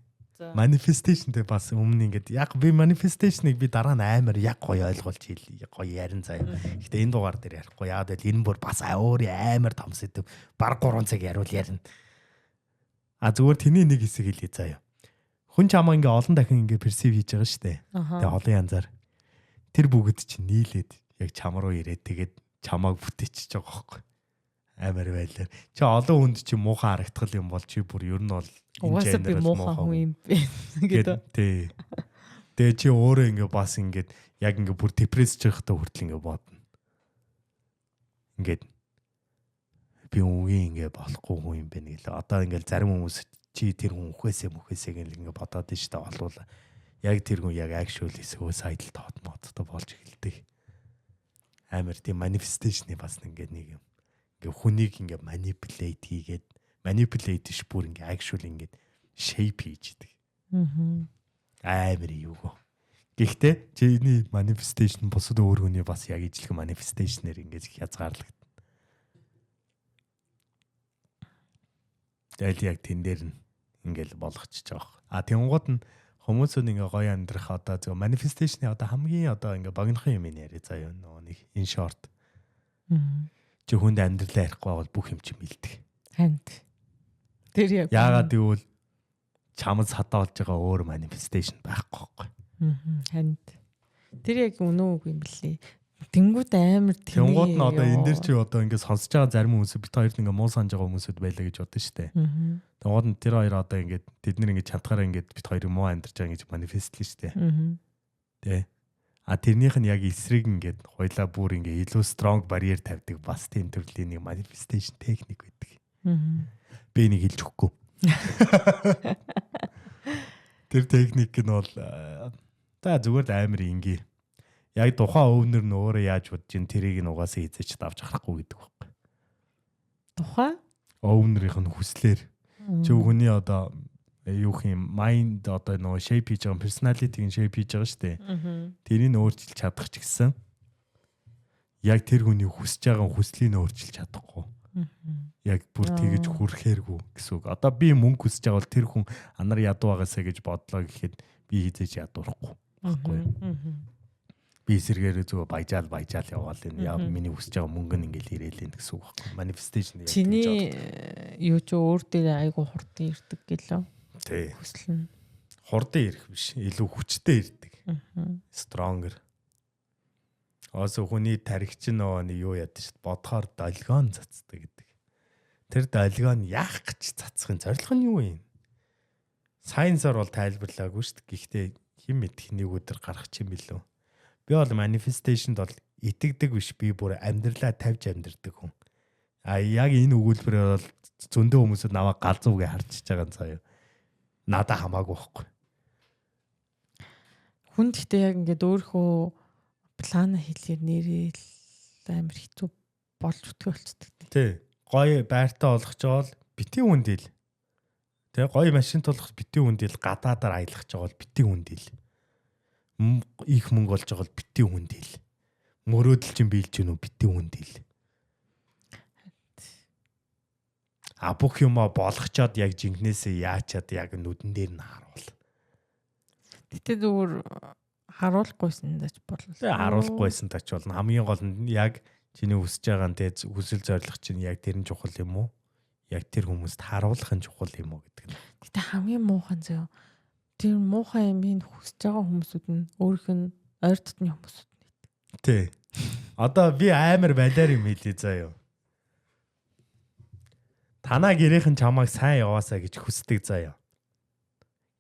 Manifestation-тэй бас өмнө ингээд яг би manifestation-ыг би дараа нь амар яг гоё ойлгуулж гоё ярин заяа. Гэтэ энэ дугаар дээр ярихгүй. Яагаад гэвэл энэ бүр бас өөр амар том сэдв. Баг 3 цаг яриул ярина. Зүгээр тэний нэг хэсэг хэлье заяа. Хүн чамаа ингээ олон дахин ингээ персив хийж байгаа шүү дээ. Тэгээ олон янзаар. Тэр бүгд чинь нийлээд яг чам руу ирээд тэгээд чамааг бүтээчихэж байгаа байхгүй. Амар байлаа. Чи олон хүнд чи муухан харагдах юм бол чи бүр ер нь бол
угаасаа би муухан хүн юм бэ гэдэг.
Тий. Тэгээ чи өөрөө ингээ бас ингээд яг ингээ бүр депресс чигтэй хүртэл ингээ бодно. Ингээд би үгүй ингээ болохгүй хүн юм бэ гэлээ. Одоо ингээ зарим хүмүүс чи тэр хүн үхээсээ гэл ингээ бодоод нь штэ болвол яг тэр хүн яг actually suicidal thought модтой болж эхэлдэг. Амар тийм manifestation-ы бас ингээ нэг юм. Хүнийг ингээ manipulate ш бүр ингээ actually ингээ shape хийж идэг. Амар юу. Гэхдээ чиний manifestation бусад өөр хүний бас яг ижлэх manifestation-ээр ингээ хязгаарлагдана. Тэгэл яг тэн дээр нь ингээл болгочихж байгаа. Тэнгууд нь хүмүүсүүд ингээ гоё амьдрах одоо зөв манифесташны одоо хамгийн одоо ингээ богинохын юм яриа заяа нөгөө нэг in short. Чи хүнд амьдралаа ярихгүй бол бүх юм чи мэлдэг.
Ханд. Тэр яг
яагаад гэвэл чамд сатаа болж байгаа өөр manifestation байхгүй байхгүй.
Ханд. Тэр яг үнэн үг юм блэ. Тэнгүүд амар
тэнгууд нь одоо энэ дэр чи одоо ингээ сонсож байгаа зарим хүмүүс бит хоёрт ингээ муу санаж байгаа хүмүүсүүд байлаа гэж бодсон шүү дээ. Тэнгууд нь тэр хоёр одоо ингээ тэд нэр ингээ чантахаараа ингээ бит хоёрыг муу амьдарч байгаа гэж манифестлээ шүү дээ. Тэ. Тэрнийх нь яг эсрэг ингээ хойлоо бүр ингээ илүү strong барьер тавьдаг бас тийм төрлийн нэг manifestation техник байдаг. Би энийг хэлж өгөхгүй. Тэр техник нь бол та зүгээр амар ингийн. Яг тухайн өвнөр нь өөрөө яаж бодож ин тэрийг нь угаасаа эзэж давж харахгүй гэдэг байхгүй.
Тухайн
өвнөрийнх нь хүслээр чи хүний одоо юу юм майнд одоо нөгөө shape хийж байгаа personality-г shape хийж байгаа шүү дээ. Тэрийг өөрчилж чадах ч гэсэн яг тэр хүний хүсэж байгаа хүслийг өөрчилж чадахгүй. Яг бүр тэгэж хүрхээргүй гэсэн үг. Одоо би мөнгө хүсэж байгаа бол тэр хүн анар ядуу байгаасаа гэж бодлоо гэхэд би хизээж ядуурахгүй байхгүй. Би эсэргээр зүгээр баяжаал яваал энэ яа миний хүсэж байгаа мөнгө нь ингээл ирээл энэ гэсэн үг байхгүй. Manifestation яг
чиний юу ч өөр дээр айгу хурдан ирдэг гэлөө.
Тий.
Хүсэл нь
хурдан ирэх биш, илүү хүчтэй ирдэг. Stronger. Өөсөө хүний тархич нөгөө нэг юу яд шүү дээ. Бодохоор долгион цацдаг гэдэг. Тэр долгион яах гэж цацхын зорилго нь юу юм? Сайенсаар бол тайлбарлаагүй шүү дээ. Гэхдээ хэн мэдэх нэг өдөр гарах юм билүү? Би бол manifestation-д бол итгэдэг биш, би бүр амьдралаа тавьж амьдрдаг хүн. Яг энэ өгүүлбэрээр бол зөндөө хүмүүсүүд намайг галзуугээ харчиж байгаа нь заяа. Надаа хамаагүй байхгүй.
Хүн гэхдээ яг ингээд өөрийнхөө плана хэлээр нэрэл амар хэцүү болж үтгэж болцдог.
Тий. Гоё байртаа олгож байгаа бол битгий үндэл. Тэ гоё машин тулах битгий үндэл, гадаадаар аялах жагаа бол битгий үндэл. Их мөнгө болж байгаа бол битгий үндэл. Мөрөөдөл чинь биелж гинүү битгий үндэл. Бүх юмаа болгочоод яг жинкнээсээ яачаад яг нүдэн дээр нь харуул.
Гэтэ зүгээр харуулахгүйсэн тач болно.
Тэгээ харуулахгүйсэн тач болно. Хамгийн гол нь яг чиний хүсэж байгаа нь тэ хүсэл зорилго чинь яг тэр нь чухал юм уу? Яг тэр хүмүүст харуулах нь чухал юм уу гэдэг нь.
Гэтэ хамгийн муухан зөө. Тэр муухай юмыг хүсэж байгаа хүмүүсүүд нь өөрийнх нь ойр дотны хүмүүсүүд нь.
Тий. Одоо би амар балиар юм хэлээ заяа. Танаа гэрийнхэн чамайг сайн яваасаа гэж хүсдэг заяа.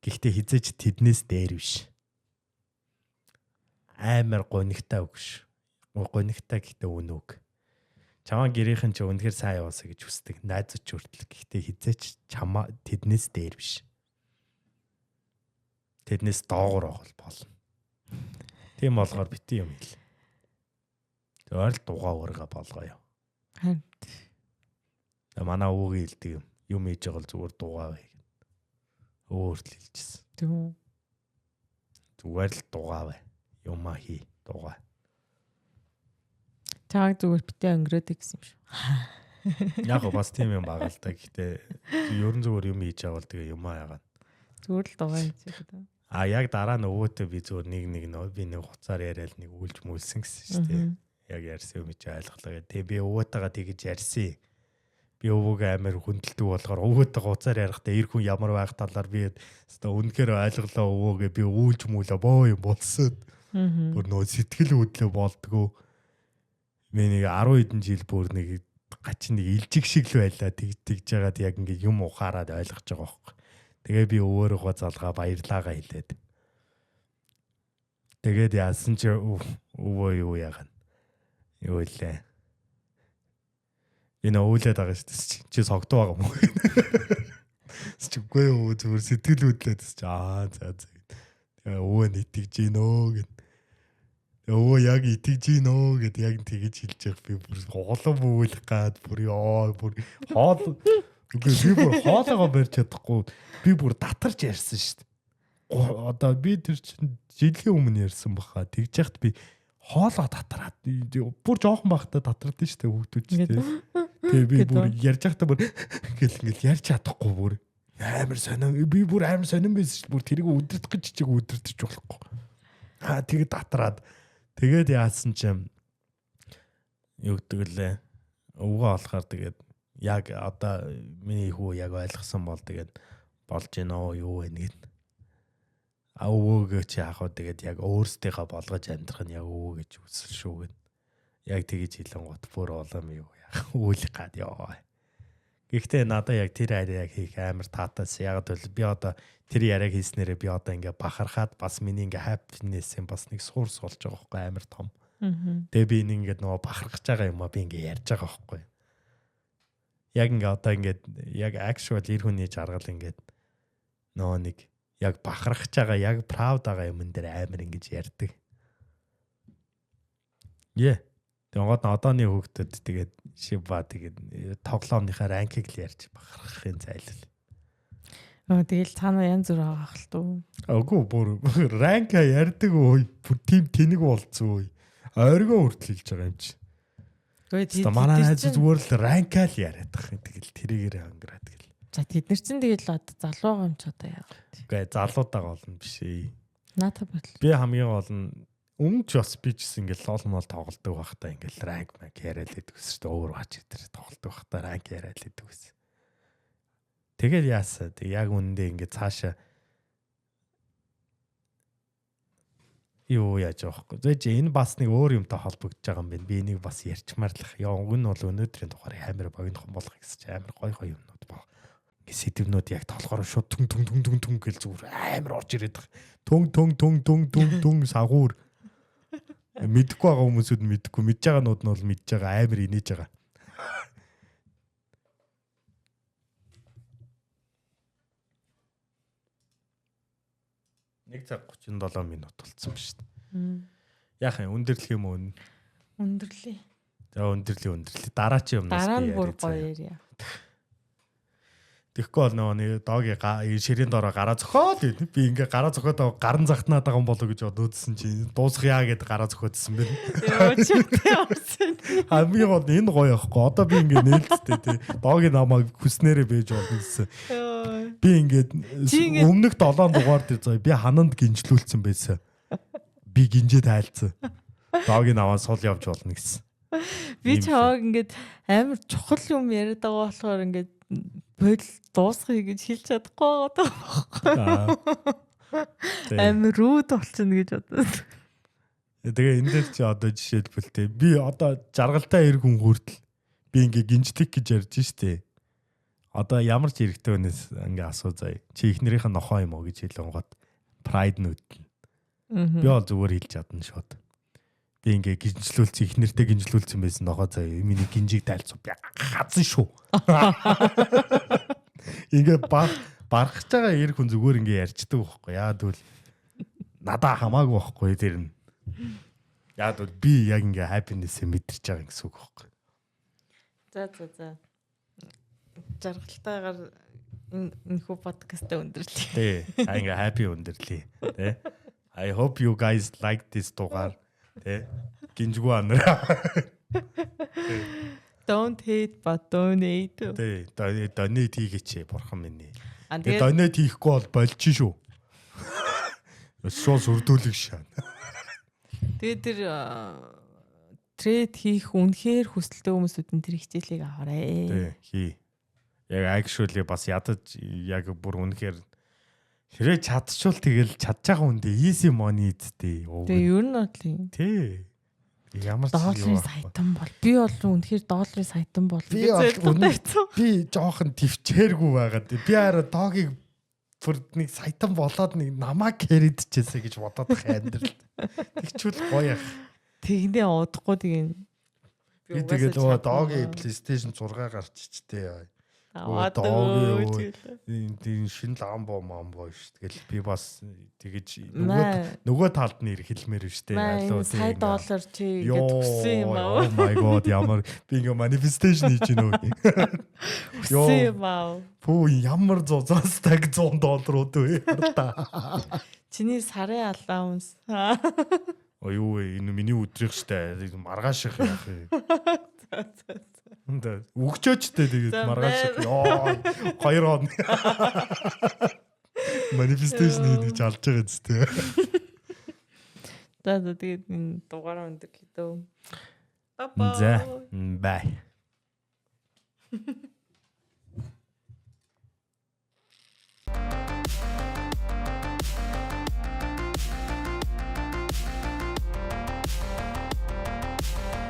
Гэхдээ хизээч тэднээс дээр биш. Амар гонигтай үгш. Гонигтай гэхдээ үнэг. Чамаа гэрийнхэн ч үнэхээр сайн яваасаа гэж хүсдэг. Найзууч хүртэл гэхдээ хизээч чамаа тэднээс дээр биш. Тэднээс доогуур болно. Тийм болгоор бити юм хэл. Зөвөр л дугаа урга болгоё.
Хамт.
Манай өвөгийн хэлдэг юм хийж байгаа л зүгээр дугаа бай. Өөрт л хэлчихсэн.
Тэгвэл
зүгээр л дугаа бай. Юмаа хий дугаа.
Чааг зүгээр битээ өнгөрөөдөг гэсэн юм шүү.
Яг бас тийм юм байгаа л та. Гэхдээ ерөн зүгээр юм хийж байгаа бол тэгээ юмаа яагаад.
Зүгээр л дугаа хийж байгаа.
Яг дараа нь өвөөтэй би зүгээр нэг нөө би нэг хуцаар яриад нэг үйлж мүлсэн гэсэн шүү дээ. Яг ярьсан юм чи ойлголоо. Тэгээ би өвөөтэйгээ тэгж ярьсан. Би өвөөгөө амар хүндэлдэг болохоор өвөөтэйгээ хуцаар ярихдаа эр хүн ямар байх талаар би үнэхээр ойлголоо өвөөгөө би үйлж мүлээ боо юм болсод. Бүр нөө сэтгэл хөдлөө болдгоо. Би нэг 10 хэдэн жил бүр нэг гачин нэг илжиг шиг л байлаа. Тэгж жагаад яг ингээ юм ухаарад ойлгож байгаа байхгүй. Тэгээ би өөрөөгөө залгаа баярлаагаа хэлээд. Тэгээд яасан чи өвөө юу яагана. Юу илээ. Энэ өвлөд байгаа шүү дээ. Чи согтуу байгаа юм уу? Чиггүй өвөө зүгээр сэтгэл хөдлөөд чи за. Тэгээ өвөө нэтгэж гинөө гэд. Өвөө яг итгэж гинөө гэд яг тэгэж хэлж явах би бүр хоолоо бүүүлэх гад бүр хоол үгүй би бүр хоолоогоо барьж чадахгүй би бүр татарч ярьсан шүү дээ. Одоо би тэр чинь жилийн өмнө ярьсан баха. Тэгж яхад би хоолоо татраад бүр жоохон бахта татраад шүү дээ хүүхдүүд ч тийм. Тэгээ би бүр ярьж байхдаа бүр ингээл ярьж чадахгүй бүр амар сонирм би бүр амар сонирм байсан шүү. Бүр тэрийг өдөрт гэж чиг өдөртөж болохгүй. Тэгээд татраад тэгээд яасан чинь юу гэдэг лээ. Өвгөө олохоор тэгээд яг одоо миний хүү яг ойлгосон бол тэгээд болж гинөө юу вэ нэг. Өвгөө чи яах вэ тэгээд яг өөрсдийнхөө болгож амьдрах нь яг өвгөө гэж үсэл шүү гэн. Яг тэгэж хэлэн гот бүр улам юу яах үйл гад ёо. Гэхдээ надад яг тэр яриаг хийх амар таатаас яг бол би одоо тэр яриаг хийснээрээ би одоо ингээ бахархаад бас миний ингээ happiness-ийн бас нэг source болж байгаа байхгүй амар том. Тэгээ би ингээ нөгөө бахархаж байгаа юм а би ингээ ярьж байгаа байхгүй. Яг ингээ одоо ингээ яг actual эр хүний жаргал ингээ нөгөө нэг яг бахархаж байгаа яг proud байгаа юм дээр амар ингэж ярьдаг. Тэгээд одооны хүүхдүүд тэгээд шива тэгээд тоглоомныхаа ранкийг л ярьж бахархахын зайлал.
Тэгэл цаана янз бүр байгаа хэл туу.
Үгүй бүр ранка ярьдаг ой бүр тим тэнэг болцсон ой. Ойргоо хүртэл хэлж байгаа юм чи. Тэгээд манай хайз зүгээр л ранка л яриад байгаа юм. Тэгэл тэрийгээр ангираад гэл.
За тэд нар чинь тэгэл одоо залуу байгаа юм ч одоо яагаад.
Үгүй залуудаа болно биш ээ.
Наата бодол.
Би хамгийн гол нь өмнө ч бас би ч гэсэн ингээл лол мол тоглолдог байхдаа ингээл ранк мак яриад байдаг гэсэн чинь өөр бач дээр тоглолдог байхдаа ранк яриад байдаг гэсэн. Тэгээд яасаа тэг яг үнэндээ ингээд цаашаа юу яаж явахгүй. Тэгэж энэ бас нэг өөр юмтай холбогдож байгаа юм байна. Би энийг бас ярьчмаарлах. Яа уг нь бол өнөөдрийн дугаарыг амар богинохон болгох гэсэн чинь амар гой юмнууд баг. Ингээ сэдвнүүд яг толгороо шууд түн гэл зүгээр амар орж ирээд байгаа. Түн сагуур мэдхгүй байгаа хүмүүсүүд мэдхгүй мэдж байгаа нууд нь бол мэдж байгаа амар инээж байгаа. Нэг цаг 37 минут болцсон ба шүү дээ. Яах юм өндөрлөх юм уу?
Өндөрлөе.
За өндөрлөе. Дараа чи юмнаас
дараа нь бүр гоё ярья.
Тэгэхгүй бол нөгөө доогийн ширийн доороо гараа зөхөөл би ингээ гараа зөхөөд гаран захтнаад байгаа юм болоо гэж бодоодсэн чинь дуусах яа гэд гараа зөхөөдсөн байна. Хамгийн гол энэ гоё яахгүй. Одоо би ингээ нээлттэй тий. Доогийн намайг хүснээрээ бэж болно гэсэн. Би ингээд өмнөх 7 дугаар дээр заа би хананд гинжлүүлсэн байсан. Би гинжээ тайлцсан. Доогийн намаа сул явж болно гэсэн.
Би ч хаваг ингээд амар чухал юм яриад байгаа болохоор ингээд бодол дуусгая гэж хэлж чадахгүй байгаа байхгүй. Амар рууд болчихно гэж бодсон.
Тэгээ энэ дээр чи одоо жишээлбэл те би одоо жаргалтай эр хүн хүртэл би ингээ гинжлэх гэж ярьж штэ. Одоо ямар ч эрэгтэй хүнээс ингээ асуу заяа. Чи ихнэрийнх нь нохоо юм уу гэж хэлэнгот pride нүд. Би бол зүгээр хэлж чадна шууд. Би ингээ гинжлүүлсэн ихнэртэй гинжлүүлсэн байсан нохоо заяа. Миний гинжиг тайлцуу би хазан шүү. Ингээ барахж байгаа эр хүн зүгээр ингээ ярьждаг байхгүй. Яа тэгвэл надаа хамаагүй байхгүй тэр нь. Яа тэгвэл би яг ингээ happiness-ийг мэдэрч байгаа гэсэн үг байхгүй.
За. Жаргалтайгаар энэ хүү подкастаа өндөрлөе.
Тий. Ингээ happy өндөрлөе. Тэ. I hope you guys like this дугаар. Тэ. Гинжгүй анараа.
Don't hate but donate.
Тий. Donate хийгээч бурхан минь. Тэгээ donate хийхгүй бол болчих шүү. Шууд сүрдүүлэх шаа.
Тэгээ тэр трейд хийх үнэхээр хүсэлтэй хүмүүсүүд нь тэр хичээлийг аваарай.
Тий. Хий. Яг actually бас ядаж яг бүр үнэхээр хэрэг чадчихвал тэгэл чадчихаа хүндээ easy money эдтэй.
Тэгээ ер нь бол
тий. Ямар ч
долларын сайтан бол би бол үнэхээр долларын сайтан бол
би жоохон төвчээргүй байгаад би араа доогийг бүр нэг сайтан болоод нэг намаа кэридчихээсэ гэж бодоод байгаа амьдрал. Тэгчүүл гоё яах.
Тэгнээ удахгүй тийм.
Би тэгэл доогийн PlayStation 6 гарчичтэй. Энэ шинэ ламбо мамбо шүү. Тэгэл би бас тэгэж нөгөө талд нь хэлмээр шүү дээ.
$100 чи ингэж өгсөн юм аа.
Oh my god ямар би ингээ manifestation хийж гинөө.
Өгсөн юм аа.
Пүү ямар зузаас таг $100 вэ?
Чиний сарын allowance.
Ой юу энэ миний өдрийнх штэ маргааш их яах вэ? Өгчөөчтэй тэгээд маргааш ёо 2 хоног манифесташн хийж алж байгаа зү тээ.
Тэгээд энэ дугаараа өндөрлөө.
За бай.